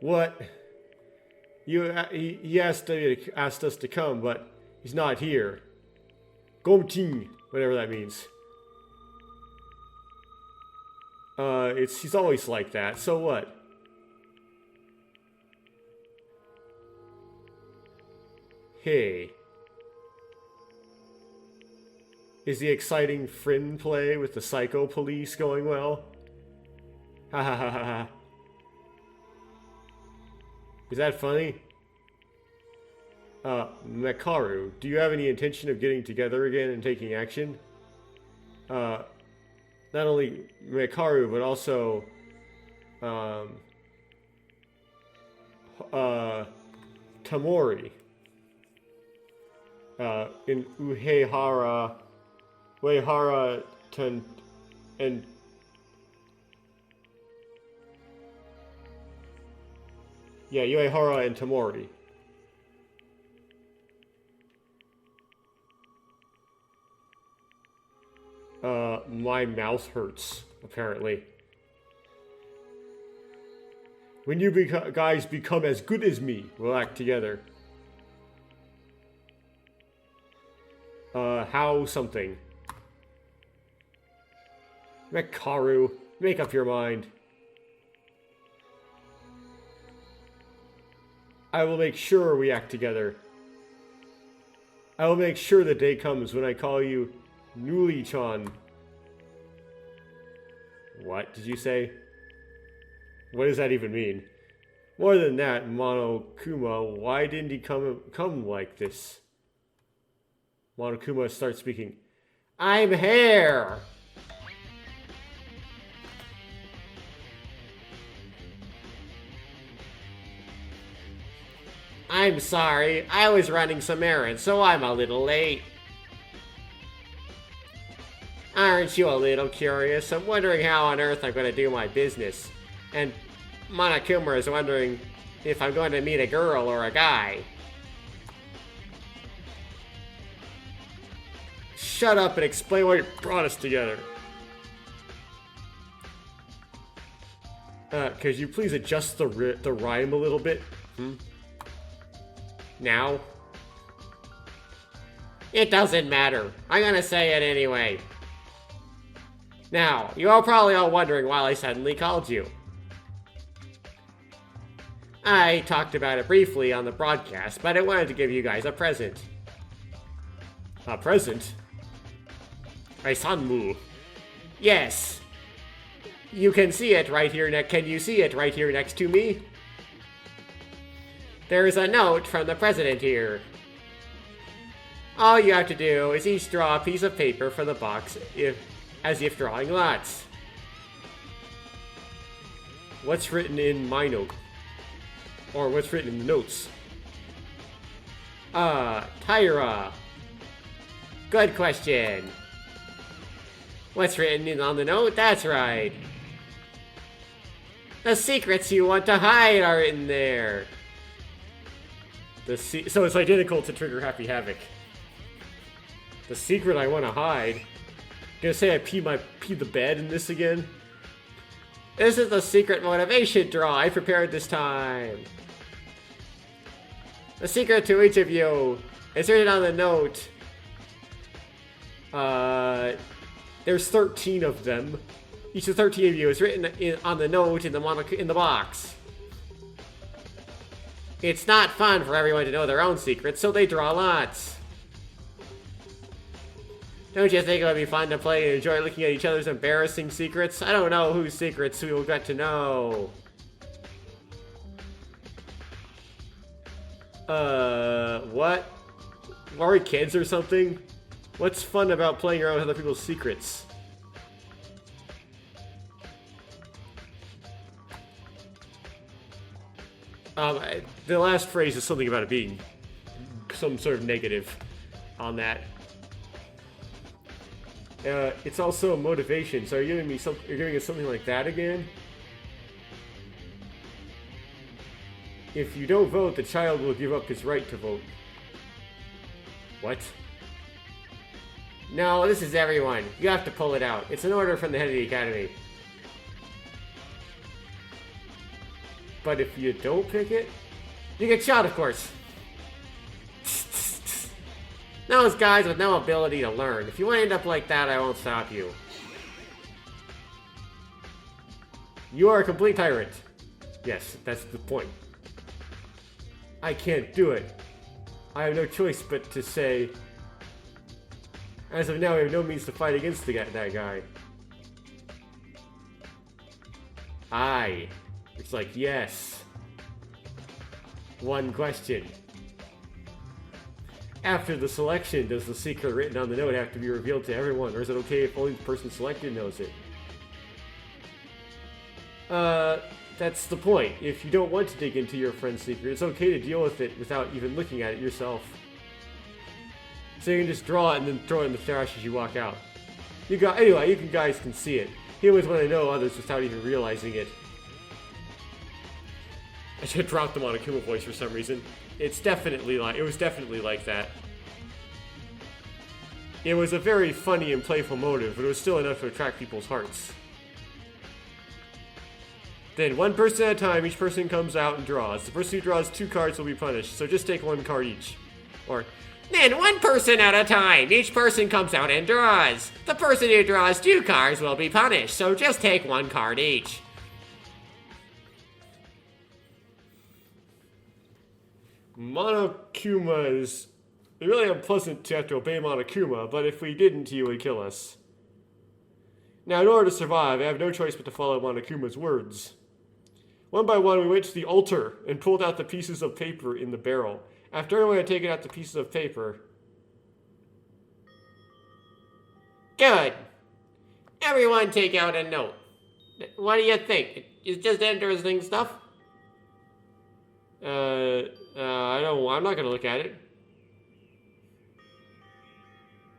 What? He asked us to come, but he's not here. Gomting, whatever that means. He's always like that, so what? Hey. Is the exciting friend play with the psycho police going well? Ha ha ha ha ha. Is that funny? Mekaru, do you have any intention of getting together again and taking action? Not only Mekaru, but also, Tamori. In Uehara, and yeah, Uehara and Tamori. My mouth hurts, apparently. When you guys become as good as me, we'll act together. How something? Mekaru, make up your mind. I will make sure we act together. I will make sure the day comes when I call you Nuli-chan. What did you say? What does that even mean? More than that, Monokuma, why didn't he come like this? Monokuma starts speaking. I'm here! I'm sorry, I was running some errands, so I'm a little late. Aren't you a little curious? I'm wondering how on earth I'm going to do my business. And Monokuma is wondering if I'm going to meet a girl or a guy. Shut up and explain why you brought us together. Could you please adjust the rhyme a little bit? Now? It doesn't matter. I'm gonna say it anyway. Now, you're probably all wondering why I suddenly called you. I talked about it briefly on the broadcast, but I wanted to give you guys a present. A present? Aisanmu. Yes. You can see it right here. Can you see it right here next to me? There's a note from the president here. All you have to do is each draw a piece of paper from the box as if drawing lots. What's written in my note? Or what's written in the notes? Tyra. Good question. What's written on the note? That's right. The secrets you want to hide are in there. So it's identical to Trigger Happy Havoc. The secret I want to hide. Gonna say I pee the bed in this again? This is the secret motivation draw I prepared this time. The secret to each of you is written on the note. There's 13 of them. Each of the 13 of you is written on the note in the box. It's not fun for everyone to know their own secrets, so they draw lots. Don't you think it would be fun to play and enjoy looking at each other's embarrassing secrets? I don't know whose secrets we will get to know. What? Are we kids or something? What's fun about playing around with other people's secrets? The last phrase is something about it being some sort of negative on that. It's also motivation. So are you giving us something like that again? If you don't vote, the child will give up his right to vote. What? No, this is everyone. You have to pull it out. It's an order from the head of the academy. But if you don't pick it, you get shot, of course. Those guys with no ability to learn. If you want to end up like that, I won't stop you. You are a complete tyrant. Yes, that's the point. I can't do it. I have no choice but to say, as of now, we have no means to fight against that guy. It's like, yes. One question. After the selection, does the secret written on the note have to be revealed to everyone, or is it okay if only the person selected knows it? That's the point. If you don't want to dig into your friend's secret, it's okay to deal with it without even looking at it yourself. So you can just draw it and then throw it in the trash as you walk out. Anyway, you guys can see it. Humans want to know others without even realizing it. I should drop the Monokuma voice for some reason. It was definitely like that. It was a very funny and playful motive, but it was still enough to attract people's hearts. Then, one person at a time, each person comes out and draws. The person who draws 2 cards will be punished, so just take 1 card each. Or, then one person at a time, each person comes out and draws. The person who draws 2 cards will be punished, so just take 1 card each. Monokuma is really unpleasant to have to obey Monokuma, but if we didn't, he would kill us. Now, in order to survive, I have no choice but to follow Monokuma's words. One by one, we went to the altar and pulled out the pieces of paper in the barrel. After everyone had taken out the pieces of paper... Good. Everyone take out a note. What do you think? It's just interesting stuff? I'm not gonna look at it.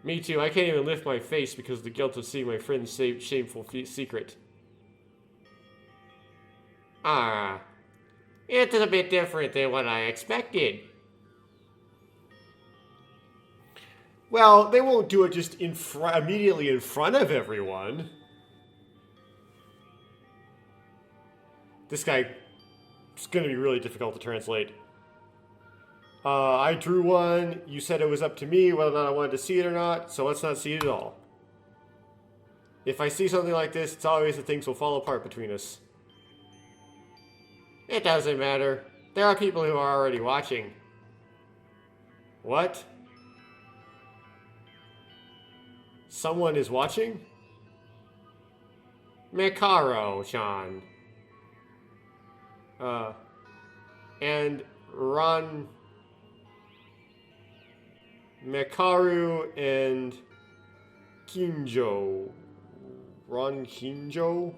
Me too, I can't even lift my face because of the guilt of seeing my friend's shameful secret. It's a bit different than what I expected. Well, they won't do it just immediately in front of everyone. This guy is going to be really difficult to translate. I drew one. You said it was up to me whether or not I wanted to see it or not, so let's not see it at all. If I see something like this, it's obvious that things will fall apart between us. It doesn't matter. There are people who are already watching. What? Someone is watching? Mikaro-chan. And Ron... Mekaru and Kinjo. Ron Kinjo?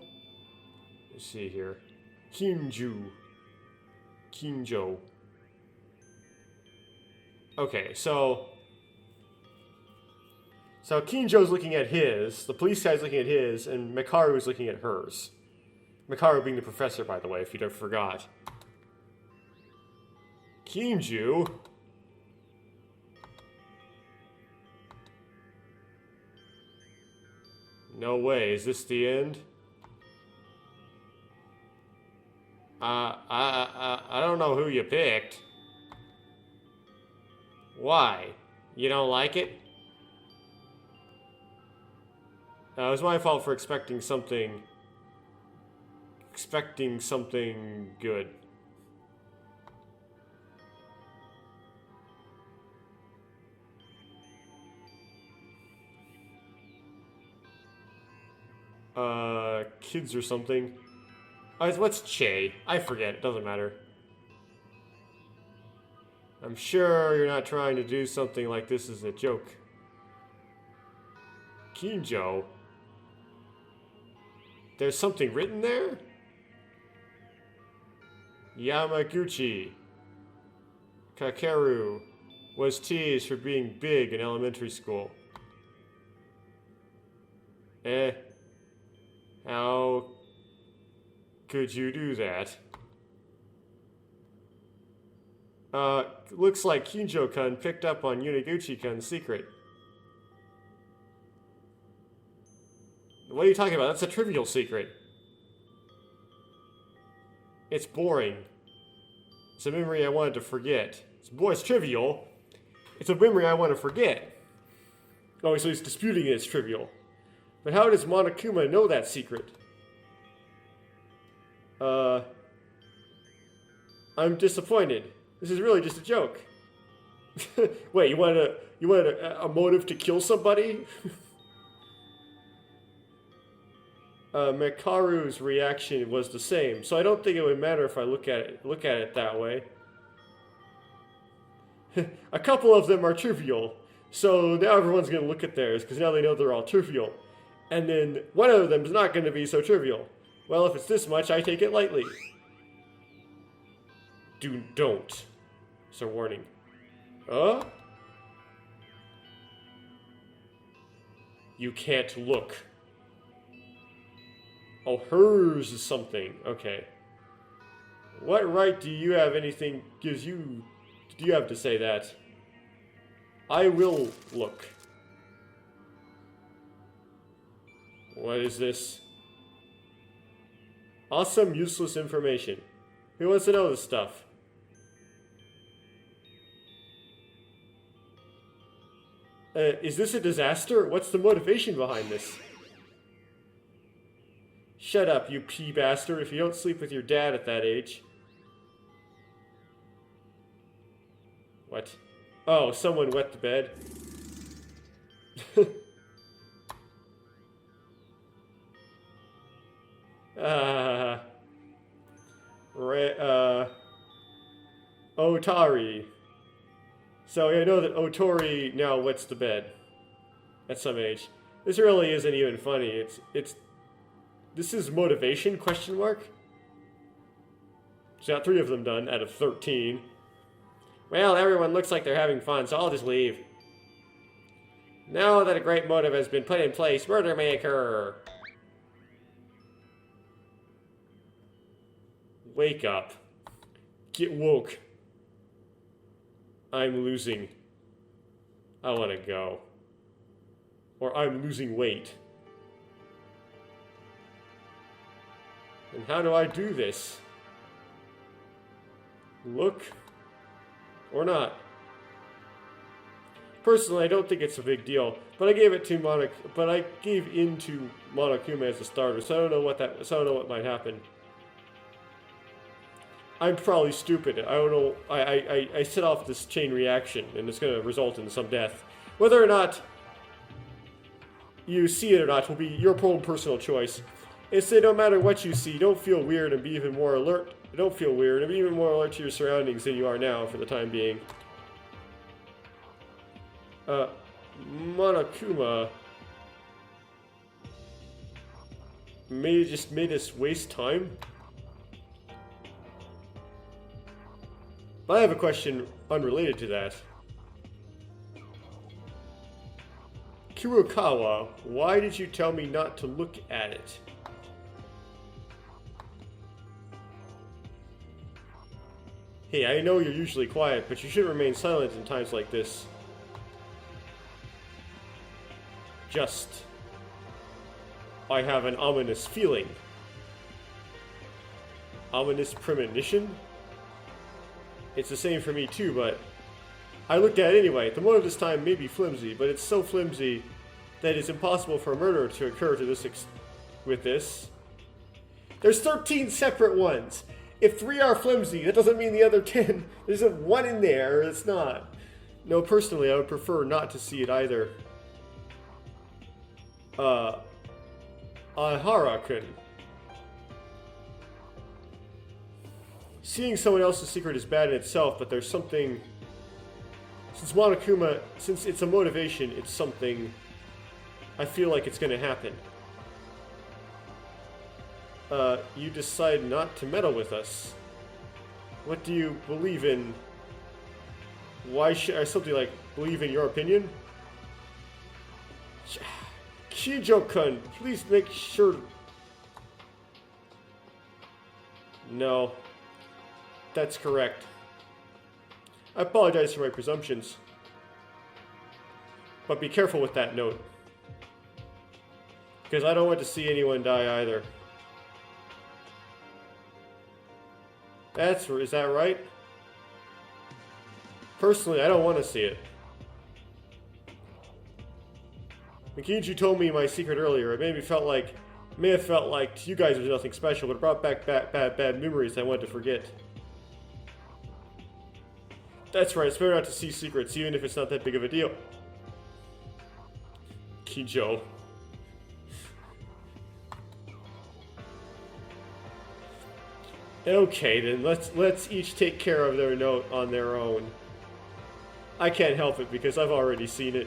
Let's see here. Kinju. Kinjo. Okay, so Kinjo's looking at his, the police guy's looking at his, and Mekaru's looking at hers. Mekaru being the professor, by the way, if you forgot. Kinju? No way, is this the end? I don't know who you picked. Why? You don't like it? It was my fault for expecting something good. Kids or something. What's Che? I forget, it doesn't matter. I'm sure you're not trying to do something like this as a joke. Kinjo? There's something written there? Yamaguchi Kakeru was teased for being big in elementary school. How could you do that? Looks like Kinjo-kun picked up on Uniguchi-kun's secret. What are you talking about? That's a trivial secret. It's boring. It's a memory I wanted to forget. It's trivial. It's a memory I want to forget. Oh, so he's disputing it's trivial. But how does Monokuma know that secret? I'm disappointed. This is really just a joke. Wait, you wanted a motive to kill somebody? Mekaru's reaction was the same, so I don't think it would matter if I look at it that way. A couple of them are trivial, so now everyone's going to look at theirs, because now they know they're all trivial. And then one of them is not going to be so trivial. Well, if it's this much, I take it lightly. Don't. So warning. You can't look. Oh, hers is something. Okay. What right do you have do you have to say that? I will look. What is this? Awesome, useless information. Who wants to know this stuff? Is this a disaster? What's the motivation behind this? Shut up, you pea bastard, if you don't sleep with your dad at that age. What? Oh, someone wet the bed. Otari. So I know that Otori now wets the bed. At some age. This really isn't even funny. This is motivation, question mark? So got 3 of them done out of 13. Well, everyone looks like they're having fun, so I'll just leave. Now that a great motive has been put in place, murder may occur. Wake up. Get woke. I'm losing. I want to go. Or I'm losing weight. And how do I do this? Look or not? Personally, I don't think it's a big deal, but I gave it to I gave in to Monokuma as a starter, so I don't know what might happen. I'm probably stupid. I don't know. I set off this chain reaction, and it's going to result in some death. Whether or not you see it or not will be your own personal choice. Instead, no matter what you see, don't feel weird and be even more alert. Don't feel weird and be even more alert to your surroundings than you are now for the time being. Monokuma just made us waste time. I have a question unrelated to that. Kurokawa, why did you tell me not to look at it? Hey, I know you're usually quiet, but you should remain silent in times like this. I have an ominous feeling. Ominous premonition? It's the same for me too, but I looked at it anyway. The motive this time may be flimsy, but it's so flimsy that it's impossible for a murder to occur to with this. There's 13 separate ones. If 3 are flimsy, that doesn't mean the other 10. There isn't one in there, it's not. No, personally, I would prefer not to see it either. Ahara-kun. Seeing someone else's secret is bad in itself, but there's something... Since it's a motivation, it's something... I feel like it's gonna happen. You decide not to meddle with us. What do you believe in? Why should I something like believe in your opinion? Kijo-kun, please make sure. No, that's correct. I apologize for my presumptions, but be careful with that note, because I don't want to see anyone die either. Is that right? Personally, I don't want to see it. Mikinji told me my secret earlier. It may have felt like to you guys it was nothing special, but it brought back bad memories I wanted to forget. That's right, it's better not to see secrets, even if it's not that big of a deal. Kijo. Okay, then let's each take care of their note on their own. I can't help it because I've already seen it.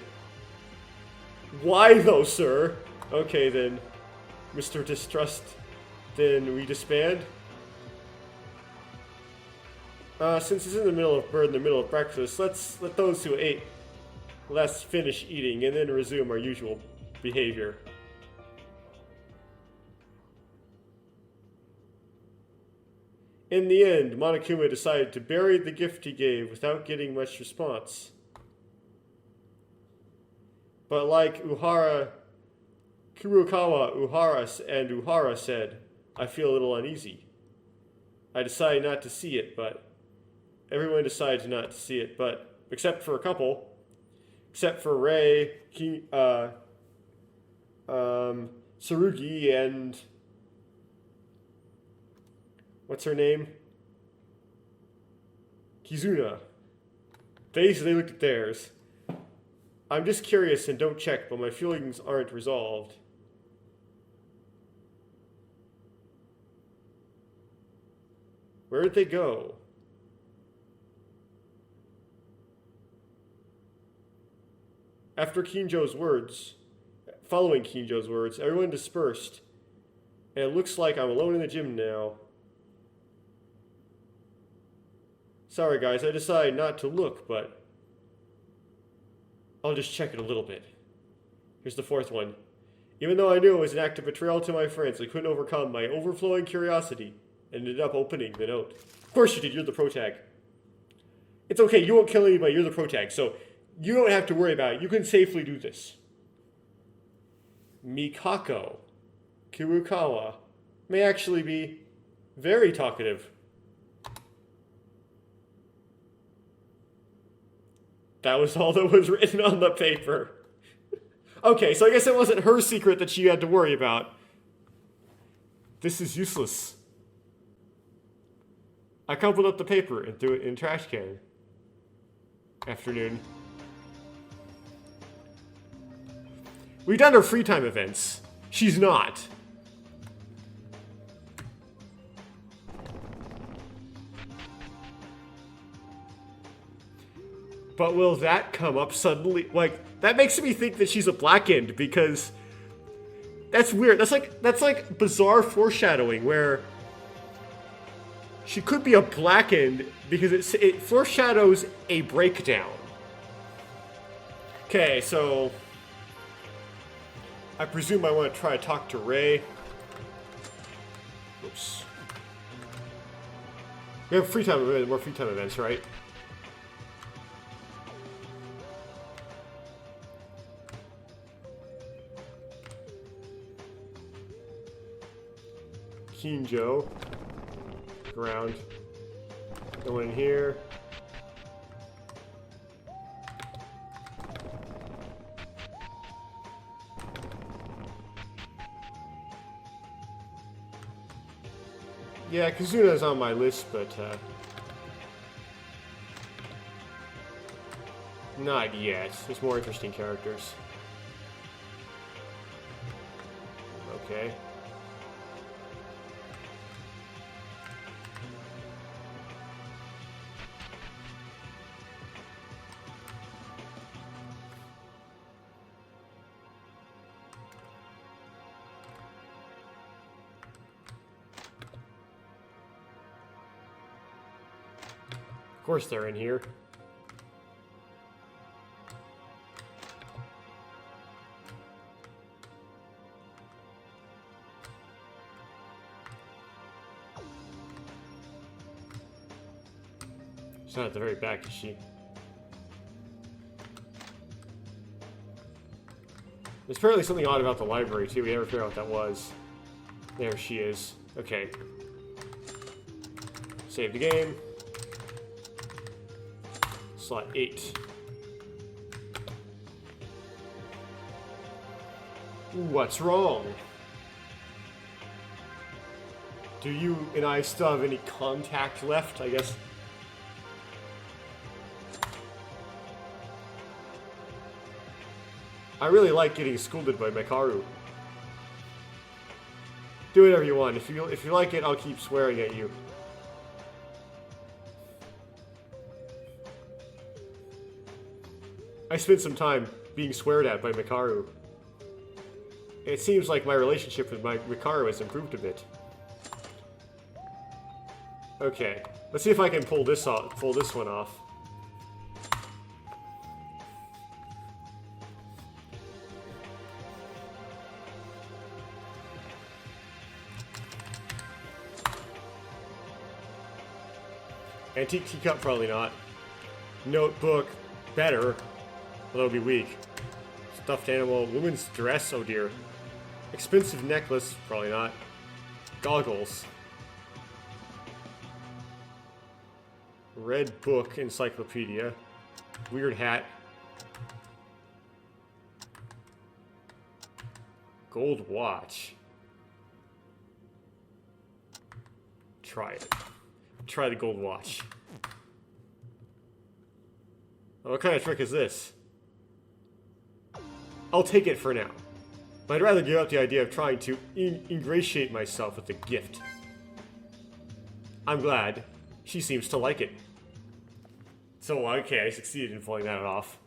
Why though, sir? Okay then, Mr. Distrust. Then we disband. Since it's in the middle of breakfast, let's let those who ate less finish eating and then resume our usual behavior. In the end, Monokuma decided to bury the gift he gave without getting much response. But like Kurokawa, and Uhara said, I feel a little uneasy. I decided not to see it, but everyone decides not to see it, but except for a couple. Except for Rei, Tsurugi, and what's her name? Kizuna. They looked at theirs. I'm just curious and don't check, but my feelings aren't resolved. Where did they go? Following Kinjo's words, everyone dispersed, and it looks like I'm alone in the gym now. Sorry guys, I decided not to look, but I'll just check it a little bit. Here's the fourth one. Even though I knew it was an act of betrayal to my friends, I couldn't overcome my overflowing curiosity and ended up opening the note. Of course you did, you're the protag. It's okay, you won't kill anybody, you're the protag, so you don't have to worry about it. You can safely do this. Mikako Kurokawa may actually be very talkative. That was all that was written on the paper. Okay, so I guess it wasn't her secret that she had to worry about. This is useless. I crumpled up the paper and threw it in a trash can. Afternoon. We've done her free time events. She's not. But will that come up suddenly? Like, that makes me think that she's a blackened, because that's weird. That's like bizarre foreshadowing where she could be a blackened because it foreshadows a breakdown. Okay, so I presume I want to try to talk to Ray. Oops. We have more free time events, right? Keen Joe. Around. Go in here. Yeah, Kazuna's on my list, but not yet. There's more interesting characters. Okay. Of course they're in here. She's not at the very back, is she? There's apparently something odd about the library, too. We never figured out what that was. There she is. Okay. Save the game. Slot 8. What's wrong? Do you and I still have any contact left, I guess? I really like getting scolded by Mekaru. Do whatever you want. If you like it, I'll keep swearing at you. I spent some time being sweared at by Mekaru. It seems like my relationship with Mekaru has improved a bit. Okay, let's see if I can pull this one off. Antique teacup, probably not. Notebook, better. Although it'll be weak. Stuffed animal, woman's dress, oh dear. Expensive necklace, probably not. Goggles. Red book, encyclopedia. Weird hat. Gold watch. Try it. Try the gold watch. What kind of trick is this? I'll take it for now. But I'd rather give up the idea of trying to ingratiate myself with the gift. I'm glad. She seems to like it. So, okay, I succeeded in pulling that off.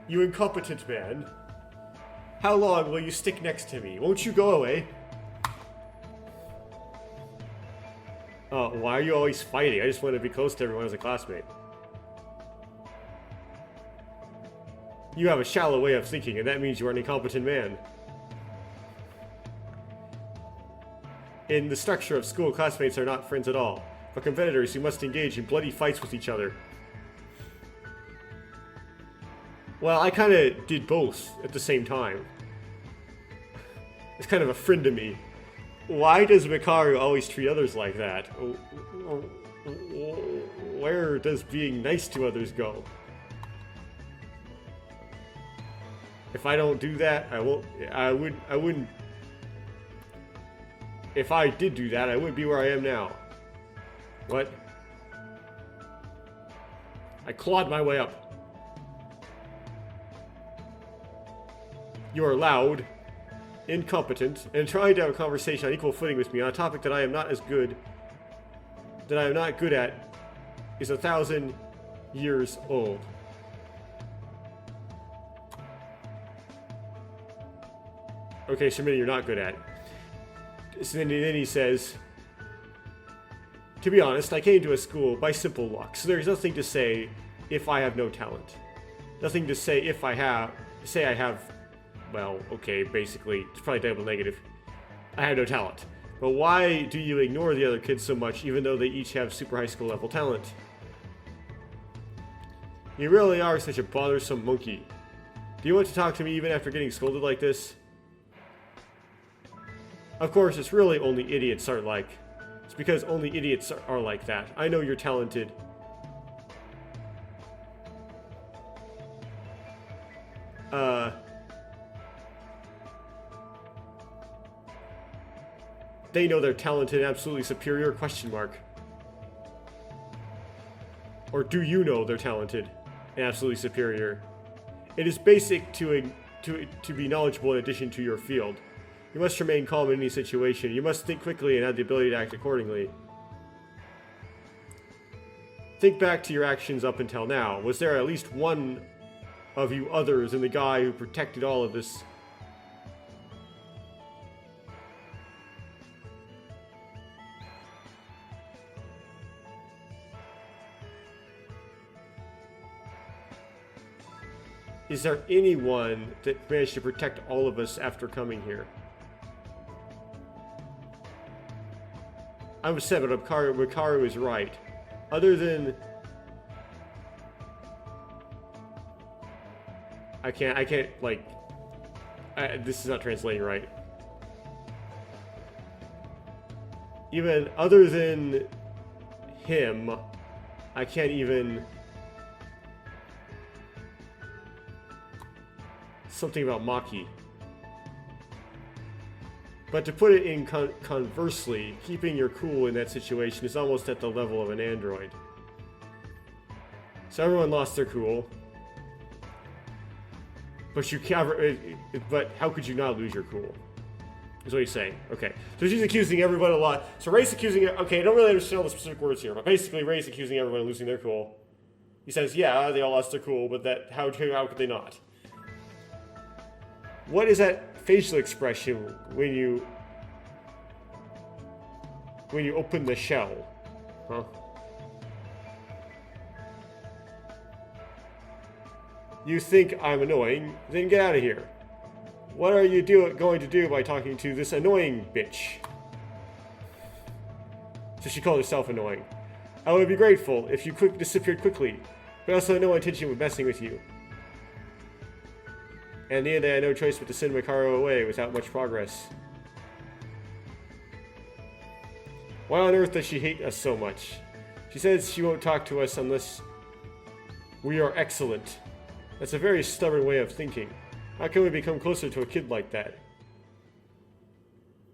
You incompetent man. How long will you stick next to me? Won't you go away? Why are you always fighting? I just want to be close to everyone as a classmate. You have a shallow way of thinking, and that means you are an incompetent man. In the structure of school, classmates are not friends at all, but competitors who must engage in bloody fights with each other. Well, I kind of did both at the same time. It's kind of a friend to me. Why does Mekaru always treat others like that? Where does being nice to others go? If I don't do that, I wouldn't. If I did do that, I wouldn't be where I am now. What? I clawed my way up. You are loud, incompetent, and trying to have a conversation on equal footing with me on a topic that I am not good at is 1,000 years old. Okay, so many you're not good at. So then he says, to be honest, I came to a school by simple luck, so there's nothing to say if I have no talent. Nothing to say if I have, well, okay, basically, it's probably double negative. I have no talent. But why do you ignore the other kids so much, even though they each have super high school level talent? You really are such a bothersome monkey. Do you want to talk to me even after getting scolded like this? Of course, it's really only idiots are like. It's because only idiots are like that. I know you're talented. They know they're talented and absolutely superior, question mark. Or do you know they're talented and absolutely superior? It is basic to be knowledgeable in addition to your field. You must remain calm in any situation. You must think quickly and have the ability to act accordingly. Think back to your actions up until now. Was there at least one of you others than the guy who protected all of this? Is there anyone that managed to protect all of us after coming here? I'm upset, but Makaru is right. Other than... I can't, like... this is not translating right. Even other than him, I can't even... Something about Maki. But to put it in conversely, keeping your cool in that situation is almost at the level of an android. So everyone lost their cool. But but how could you not lose your cool? Is what he's saying. Okay. So she's accusing everyone a lot. So Ray's accusing... Okay, I don't really understand all the specific words here, but basically Ray's accusing everyone of losing their cool. He says, yeah, they all lost their cool, but how could they not? What is that facial expression when you open the shell? Huh? You think I'm annoying? Then get out of here. What are you going to do by talking to this annoying bitch? So she called herself annoying. I would be grateful if you disappeared quickly, but also had no intention of messing with you. And neither I had no choice but to send Makaru away without much progress. Why on earth does she hate us so much? She says she won't talk to us unless we are excellent. That's a very stubborn way of thinking. How can we become closer to a kid like that?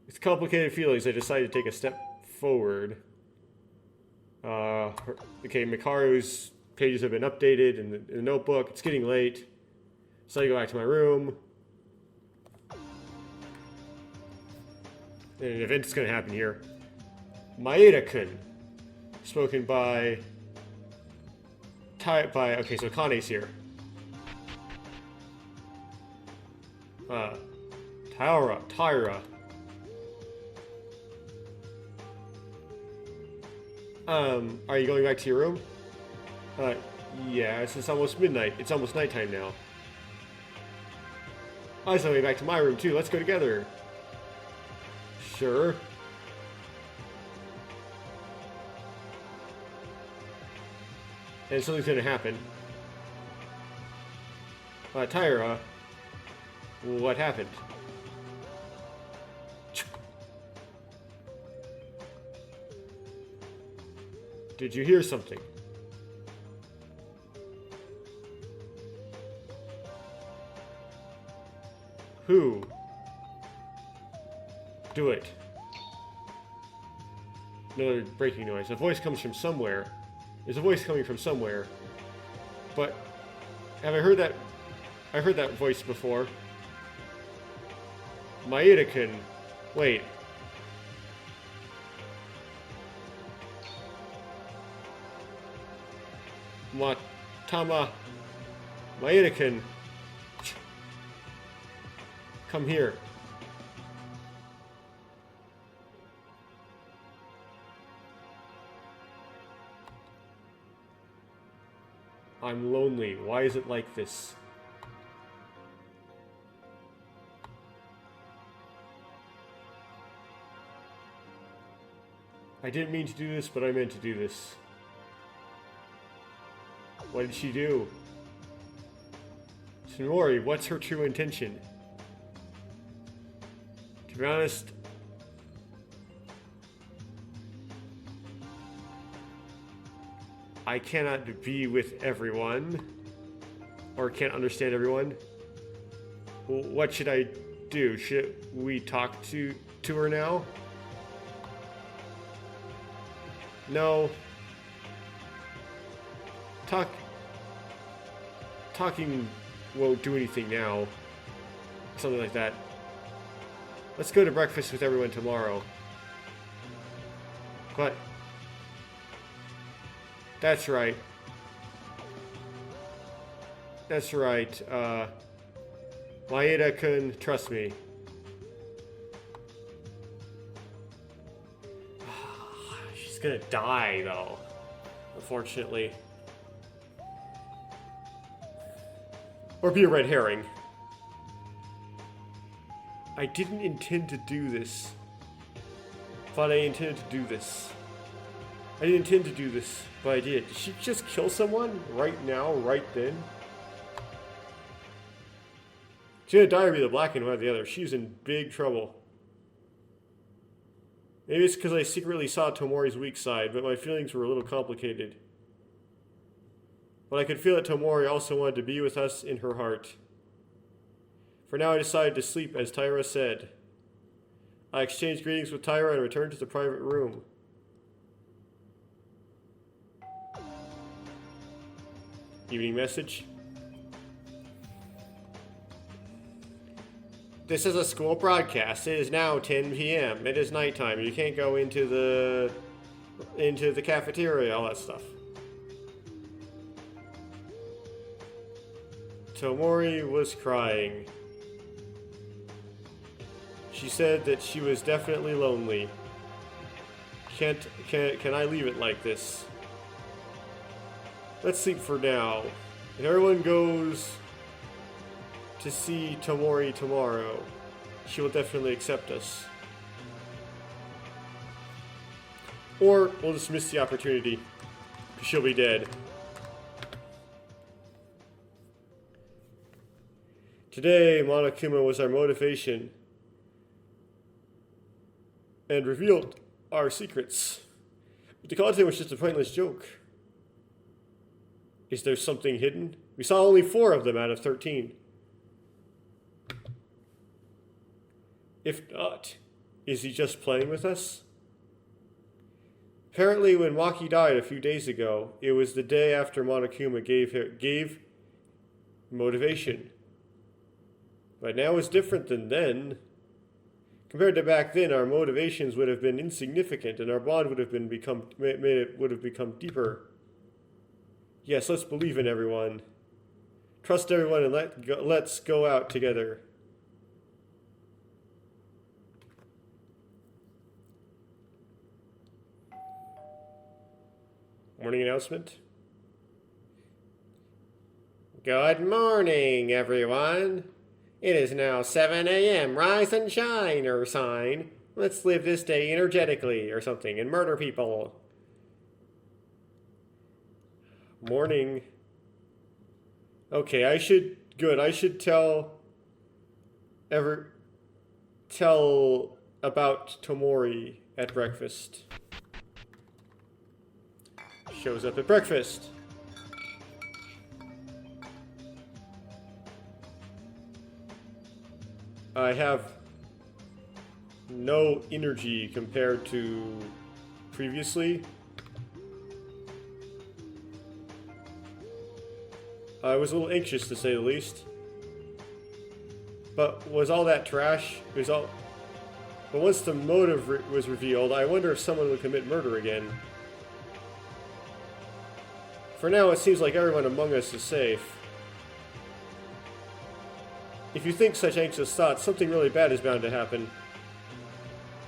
With complicated feelings, I decided to take a step forward. Okay, Makaru's pages have been updated in the notebook. It's getting late. So I go back to my room. And an event's gonna happen here. Maeda-kun. Spoken by... Okay, so Kane's here. Tyra. Are you going back to your room? Yeah, it's almost midnight. It's almost nighttime now. I was on my way back to my room too. Let's go together. Sure. And something's gonna happen. Tyra, what happened? Did you hear something? Who? Do it. Another breaking noise. A voice comes from somewhere. There's a voice coming from somewhere. But have I heard that? I heard that voice before. Maeda-kun. Wait. Matama. Maeda-kun. Come here. I'm lonely. Why is it like this? I didn't mean to do this, but I meant to do this. What did she do? Sonori, what's her true intention? To be honest, I cannot be with everyone, or can't understand everyone. What should I do? Should we talk to her now? No. Talking won't do anything now. Something like that. Let's go to breakfast with everyone tomorrow. But that's right. That's right. Maeda-kun, trust me. She's gonna die, though. Unfortunately. Or be a red herring. I didn't intend to do this. Thought I intended to do this. I didn't intend to do this, but I did. Did she just kill someone right now, right then? She's gonna die or be the black and white the other. She's in big trouble. Maybe it's because I secretly saw Tomori's weak side, but my feelings were a little complicated. But I could feel that Tomori also wanted to be with us in her heart. For now, I decided to sleep, as Taira said. I exchanged greetings with Taira and returned to the private room. Evening message. This is a school broadcast. It is now 10 p.m. It is nighttime. You can't go into the cafeteria, all that stuff. Tomori was crying. She said that she was definitely lonely. Can I leave it like this? Let's sleep for now. If everyone goes to see Tomori tomorrow, she will definitely accept us. Or we'll just miss the opportunity, because she'll be dead. Today, Monokuma was our motivation and revealed our secrets. But the content was just a pointless joke. Is there something hidden? We saw only 4 of them out of 13. If not, is he just playing with us? Apparently, when Maki died a few days ago, it was the day after Monokuma gave motivation. But now it's different than then. Compared to back then, our motivations would have been insignificant, and our bond would have become deeper. Yes, let's believe in everyone. Trust everyone, and let's go out together. Morning announcement. Good morning, everyone. It is now 7 a.m. Rise and shine, or sign. Let's live this day energetically, or something, and murder people. Morning. Okay, I should tell about Tomori at breakfast. Shows up at breakfast. I have no energy compared to previously. I was a little anxious, to say the least. But was all that trash? It was all... But once the motive was revealed, I wonder if someone would commit murder again. For now, it seems like everyone among us is safe. If you think such anxious thoughts, something really bad is bound to happen.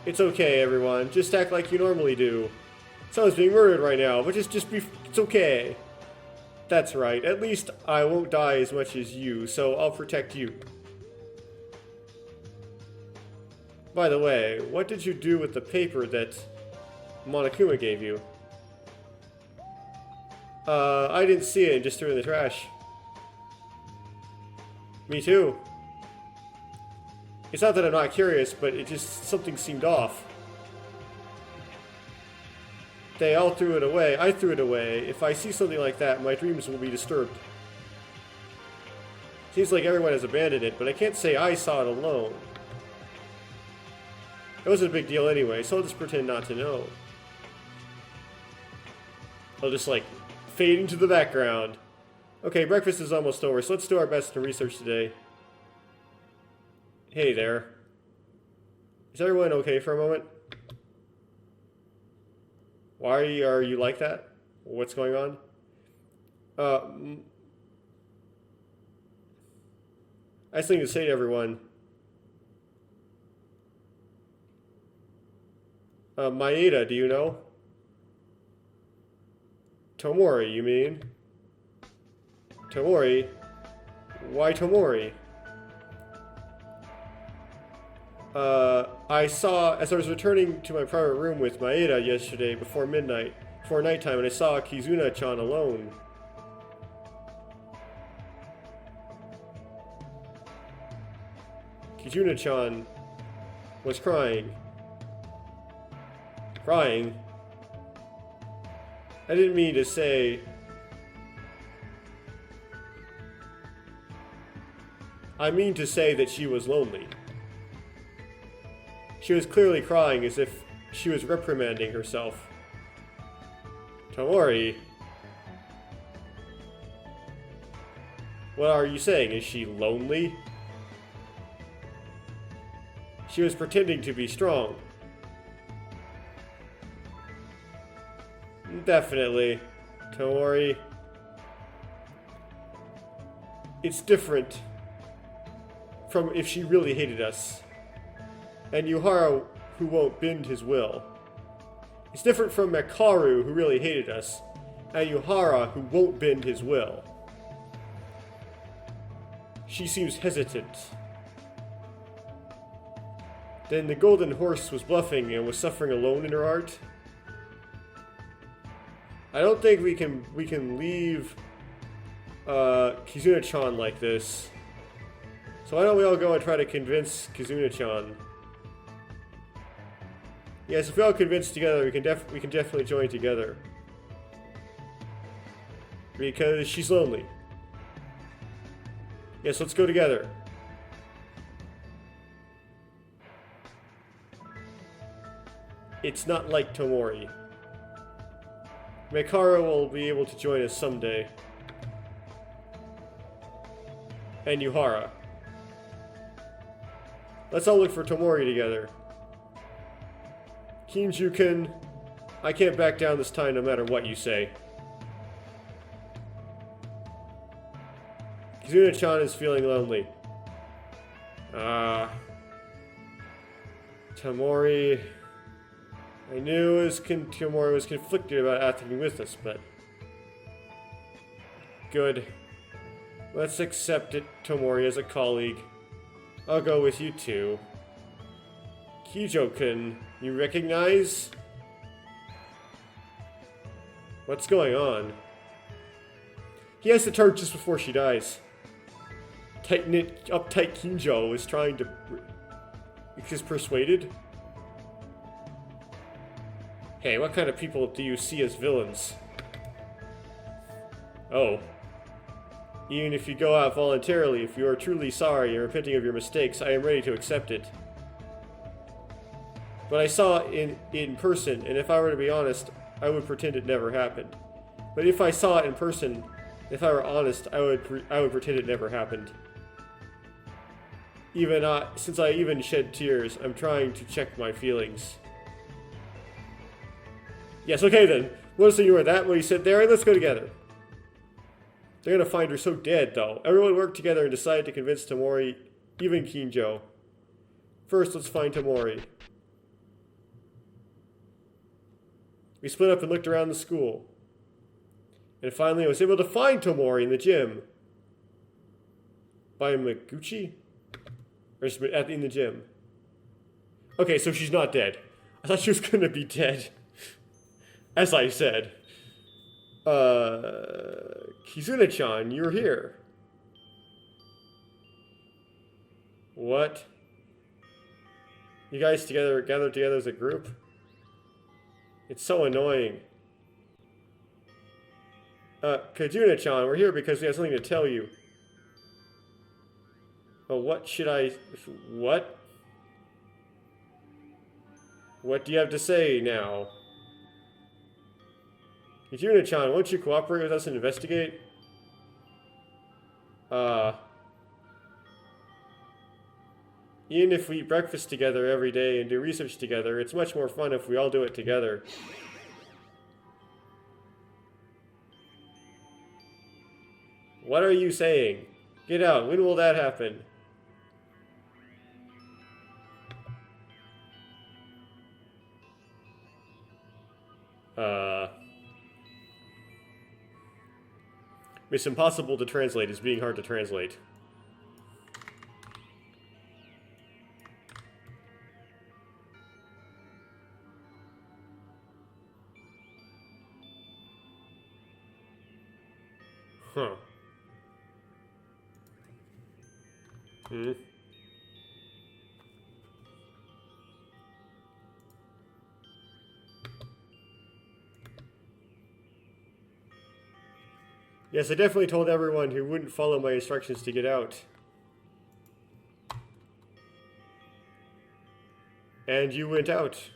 It's okay, everyone. Just act like you normally do. Someone's being murdered right now, but just be... It's okay. That's right. At least I won't die as much as you, so I'll protect you. By the way, what did you do with the paper that Monokuma gave you? I didn't see it and just threw it in the trash. Me too. It's not that I'm not curious, but it just... something seemed off. They all threw it away. I threw it away. If I see something like that, my dreams will be disturbed. Seems like everyone has abandoned it, but I can't say I saw it alone. It wasn't a big deal anyway, so I'll just pretend not to know. I'll just, like, fade into the background. Okay, breakfast is almost over, so let's do our best to research today. Hey there. Is everyone okay for a moment? Why are you like that? What's going on? I have something to say to everyone. Maeda, do you know? Tomori, you mean? Tomori? Why Tomori? I saw, as I was returning to my private room with Maeda yesterday before nighttime, and I saw Kizuna-chan alone. Kizuna-chan was crying. Crying? I didn't mean to say... I mean to say that she was lonely. She was clearly crying as if she was reprimanding herself. Tomori? What are you saying? Is she lonely? She was pretending to be strong. Definitely. Tomori. It's different from if she really hated us. And Yuhara, who won't bend his will. It's different from Makaru, who really hated us, and Yuhara, who won't bend his will. She seems hesitant. Then the golden horse was bluffing and was suffering alone in her heart. I don't think we can leave Kizuna-chan like this. So why don't we all go and try to convince Kizuna-chan? Yes, if we all convince together, we can definitely join together. Because she's lonely. Yes, let's go together. It's not like Tomori. Mekara will be able to join us someday. And Yuhara. Let's all look for Tomori together. Kinju-kun, I can't back down this time no matter what you say. Kizuna-chan is feeling lonely. Tomori... I knew Tomori was conflicted about acting with us, but... Good. Let's accept it, Tomori, as a colleague. I'll go with you too. Kijo-kun, you recognize? What's going on? He has to turn just before she dies. Tight-knit, uptight Kinjo is trying to... is persuaded? Hey, what kind of people do you see as villains? Oh. Even if you go out voluntarily, if you are truly sorry and repenting of your mistakes, I am ready to accept it. But I saw it in person, and if I were to be honest, I would pretend it never happened. But if I saw it in person, if I were honest, I would pretend it never happened. Since I even shed tears, I'm trying to check my feelings. Yes, okay then. Let's ignore that. What he said there, and let's go together. They're gonna find her so dead, though. Everyone worked together and decided to convince Tamori, even Kinjo. First, let's find Tamori. We split up and looked around the school. And finally, I was able to find Tamori in the gym. By Maguchi? Or just in the gym. Okay, so she's not dead. I thought she was gonna be dead. As I said. Kizuna-chan, you're here. What? You guys gathered together as a group? It's so annoying. Kizuna-chan, we're here because we have something to tell you. Oh, what should I... What? What do you have to say now? Kizuna-chan, won't you cooperate with us and investigate? Even if we eat breakfast together every day and do research together, it's much more fun if we all do it together. What are you saying? Get out. When will that happen? It's impossible to translate. It's being hard to translate. Huh. Hmm. Yes, I definitely told everyone who wouldn't follow my instructions to get out. And you went out.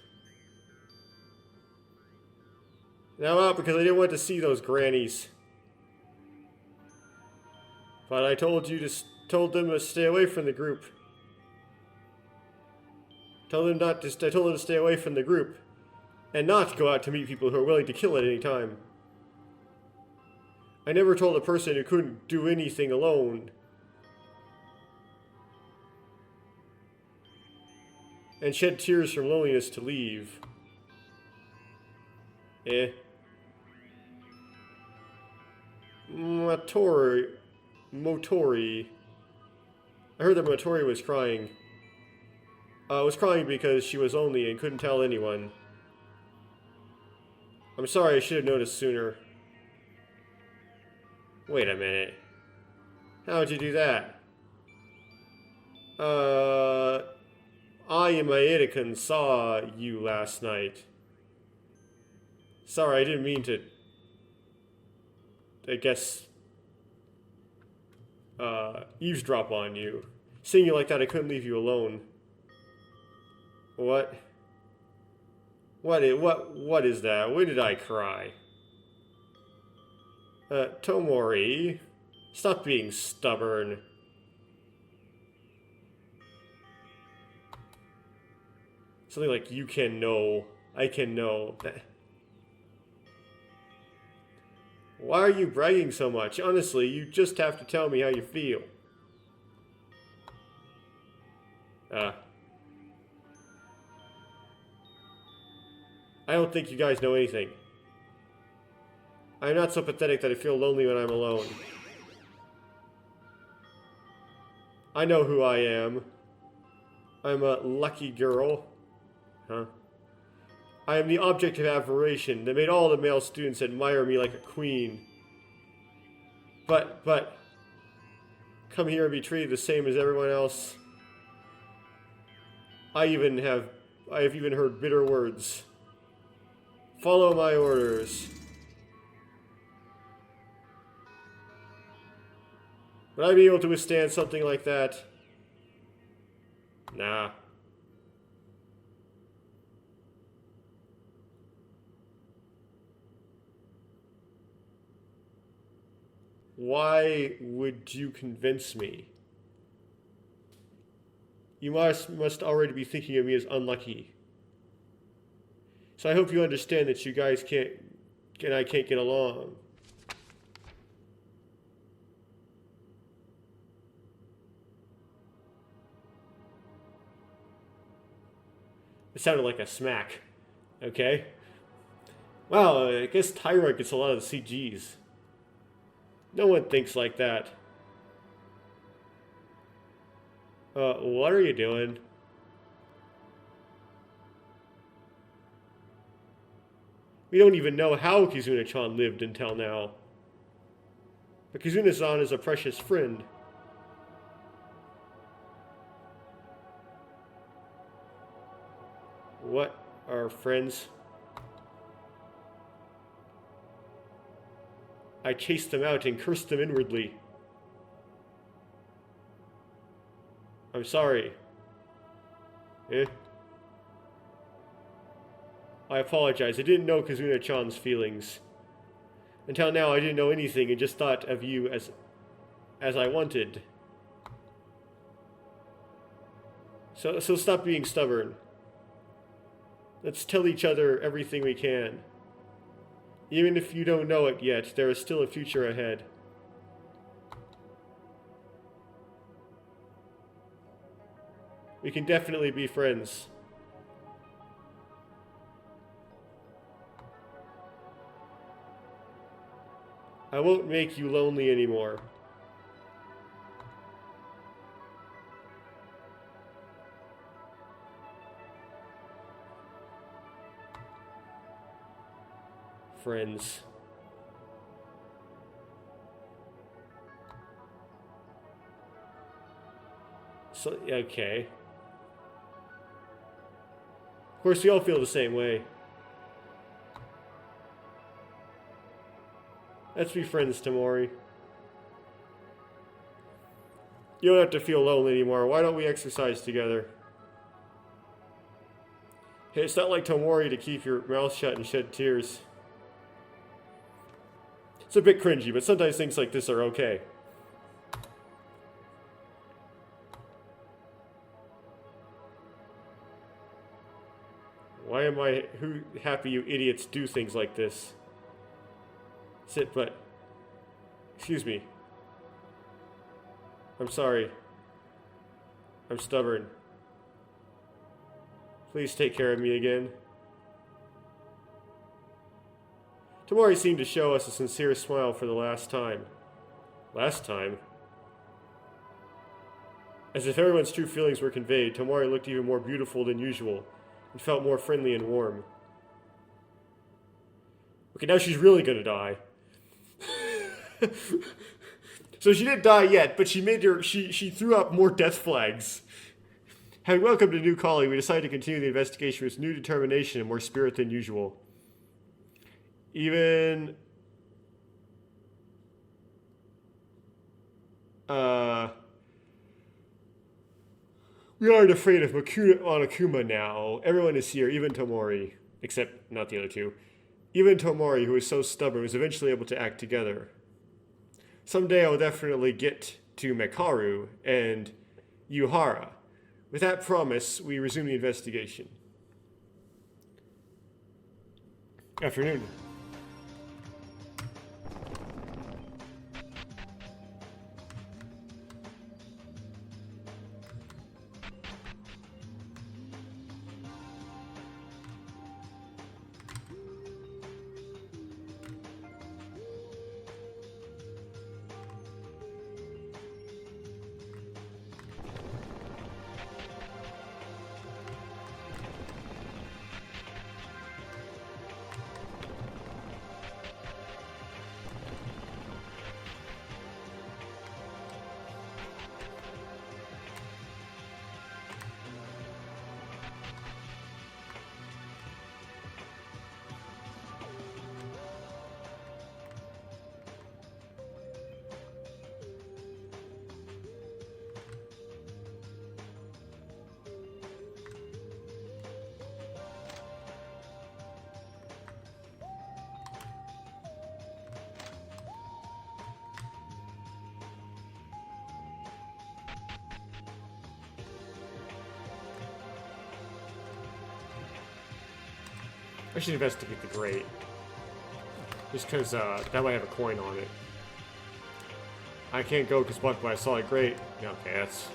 Now I'm out because I didn't want to see those grannies. But I told them to stay away from the group. I told them to stay away from the group. And not go out to meet people who are willing to kill at any time. I never told a person who couldn't do anything alone. And shed tears from loneliness to leave. Motori. I heard that Motori was crying. Was crying because she was lonely and couldn't tell anyone. I'm sorry, I should have noticed sooner. Wait a minute. How'd you do that? I and my Ida-kun saw you last night. Sorry, I didn't mean to... I guess... eavesdrop on you. Seeing you like that, I couldn't leave you alone. What? What is that? When did I cry? Tomori, stop being stubborn. Something like, you can know, I can know. Why are you bragging so much? Honestly, you just have to tell me how you feel. I don't think you guys know anything. I'm not so pathetic that I feel lonely when I'm alone. I know who I am. I'm a lucky girl. Huh? I am the object of admiration that made all the male students admire me like a queen. But, come here and be treated the same as everyone else. I have even heard bitter words. Follow my orders. Would I be able to withstand something like that? Nah. Why would you convince me? You must already be thinking of me as unlucky. So I hope you understand that you guys can't get along. It sounded like a smack. Okay. Wow, I guess Tyra gets a lot of the CGs. No one thinks like that. What are you doing? We don't even know how Kizuna-chan lived until now. But Kizuna-san is a precious friend. What are friends? I chased them out and cursed them inwardly. I'm sorry. I apologize. I didn't know Kizuna-chan's feelings. Until now, I didn't know anything and just thought of you as I wanted. So stop being stubborn. Let's tell each other everything we can. Even if you don't know it yet, there is still a future ahead. We can definitely be friends. I won't make you lonely anymore. Friends. So, okay. Of course, we all feel the same way. Let's be friends, Tamori. You don't have to feel lonely anymore. Why don't we exercise together? Hey, it's not like Tamori to keep your mouth shut and shed tears. It's a bit cringy, but sometimes things like this are okay. Why am I happy you idiots do things like this? Sit, but... Excuse me. I'm sorry. I'm stubborn. Please take care of me again. Tamori seemed to show us a sincere smile for the last time. Last time? As if everyone's true feelings were conveyed, Tamori looked even more beautiful than usual and felt more friendly and warm. Okay, now she's really gonna die. So she didn't die yet, but she threw up more death flags. Having welcomed a new colleague, we decided to continue the investigation with new determination and more spirit than usual. Even... we aren't afraid of Monokuma now. Everyone is here, even Tamori. Except, not the other two. Even Tamori, who is so stubborn, was eventually able to act together. Someday I will definitely get to Mekaru and Yuhara. With that promise, we resume the investigation. Afternoon. I should investigate the grate. Just because that might have a coin on it. I can't go because blocked by a solid grate. Yeah, okay, that's...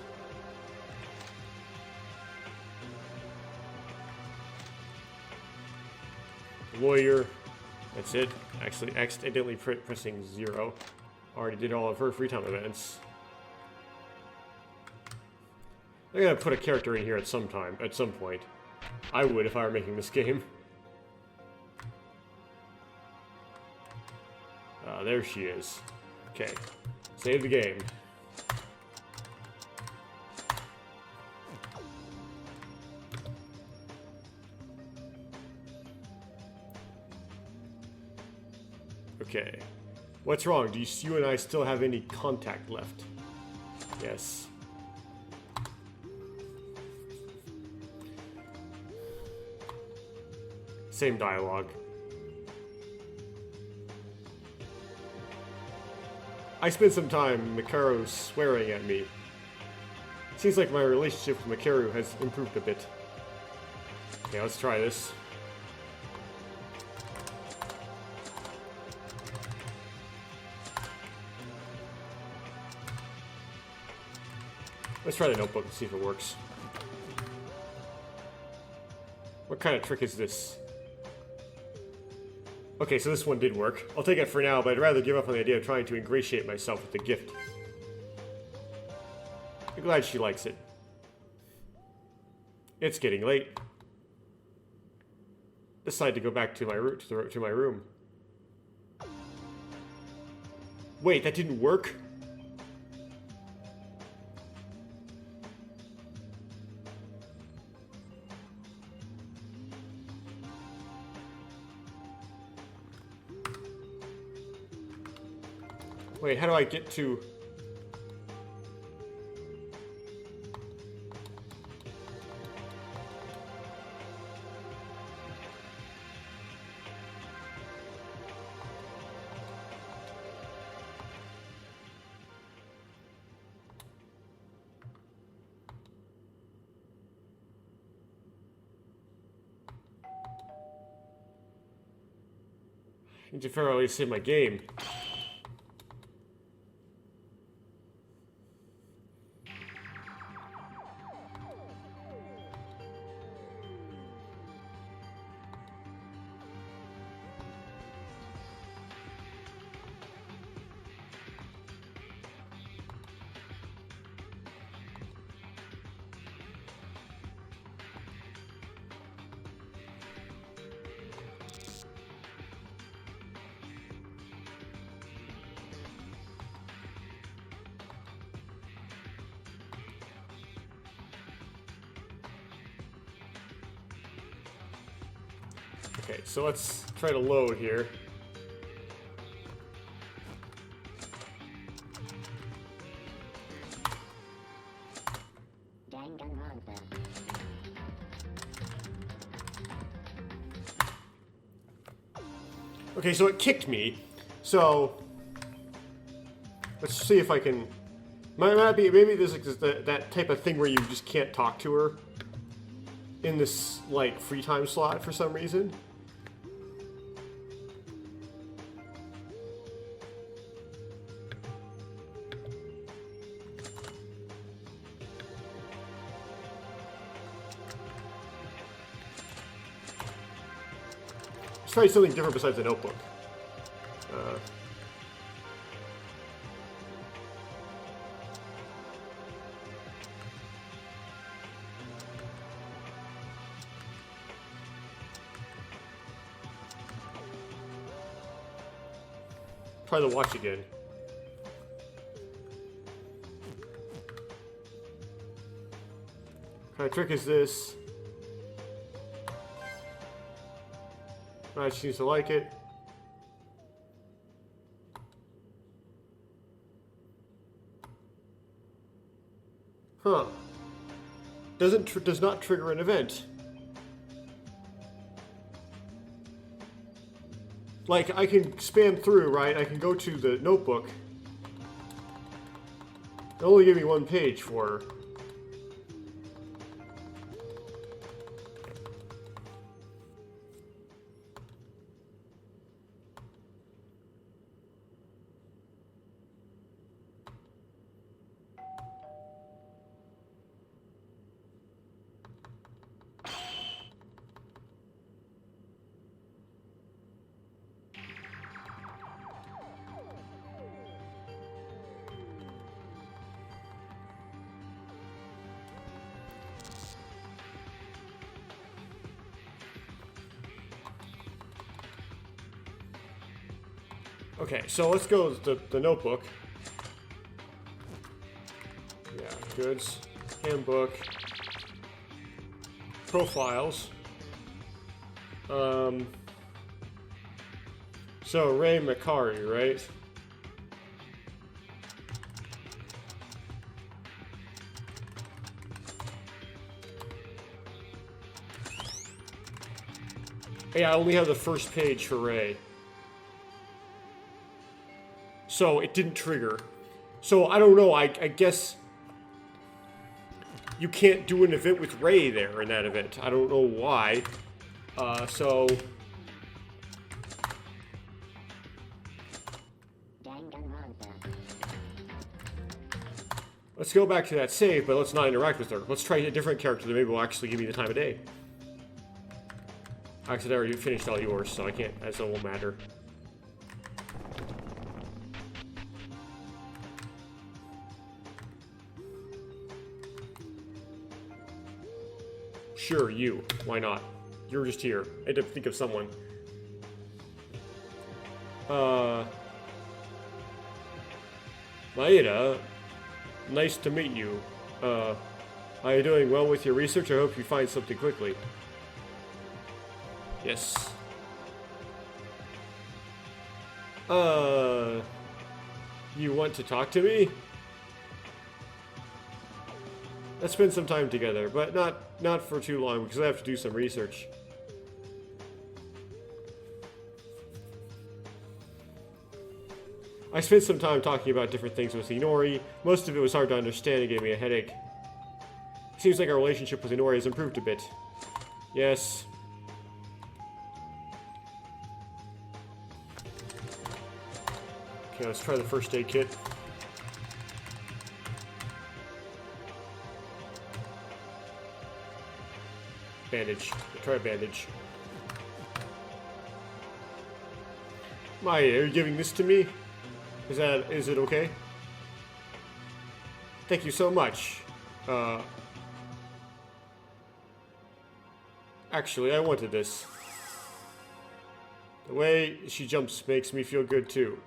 Lawyer. That's it. Actually, accidentally pressing 0. Already did all of her free time events. I'm gonna put a character in here at some point. I would if I were making this game. There she is. Okay. Save the game. Okay. What's wrong? Do you and I still have any contact left? Yes. Same dialogue. I spent some time Mikaru swearing at me. Seems like my relationship with Mikaru has improved a bit. Okay, let's try this. Let's try the notebook and see if it works. What kind of trick is this? Okay, so this one did work. I'll take it for now, but I'd rather give up on the idea of trying to ingratiate myself with the gift. I'm glad she likes it. It's getting late. Decide to go back to my room. Wait, that didn't work? Wait, how do I get to... I need to figure out how to save my game. Okay, so let's try to load here. Danganronpa. Okay, so it kicked me. So let's see if I can. Maybe there's like that type of thing where you just can't talk to her in this like free time slot for some reason. Let's try something different besides the notebook. Try the watch again. What kind of trick is this? She seems to like it. Huh. Does not trigger an event. Like, I can span through, right? I can go to the notebook. It only gave me one page for her. Okay, so let's go with the notebook. Yeah, goods, handbook, profiles. So Ray McCary, right? Yeah, I only have the first page for Ray. So it didn't trigger. So I don't know, I guess you can't do an event with Ray there in that event. I don't know why. So... let's go back to that save, but let's not interact with her. Let's try a different character that maybe will actually give me the time of day. Actually, I already finished all yours, so I can't, so it won't matter. Sure, you. Why not? You're just here. I had to think of someone. Maeda, nice to meet you. Are you doing well with your research? I hope you find something quickly. Yes. You want to talk to me? Let's spend some time together, but not for too long, because I have to do some research. I spent some time talking about different things with Inori. Most of it was hard to understand and gave me a headache. Seems like our relationship with Inori has improved a bit. Yes. Okay, let's try the first aid kit. Bandage. Try a bandage. Maya, are you giving this to me? Is it okay? Thank you so much. Actually, I wanted this. The way she jumps makes me feel good too.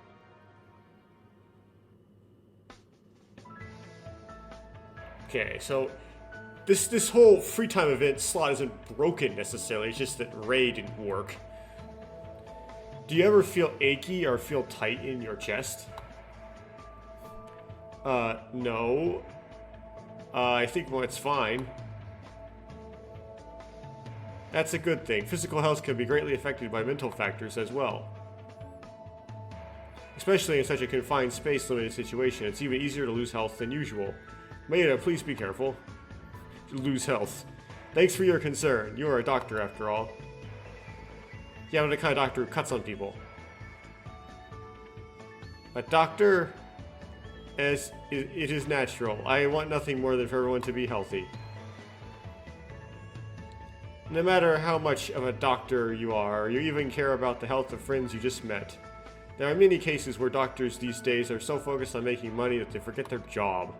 Okay, so this whole free time event slot isn't broken necessarily, it's just that Ray didn't work. Do you ever feel achy or feel tight in your chest? No. I think it's fine. That's a good thing. Physical health can be greatly affected by mental factors as well. Especially in such a confined space limited situation, it's even easier to lose health than usual. Maeda, please be careful. To lose health. Thanks for your concern. You are a doctor after all. Yeah, I'm the kind of doctor who cuts on people. A doctor, as it is natural. I want nothing more than for everyone to be healthy. No matter how much of a doctor you are, or you even care about the health of friends you just met. There are many cases where doctors these days are so focused on making money that they forget their job.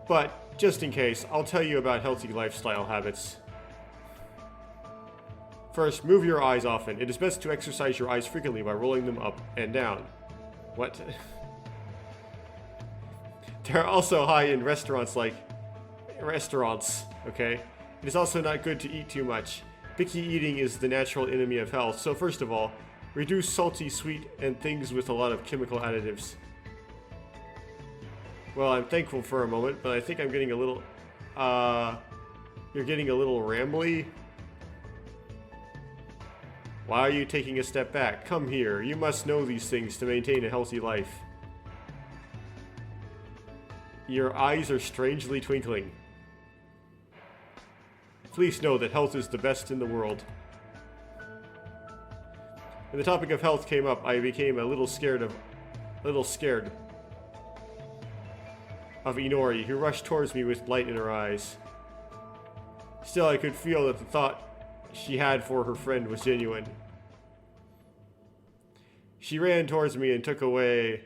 But, just in case, I'll tell you about healthy lifestyle habits. First, move your eyes often. It is best to exercise your eyes frequently by rolling them up and down. What? They're also high in restaurants, okay? It is also not good to eat too much. Picky eating is the natural enemy of health, so first of all, reduce salty, sweet, and things with a lot of chemical additives. Well, I'm thankful for a moment, but I think I'm getting a little, you're getting a little rambly. Why are you taking a step back? Come here. You must know these things to maintain a healthy life. Your eyes are strangely twinkling. Please know that health is the best in the world. When the topic of health came up, I became a little scared of Inori, who rushed towards me with light in her eyes. Still, I could feel that the thought she had for her friend was genuine. She ran towards me and took away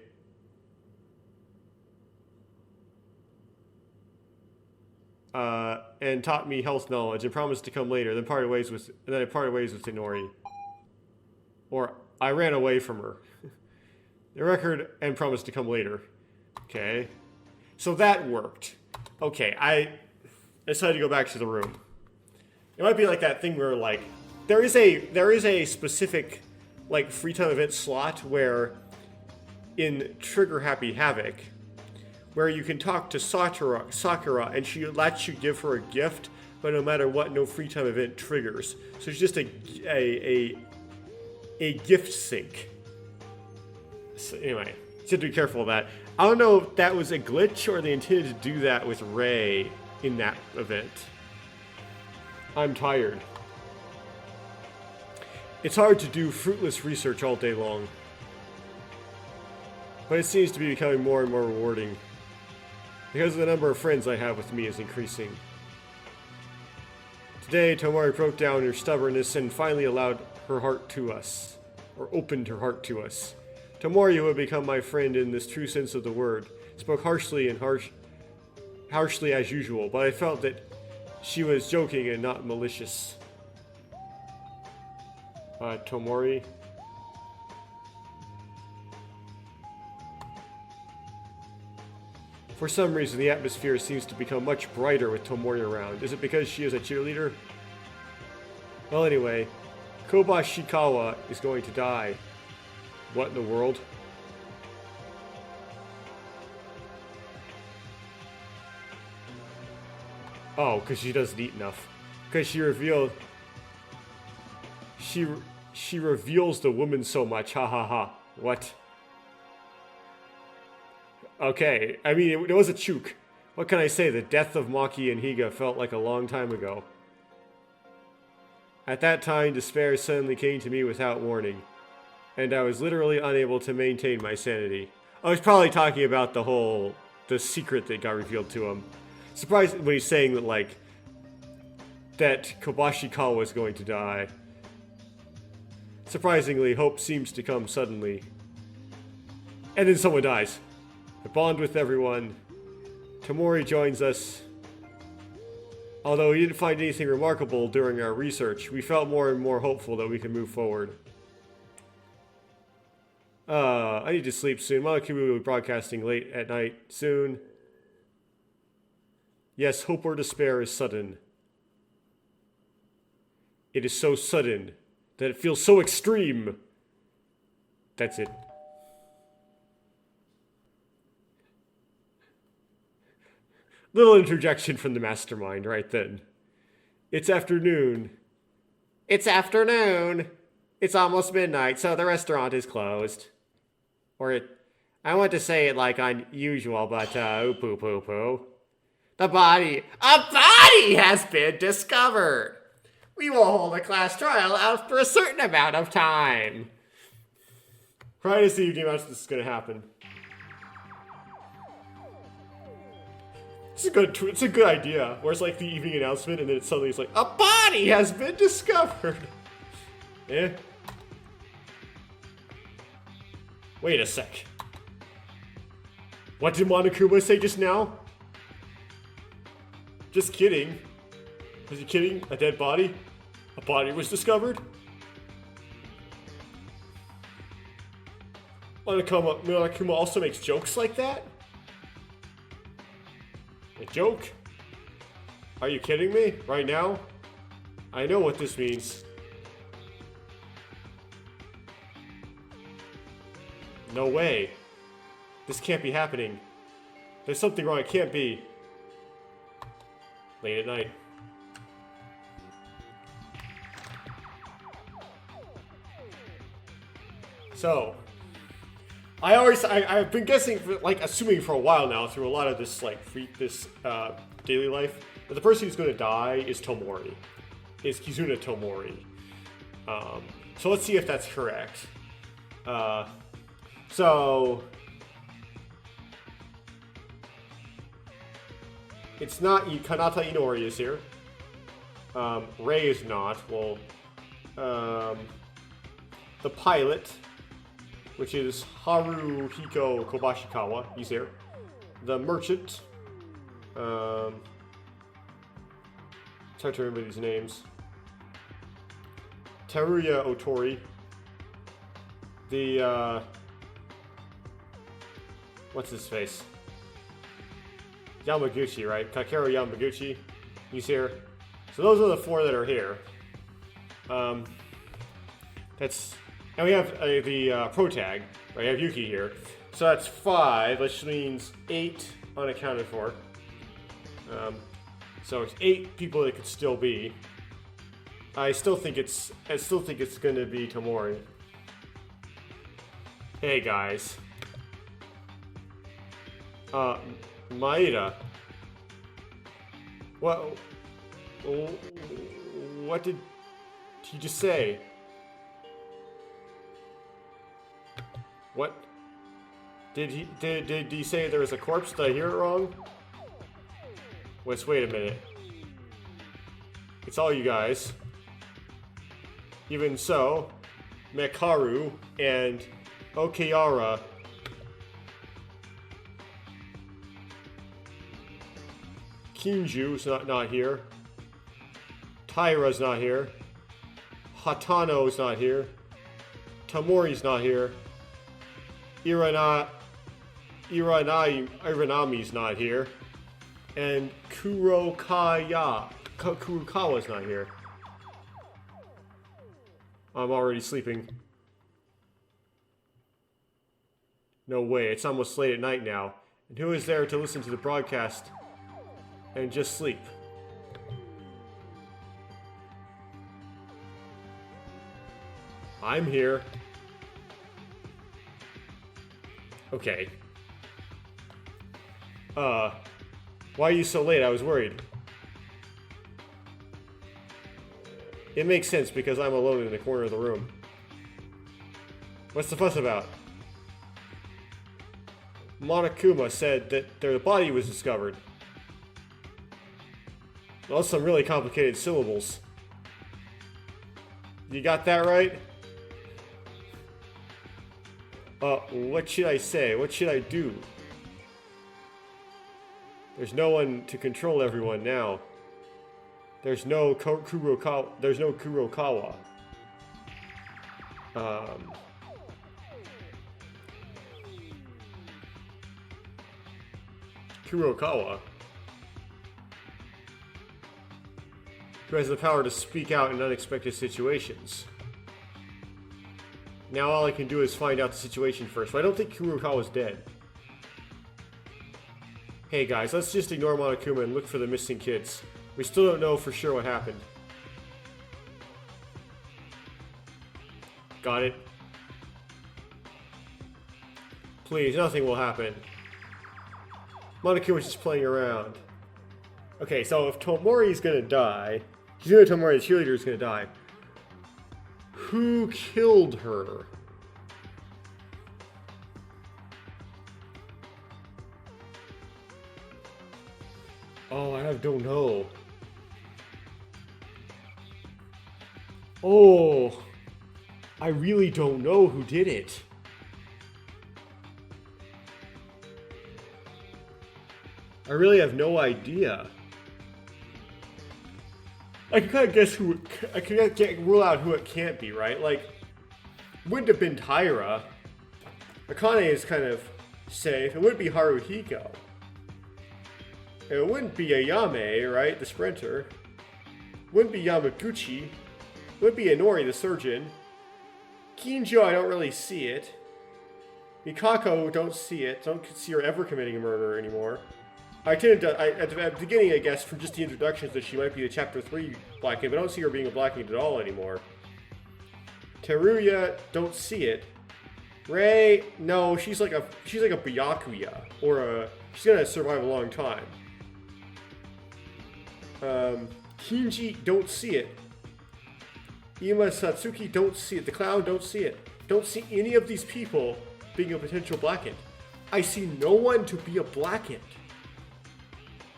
and taught me health knowledge and promised to come later. Then I parted ways with Inori. Or, I ran away from her. The record and promised to come later. Okay. So that worked. Okay, I decided to go back to the room. It might be like that thing where, like, there is a specific, like, free time event slot where in Trigger Happy Havoc, where you can talk to Sakura and she lets you give her a gift, but no matter what, no free time event triggers. So it's just a gift sync. So anyway, you have to be careful of that. I don't know if that was a glitch or they intended to do that with Ray in that event. I'm tired. It's hard to do fruitless research all day long. But it seems to be becoming more and more rewarding. Because the number of friends I have with me is increasing. Today, Tomori broke down her stubbornness and finally allowed her heart to us. Or opened her heart to us. Tomori, who had become my friend in this true sense of the word, spoke harshly as usual, but I felt that she was joking and not malicious. Tomori. For some reason, the atmosphere seems to become much brighter with Tomori around. Is it because she is a cheerleader? Well, anyway, Kobashikawa is going to die. What in the world? Oh, because she doesn't eat enough. Because she revealed... She reveals the woman so much. Ha ha ha. What? Okay, I mean, it was a chook. What can I say? The death of Maki and Higa felt like a long time ago. At that time, despair suddenly came to me without warning. And I was literally unable to maintain my sanity. I was probably talking about the secret that got revealed to him. Surprised when he's saying that, like, that Kobashikawa was going to die. Surprisingly, hope seems to come suddenly. And then someone dies. I bond with everyone. Tomori joins us. Although he didn't find anything remarkable during our research, we felt more and more hopeful that we could move forward. I need to sleep soon. Monokumu will be broadcasting late at night soon. Yes, hope or despair is sudden. It is so sudden that it feels so extreme. That's it. Little interjection from the mastermind right then. It's afternoon. It's afternoon. It's almost midnight, so the restaurant is closed. I want to say it like unusual, but ooh, poo poo poo. A body has been discovered. We will hold a class trial after a certain amount of time. Try to see how much this is going to happen. It's a good idea. Where it's like the evening announcement, and then it's suddenly like a body has been discovered. Eh? Wait a sec. What did Monokuma say just now? Just kidding. Was he kidding? A dead body? A body was discovered? Monokuma also makes jokes like that? A joke? Are you kidding me? Right now? I know what this means. No way. This can't be happening. There's something wrong. It can't be. Late at night. So, I've been guessing, assuming for a while now through a lot of this, daily life, that the person who's going to die is Tomori. Is Kizuna Tomori. So let's see if that's correct. So, it's not, Kanata Inori is here. Rei is not. Well, the pilot, which is Haruhiko Kobashikawa, he's here. The merchant, it's hard to remember these names. Teruya Otori, the, what's his face? Yamaguchi, right? Kakeru Yamaguchi. He's here. So those are the 4 that are here. And we have the pro tag, right? We have Yuki here. So that's 5, which means 8 unaccounted for. So it's 8 people that could still be. I still think it's going to be Tomori. Hey guys. Maeda. What did he just say? What? Did he say there was a corpse? Did I hear it wrong? Wait a minute. It's all you guys. Even so, Mekaru and Okayara Kinju's not here. Taira's not here. Hatano's not here. Tamori's not here. Iranami's not here. And Kurokawa's not here. I'm already sleeping. No way, it's almost late at night now. And who is there to listen to the broadcast and just sleep? I'm here. Okay. Why are you so late? I was worried. It makes sense because I'm alone in the corner of the room. What's the fuss about? Monokuma said that their body was discovered. Those some really complicated syllables. You got that right? What should I say? What should I do? There's no one to control everyone now. There's no Kurokawa. There's no Kurokawa. Kurokawa, who has the power to speak out in unexpected situations. Now all I can do is find out the situation first. But I don't think Kurokawa's dead. Hey guys, let's just ignore Monokuma and look for the missing kids. We still don't know for sure what happened. Got it? Please, nothing will happen. Monokuma's just playing around. Okay, so if Tomori's gonna die, Tomori, the cheerleader, is gonna die. Who killed her? Oh, I don't know. Oh, I really don't know who did it. I really have no idea. I can kind of guess who. I can rule out who it can't be, right? Like, wouldn't have been Taira. Akane is kind of safe. It wouldn't be Haruhiko. It wouldn't be Ayame, right? The sprinter. Wouldn't be Yamaguchi. Wouldn't be Inori, the surgeon. Kinjo, I don't really see it. Mikako, don't see it. Don't see her ever committing a murder anymore. At the beginning, I guess, from just the introductions, that she might be a Chapter 3 Blackened, but I don't see her being a Blackened at all anymore. Teruya, don't see it. Rei, no, she's like a Byakuya, or she's gonna survive a long time. Kinji, don't see it. Ima Satsuki, don't see it. The Clown, don't see it. Don't see any of these people being a potential Blackened. I see no one to be a Blackened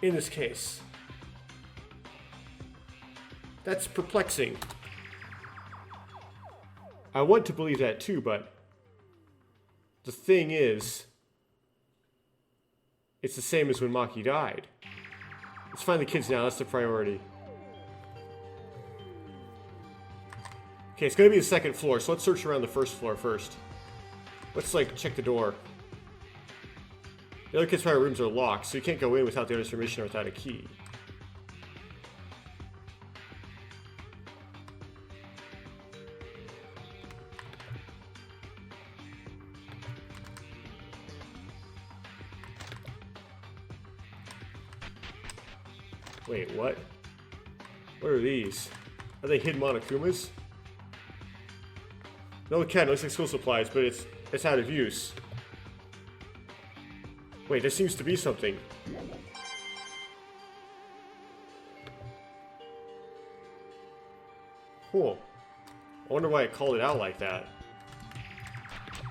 in this case. That's perplexing. I want to believe that too, but the thing is, it's the same as when Maki died. Let's find the kids now, that's the priority. Okay, it's gonna be the second floor, so let's search around the first floor first. Let's, like, check the door. The other kids' private rooms are locked, so you can't go in without the owner's permission or without a key. Wait, what? What are these? Are they hidden Monokumas? No, it can. It looks like school supplies, but it's out of use. Wait, there seems to be something. Cool. I wonder why I called it out like that.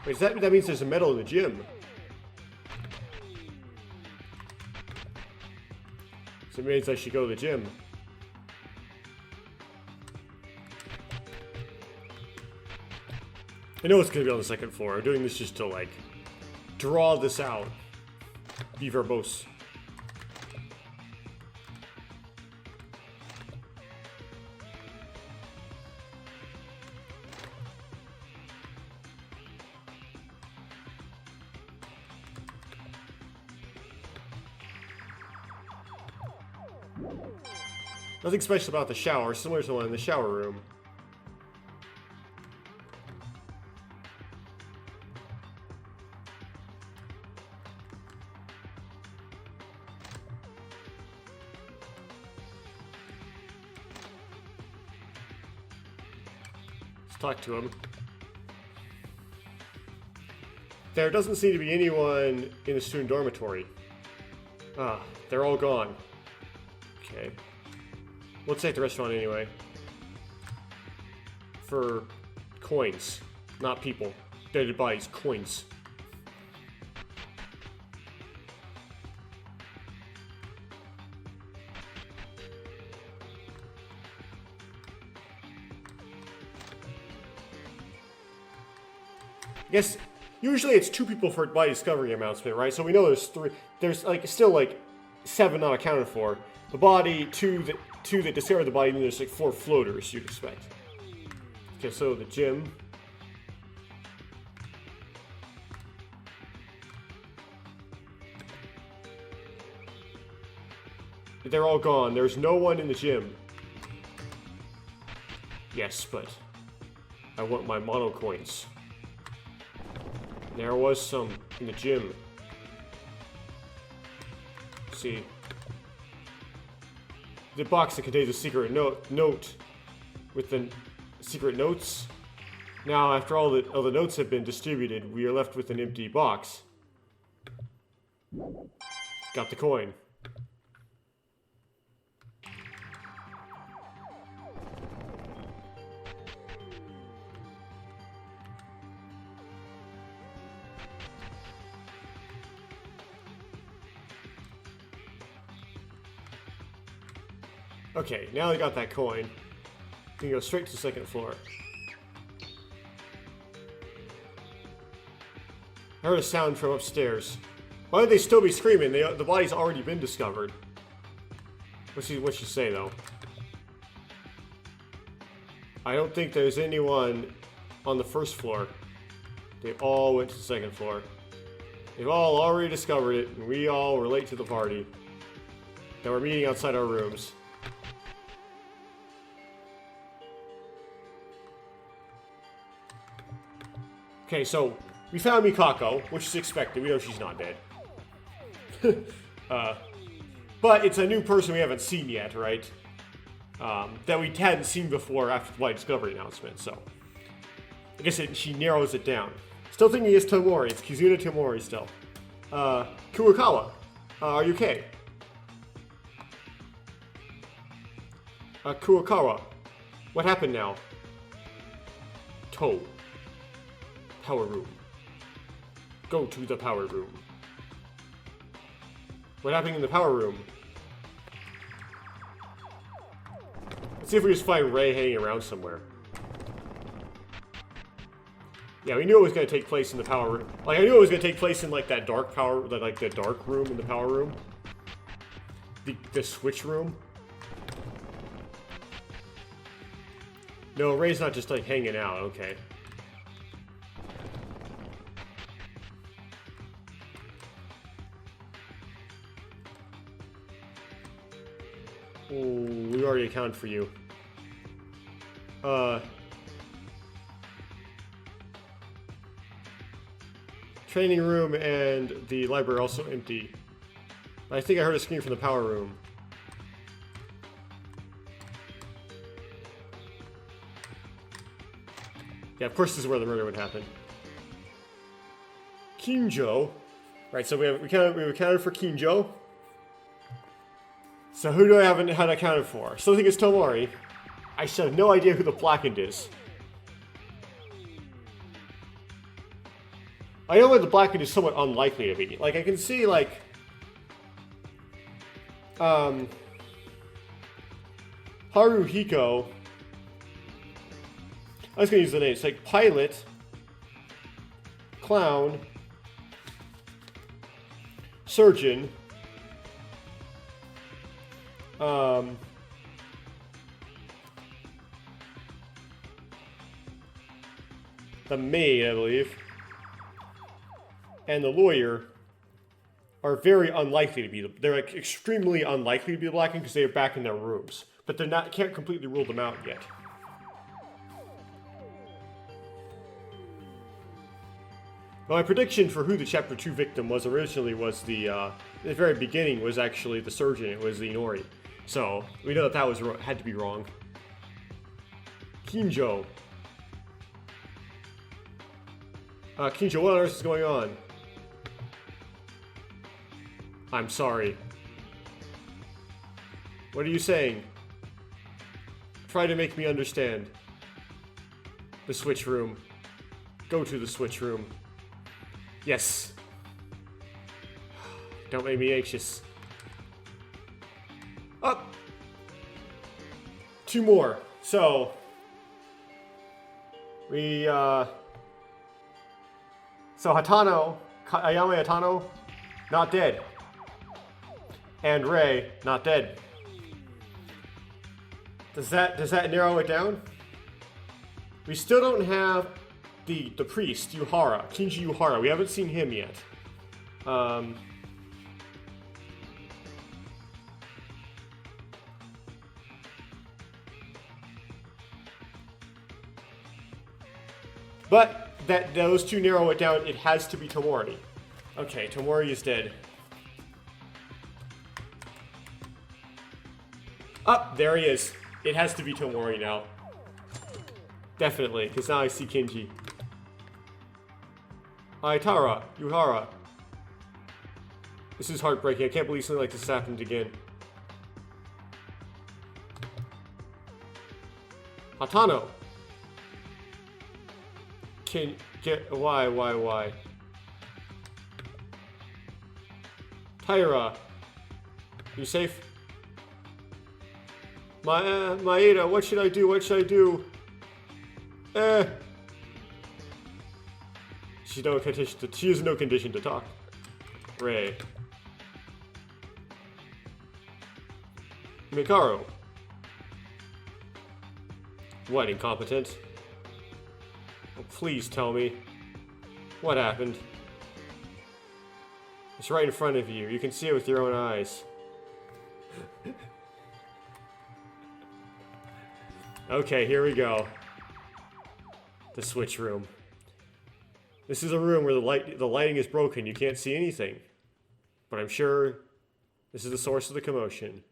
Wait, that means there's a medal in the gym. So it means I should go to the gym. I know it's gonna be on the second floor. I'm doing this just to, like, draw this out. Be verbose. Nothing special about the shower, similar to the one in the shower room. Let's talk to him. There doesn't seem to be anyone in the student dormitory. Ah, they're all gone. Okay. Let's take the restaurant anyway. For coins, not people. Dead bodies, coins. I guess usually it's 2 people for body discovery announcement, right? So we know there's 3. There's like still like 7 not accounted for. The body, 2 that discovered the body, and there's like 4 floaters you'd expect. Okay, so the gym. They're all gone. There's no one in the gym. Yes, but I want my mono coins. There was some in the gym. Let's see. The box that contains a secret note with the secret notes. Now, after all the notes have been distributed, we are left with an empty box. Got the coin. Okay, now I got that coin. You can go straight to the second floor. I heard a sound from upstairs. Why would they still be screaming? The body's already been discovered. What's she say, though? I don't think there's anyone on the first floor. They all went to the second floor. They've all already discovered it, and we all were late to the party. Now we're meeting outside our rooms. Okay, so we found Mikako, which is expected. We know she's not dead. But it's a new person we haven't seen yet, right? That we hadn't seen before after the White Discovery announcement, so I guess she narrows it down. Still thinking it's Tomori. It's Kizuna Tomori still. Kurokawa, are you okay? Kurokawa, what happened now? Power room. Go to the power room. What happened in the power room? Let's see if we just find Ray hanging around somewhere. Yeah, we knew it was going to take place in the power room. Like, I knew it was going to take place in, like, that dark power, like, the dark room in the power room. The switch room. No, Ray's not just, like, hanging out, okay. Ooh, we already accounted for you. Training room and the library are also empty. I think I heard a scream from the power room. Yeah, of course this is where the murder would happen. Kinjo. Right, so we accounted for Kinjo. So who do I haven't had accounted for? Still think it's Tomori. I still have no idea who the Blackened is. I know that the Blackened is somewhat unlikely to be. Like, I can see, like... Haruhiko. I was gonna use the name. It's like Pilot, Clown, Surgeon, the maid, I believe, and the lawyer are very unlikely to be. They're like extremely unlikely to be the Blackened because they are back in their rooms, but they're not. Can't completely rule them out yet. Well, my prediction for who the Chapter 2 victim was originally was the very beginning was actually the surgeon. It was Inori. So, we know that was had to be wrong. Kinjo. Kinjo, what on earth is going on? I'm sorry. What are you saying? Try to make me understand. The switch room. Go to the switch room. Yes. Don't make me anxious. Up. 2 more. So we so Hatano, Ayame Hatano, not dead. And Rei, not dead. Does that narrow it down? We still don't have the priest, Yuhara, Kinji Yuhara. We haven't seen him yet. But those 2 narrow it down. It has to be Tomori. Okay, Tomori is dead. Up, there he is. It has to be Tomori now. Definitely, because now I see Kinji. Aitara, Yuhara. This is heartbreaking. I can't believe something like this happened again. Hatano. Why? Taira. You safe? Maeda, what should I do? She is in no condition to talk. Rei. Mikaro. What, incompetent? Oh, please tell me. What happened? It's right in front of you. You can see it with your own eyes. Okay, here we go. The switch room. This is a room where the lighting is broken. You can't see anything. But I'm sure this is the source of the commotion.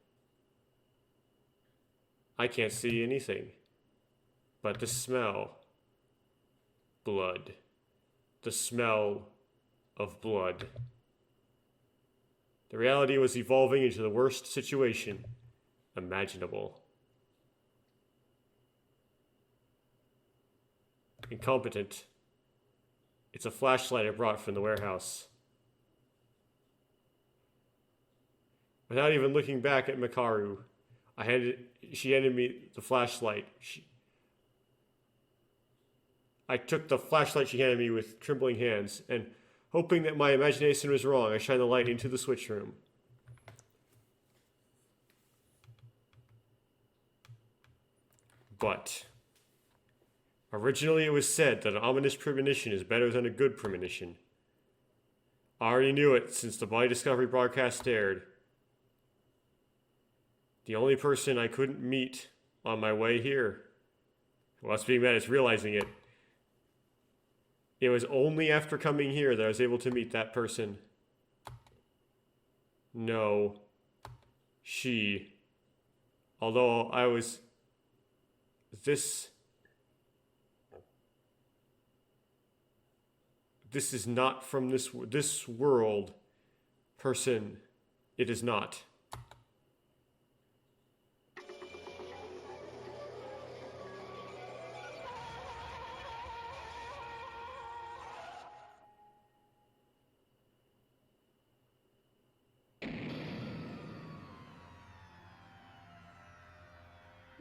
I can't see anything. But the smell. Blood. The smell of blood. The reality was evolving into the worst situation imaginable. Incompetent. It's a flashlight I brought from the warehouse. Without even looking back at Mikaru, she handed me the flashlight. I took the flashlight she handed me with trembling hands, and hoping that my imagination was wrong, I shined the light into the switch room. But originally it was said that an ominous premonition is better than a good premonition. I already knew it since the body discovery broadcast aired. The only person I couldn't meet on my way here. What's being mad is realizing it. It was only after coming here that I was able to meet that person. No. She. Although I was... This is not from this world. Person. It is not.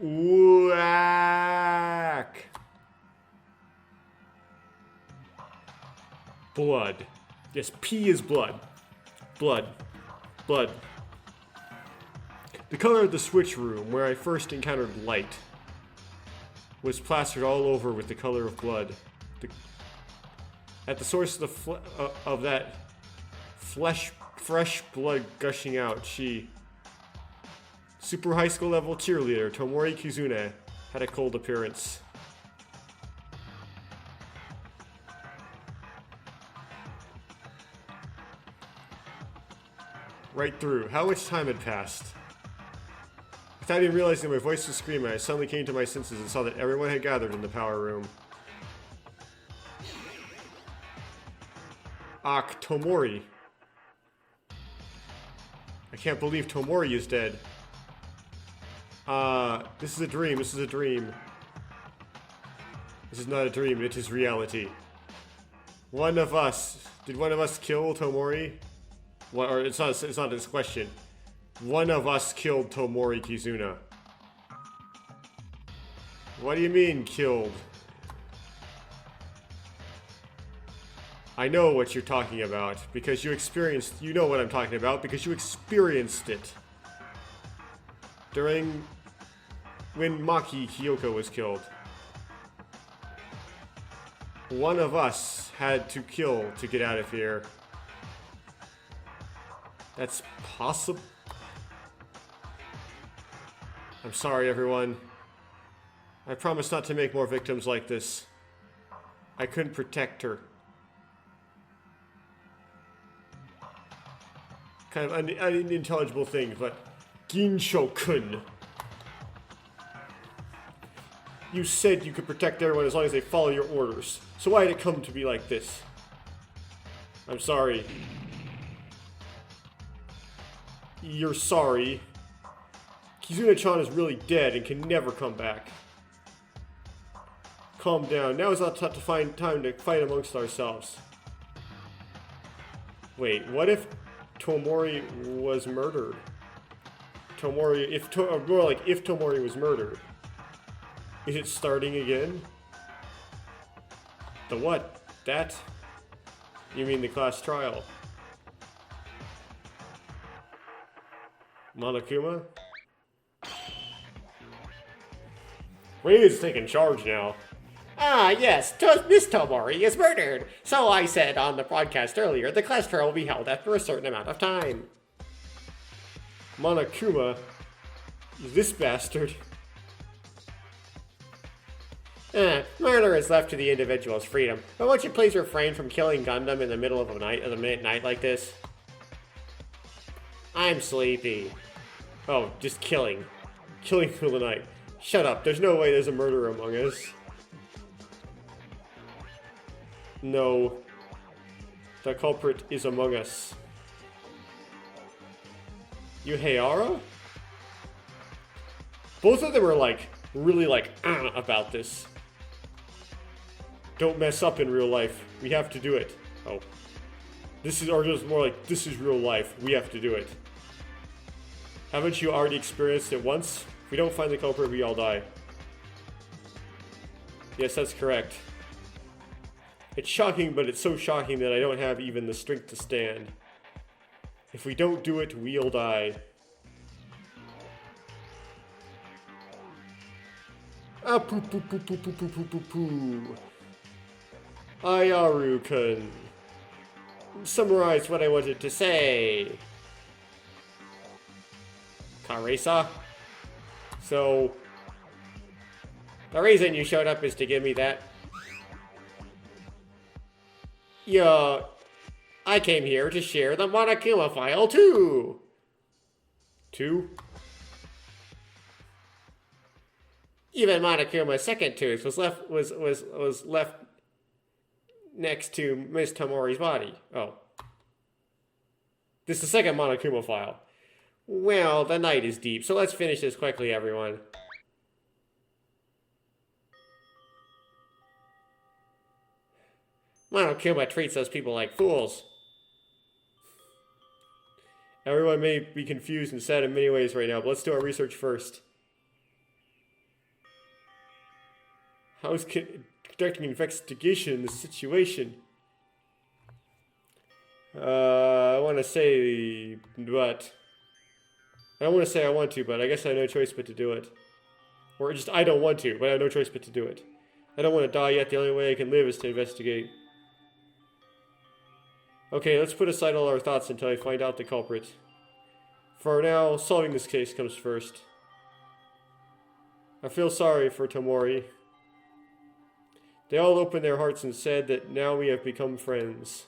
Whack! Blood. Yes, P is blood. Blood. Blood. The color of the switch room, where I first encountered light, was plastered all over with the color of blood. At the source of that fresh blood gushing out, she... Super high school level cheerleader Tomori Kizune had a cold appearance. Right through. How much time had passed? Without even realizing my voice was screaming, I suddenly came to my senses and saw that everyone had gathered in the power room. Tomori. I can't believe Tomori is dead. This is a dream, this is a dream. This is not a dream, it is reality. Did one of us kill Tomori? Or it's not this question. One of us killed Tomori Kizuna. What do you mean, killed? I know what you're talking about, because you know what I'm talking about, because you experienced it. When Maki Kyoko was killed. One of us had to kill to get out of here. That's possible. I'm sorry, everyone. I promise not to make more victims like this. I couldn't protect her. Kind of an unintelligible thing, but... Ginsho-kun. You said you could protect everyone as long as they follow your orders. So why did it come to be like this? I'm sorry. You're sorry. Kizuna-chan is really dead and can never come back. Calm down. Now is not time to find time to fight amongst ourselves. Wait, what if Tomori was murdered? If Tomori was murdered. Is it starting again? The what? That? You mean the class trial? Monokuma? Ray's taking charge now. Ah, yes, Miss Tomori is murdered. So I said on the broadcast earlier, the class trial will be held after a certain amount of time. Monokuma? This bastard. Murder is left to the individual's freedom, but won't you please refrain from killing Gundam in the middle of a night like this? I'm sleepy. Oh, just killing. Killing through the night. Shut up, there's no way there's a murderer among us. No. The culprit is among us. You Hayara? Both of them are really about this. Don't mess up in real life. We have to do it. Oh. This is real life. We have to do it. Haven't you already experienced it once? If we don't find the culprit, we all die. Yes, that's correct. It's shocking, but it's so shocking that I don't have even the strength to stand. If we don't do it, we'll die. Ah, poo poo poo poo poo poo poo poo poo. Ayaru-kun. Summarize what I wanted to say. Karesa? So, the reason you showed up is to give me that. Yeah, I came here to share the Monokuma file too. Two? Even Monokuma's second tooth was left next to Miss Tomori's body. Oh. This is the second Monokuma file. Well, the night is deep, so let's finish this quickly, everyone. Monokuma treats those people like fools. Everyone may be confused and sad in many ways right now, but let's do our research first. How's conducting an investigation in this situation? I want to say, but... I don't want to say I want to, but I guess I have no choice but to do it. Or just, I don't want to, but I have no choice but to do it. I don't want to die yet, the only way I can live is to investigate. Okay, let's put aside all our thoughts until I find out the culprit. For now, solving this case comes first. I feel sorry for Tomori. They all opened their hearts and said that now we have become friends.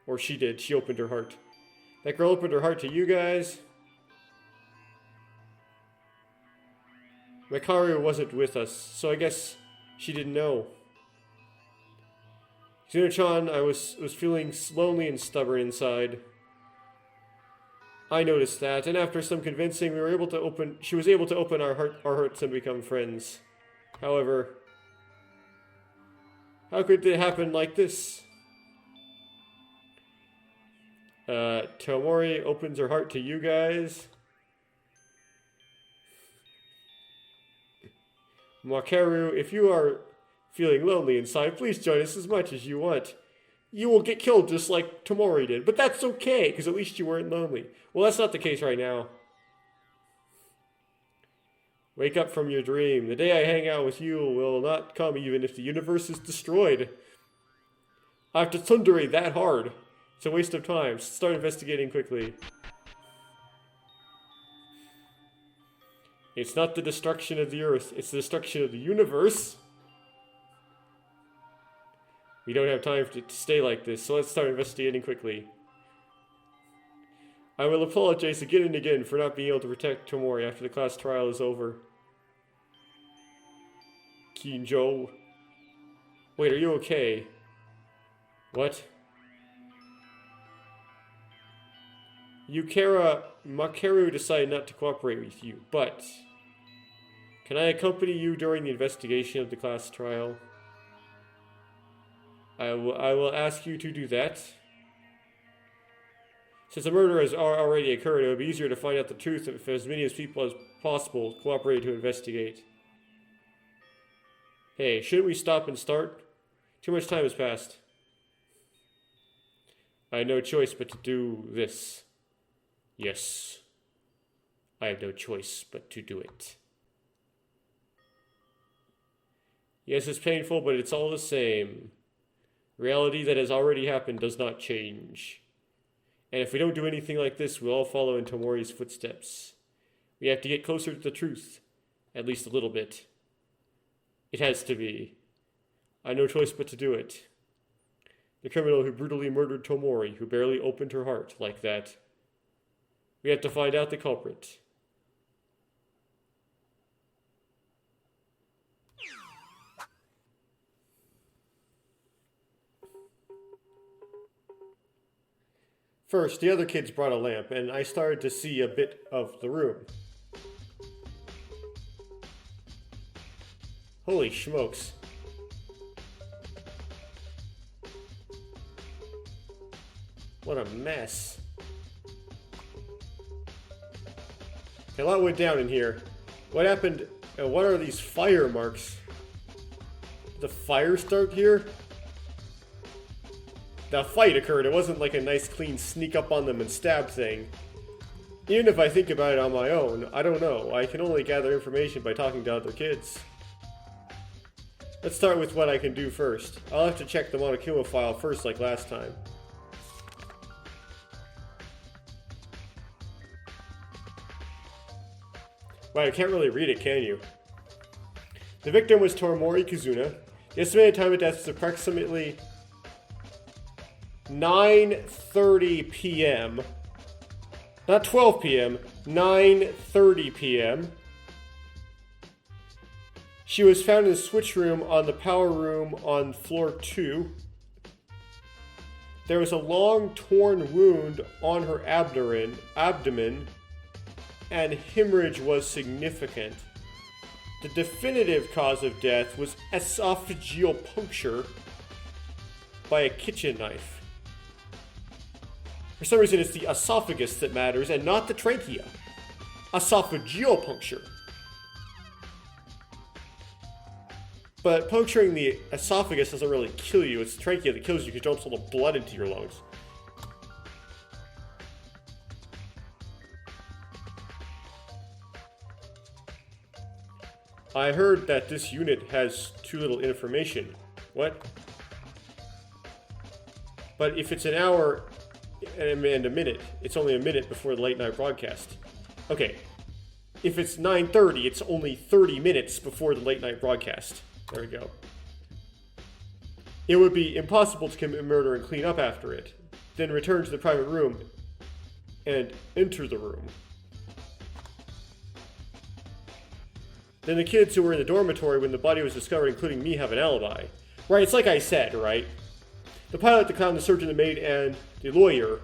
Or she did, she opened her heart. That girl opened her heart to you guys. Makaru wasn't with us, so I guess she didn't know. Zuno-chan, I was feeling lonely and stubborn inside. I noticed that, and after some convincing, she was able to open our hearts and become friends. However, how could it happen like this? Tomori opens her heart to you guys. Makaru, if you are feeling lonely inside, please join us as much as you want. You will get killed just like Tomori did, but that's okay, because at least you weren't lonely. Well, that's not the case right now. Wake up from your dream. The day I hang out with you will not come even if the universe is destroyed. I have to tsundere that hard. It's a waste of time. Start investigating quickly. It's not the destruction of the Earth, it's the destruction of the universe. We don't have time to stay like this, so let's start investigating quickly. I will apologize again and again for not being able to protect Tomori after the class trial is over. Kinjo. Wait, are you okay? What? Makaru decided not to cooperate with you, but... Can I accompany you during the investigation of the class trial? I will ask you to do that. Since a murder has already occurred, it would be easier to find out the truth if as many people as possible cooperate to investigate. Hey, shouldn't we stop and start? Too much time has passed. I had no choice but to do this. Yes. I have no choice but to do it. Yes, it's painful, but it's all the same. Reality that has already happened does not change. And if we don't do anything like this, we'll all follow in Tomori's footsteps. We have to get closer to the truth. At least a little bit. It has to be. I have no choice but to do it. The criminal who brutally murdered Tomori, who barely opened her heart like that. We have to find out the culprit. First, the other kids brought a lamp, and I started to see a bit of the room. Holy smokes. What a mess. A lot went down in here. What happened? What are these fire marks? Did the fire start here? The fight occurred. It wasn't like a nice clean sneak up on them and stab thing. Even if I think about it on my own, I don't know. I can only gather information by talking to other kids. Let's start with what I can do first. I'll have to check the Monokuma file first like last time. Wow, you can't really read it, can you? The victim was Toromori Kizuna. The estimated time of death is approximately 9:30 p.m. Not 12 p.m., 9:30 p.m. She was found in the switch room on the power room on floor 2. There was a long torn wound on her abdomen, and hemorrhage was significant. The definitive cause of death was esophageal puncture by a kitchen knife. For some reason, it's the esophagus that matters and not the trachea. Esophageal puncture. But puncturing the esophagus doesn't really kill you. It's the trachea that kills you because it dumps all the blood into your lungs. I heard that this unit has too little information. What? But if it's an hour and a minute, it's only a minute before the late night broadcast. Okay. If it's 9:30, it's only 30 minutes before the late night broadcast. There we go. It would be impossible to commit murder and clean up after it, then return to the private room and enter the room. Then the kids who were in the dormitory when the body was discovered, including me, have an alibi. Right, it's like I said, right? The pilot, the clown, the surgeon, the maid, and the lawyer,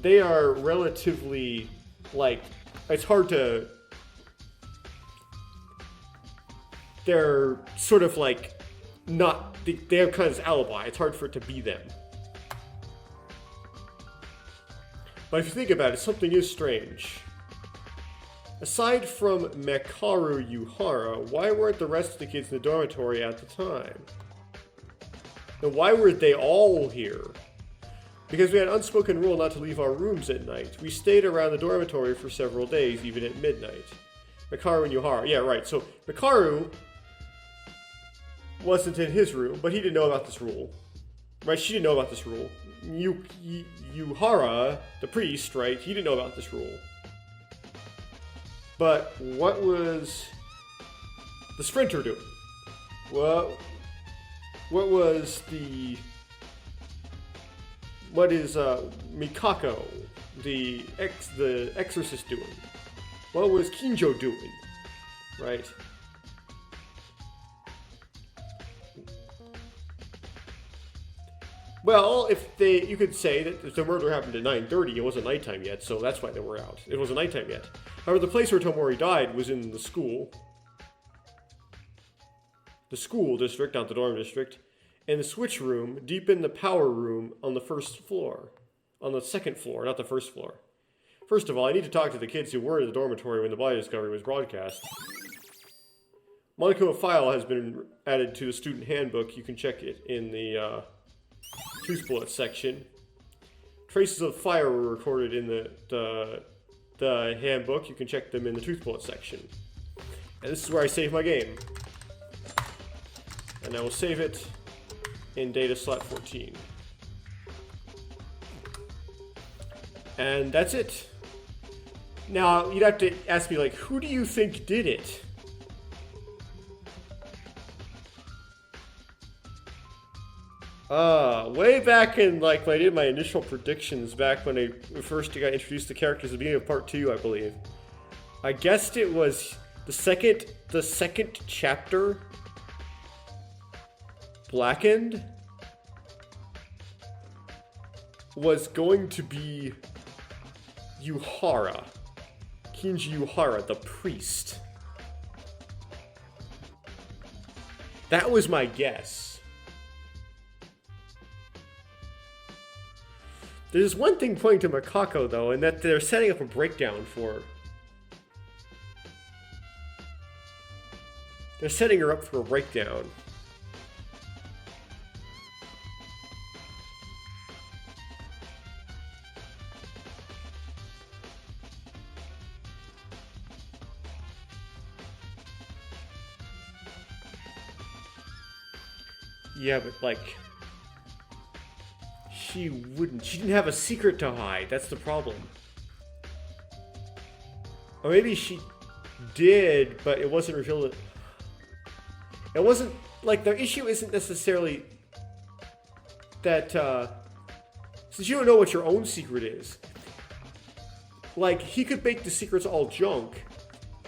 they are relatively, like, it's hard to... They're sort of like, not, they have kind of this alibi. It's hard for it to be them. But if you think about it, something is strange. Aside from Mekaru Yuhara, why weren't the rest of the kids in the dormitory at the time? And why were they all here? Because we had an unspoken rule not to leave our rooms at night. We stayed around the dormitory for several days, even at midnight. Mekaru and Yuhara. Yeah, right. So Mekaru wasn't in his room, but he didn't know about this rule. Right? She didn't know about this rule. Yuhara, the priest, right? He didn't know about this rule. But what was the sprinter doing? Well, what is Mikako, the exorcist doing? What was Kinjo doing? Right? Well, you could say that if the murder happened at 9:30, it wasn't nighttime yet, so that's why they were out. It wasn't nighttime yet. However, the place where Tomori died was in the school. The school district, not the dorm district. And the switch room, deep in the power room on the first floor. On the second floor, not the first floor. First of all, I need to talk to the kids who were in the dormitory when the body discovery was broadcast. Monokuma file has been added to the student handbook. You can check it in the truth bullet section. Traces of fire were recorded in the handbook. You can check them in the truth bullet section. And this is where I save my game. And I will save it in data slot 14. And that's it. Now, you'd have to ask me, like, who do you think did it? Way back in, like, when I did my initial predictions, back when I first got introduced to characters at the beginning of part 2, I believe. I guessed it was the second chapter, Blackened, was going to be Yuhara. Kinji Yuhara, the priest. That was my guess. There's one thing pointing to Makako, though, and that they're setting up a breakdown for... They're setting her up for a breakdown. Yeah, but, like... She didn't have a secret to hide. That's the problem. Or maybe she did, but it wasn't revealed. It wasn't, like, the issue isn't necessarily that, since you don't know what your own secret is, like, he could make the secrets all junk,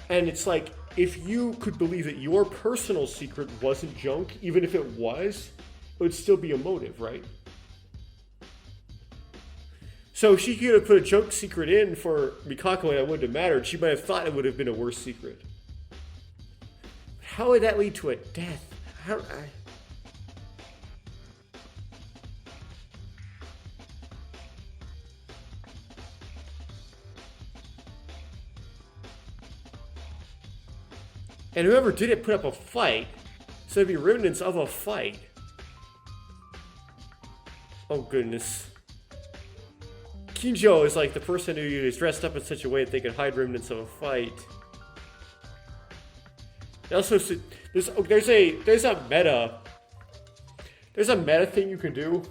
and it's like, if you could believe that your personal secret wasn't junk, even if it was, it would still be a motive, right? So she could have put a junk secret in for Mikako and it wouldn't have mattered. She might have thought it would have been a worse secret. How would that lead to a death? And whoever did it put up a fight, so there'd be remnants of a fight. Oh goodness. Kinjo is like the person who is dressed up in such a way that they can hide remnants of a fight. Also, there's a meta thing you can do,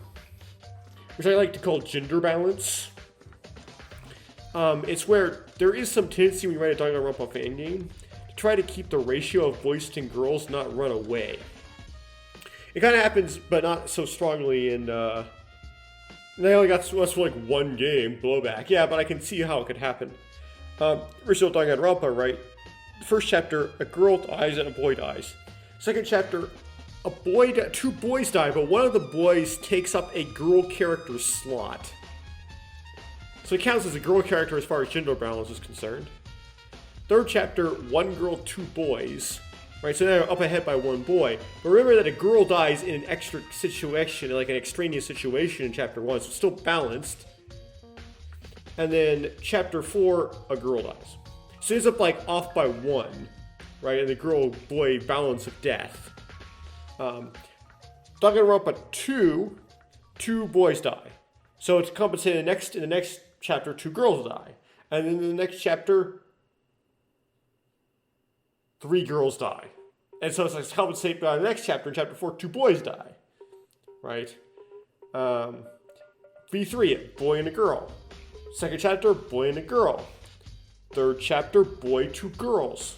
which I like to call gender balance. It's where there is some tendency when you write a Danganronpa fan game to try to keep the ratio of boys to girls not run away. It kind of happens, but not so strongly in. They only got us for like one game, Blowback. Yeah, but I can see how it could happen. Original Danganronpa, right? First chapter, a girl dies and a boy dies. Second chapter, two boys die, but one of the boys takes up a girl character slot. So it counts as a girl character as far as gender balance is concerned. Third chapter, one girl, two boys. Right, so now they're up ahead by one boy. But remember that a girl dies in an extra situation, like an extraneous situation in chapter 1, so it's still balanced. And then chapter 4, a girl dies. So it's up like off by 1, right? And the girl-boy balance of death. Danganronpa 2, 2 boys die. So it's compensated in the next chapter, 2 girls die. And then in the next chapter, 3 girls die. And so it's like compensated by the next chapter, in chapter 4, 2 boys die. Right? V3, a boy and a girl. Second chapter, boy and a girl. Third chapter, boy, 2 girls.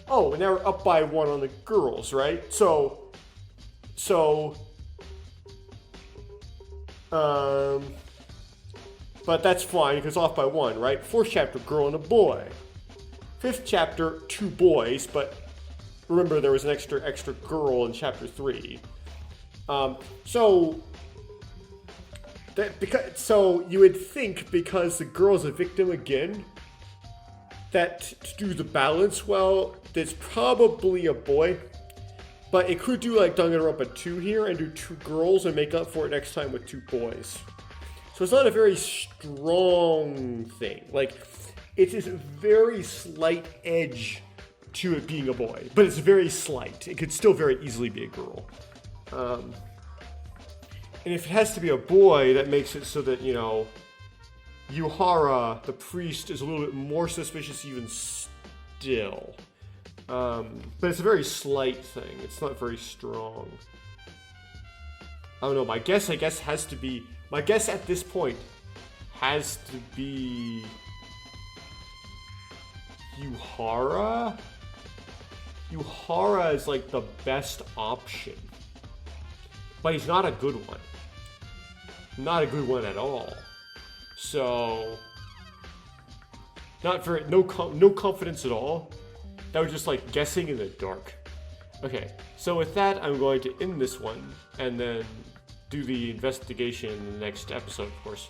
Oh, and now we're up by 1 on the girls, right? But that's fine, because off by 1, right? Fourth chapter, girl and a boy. Fifth chapter, 2 boys, but remember there was an extra girl in chapter 3. So you would think because the girl's a victim again, that to do the balance well, there's probably a boy. But it could do like Danganronpa 2 here and do 2 girls and make up for it next time with 2 boys. So it's not a very strong thing. Like, it is a very slight edge to it being a boy, but it's very slight. It could still very easily be a girl. And if it has to be a boy, that makes it so that, Yuhara, the priest, is a little bit more suspicious even still. But it's a very slight thing. It's not very strong. I don't know, my guess at this point has to be Yuhara? Yuhara is like the best option. But he's not a good one. Not a good one at all. So, no confidence at all. That was just like guessing in the dark. Okay, so with that, I'm going to end this one and then do the investigation in the next episode, of course.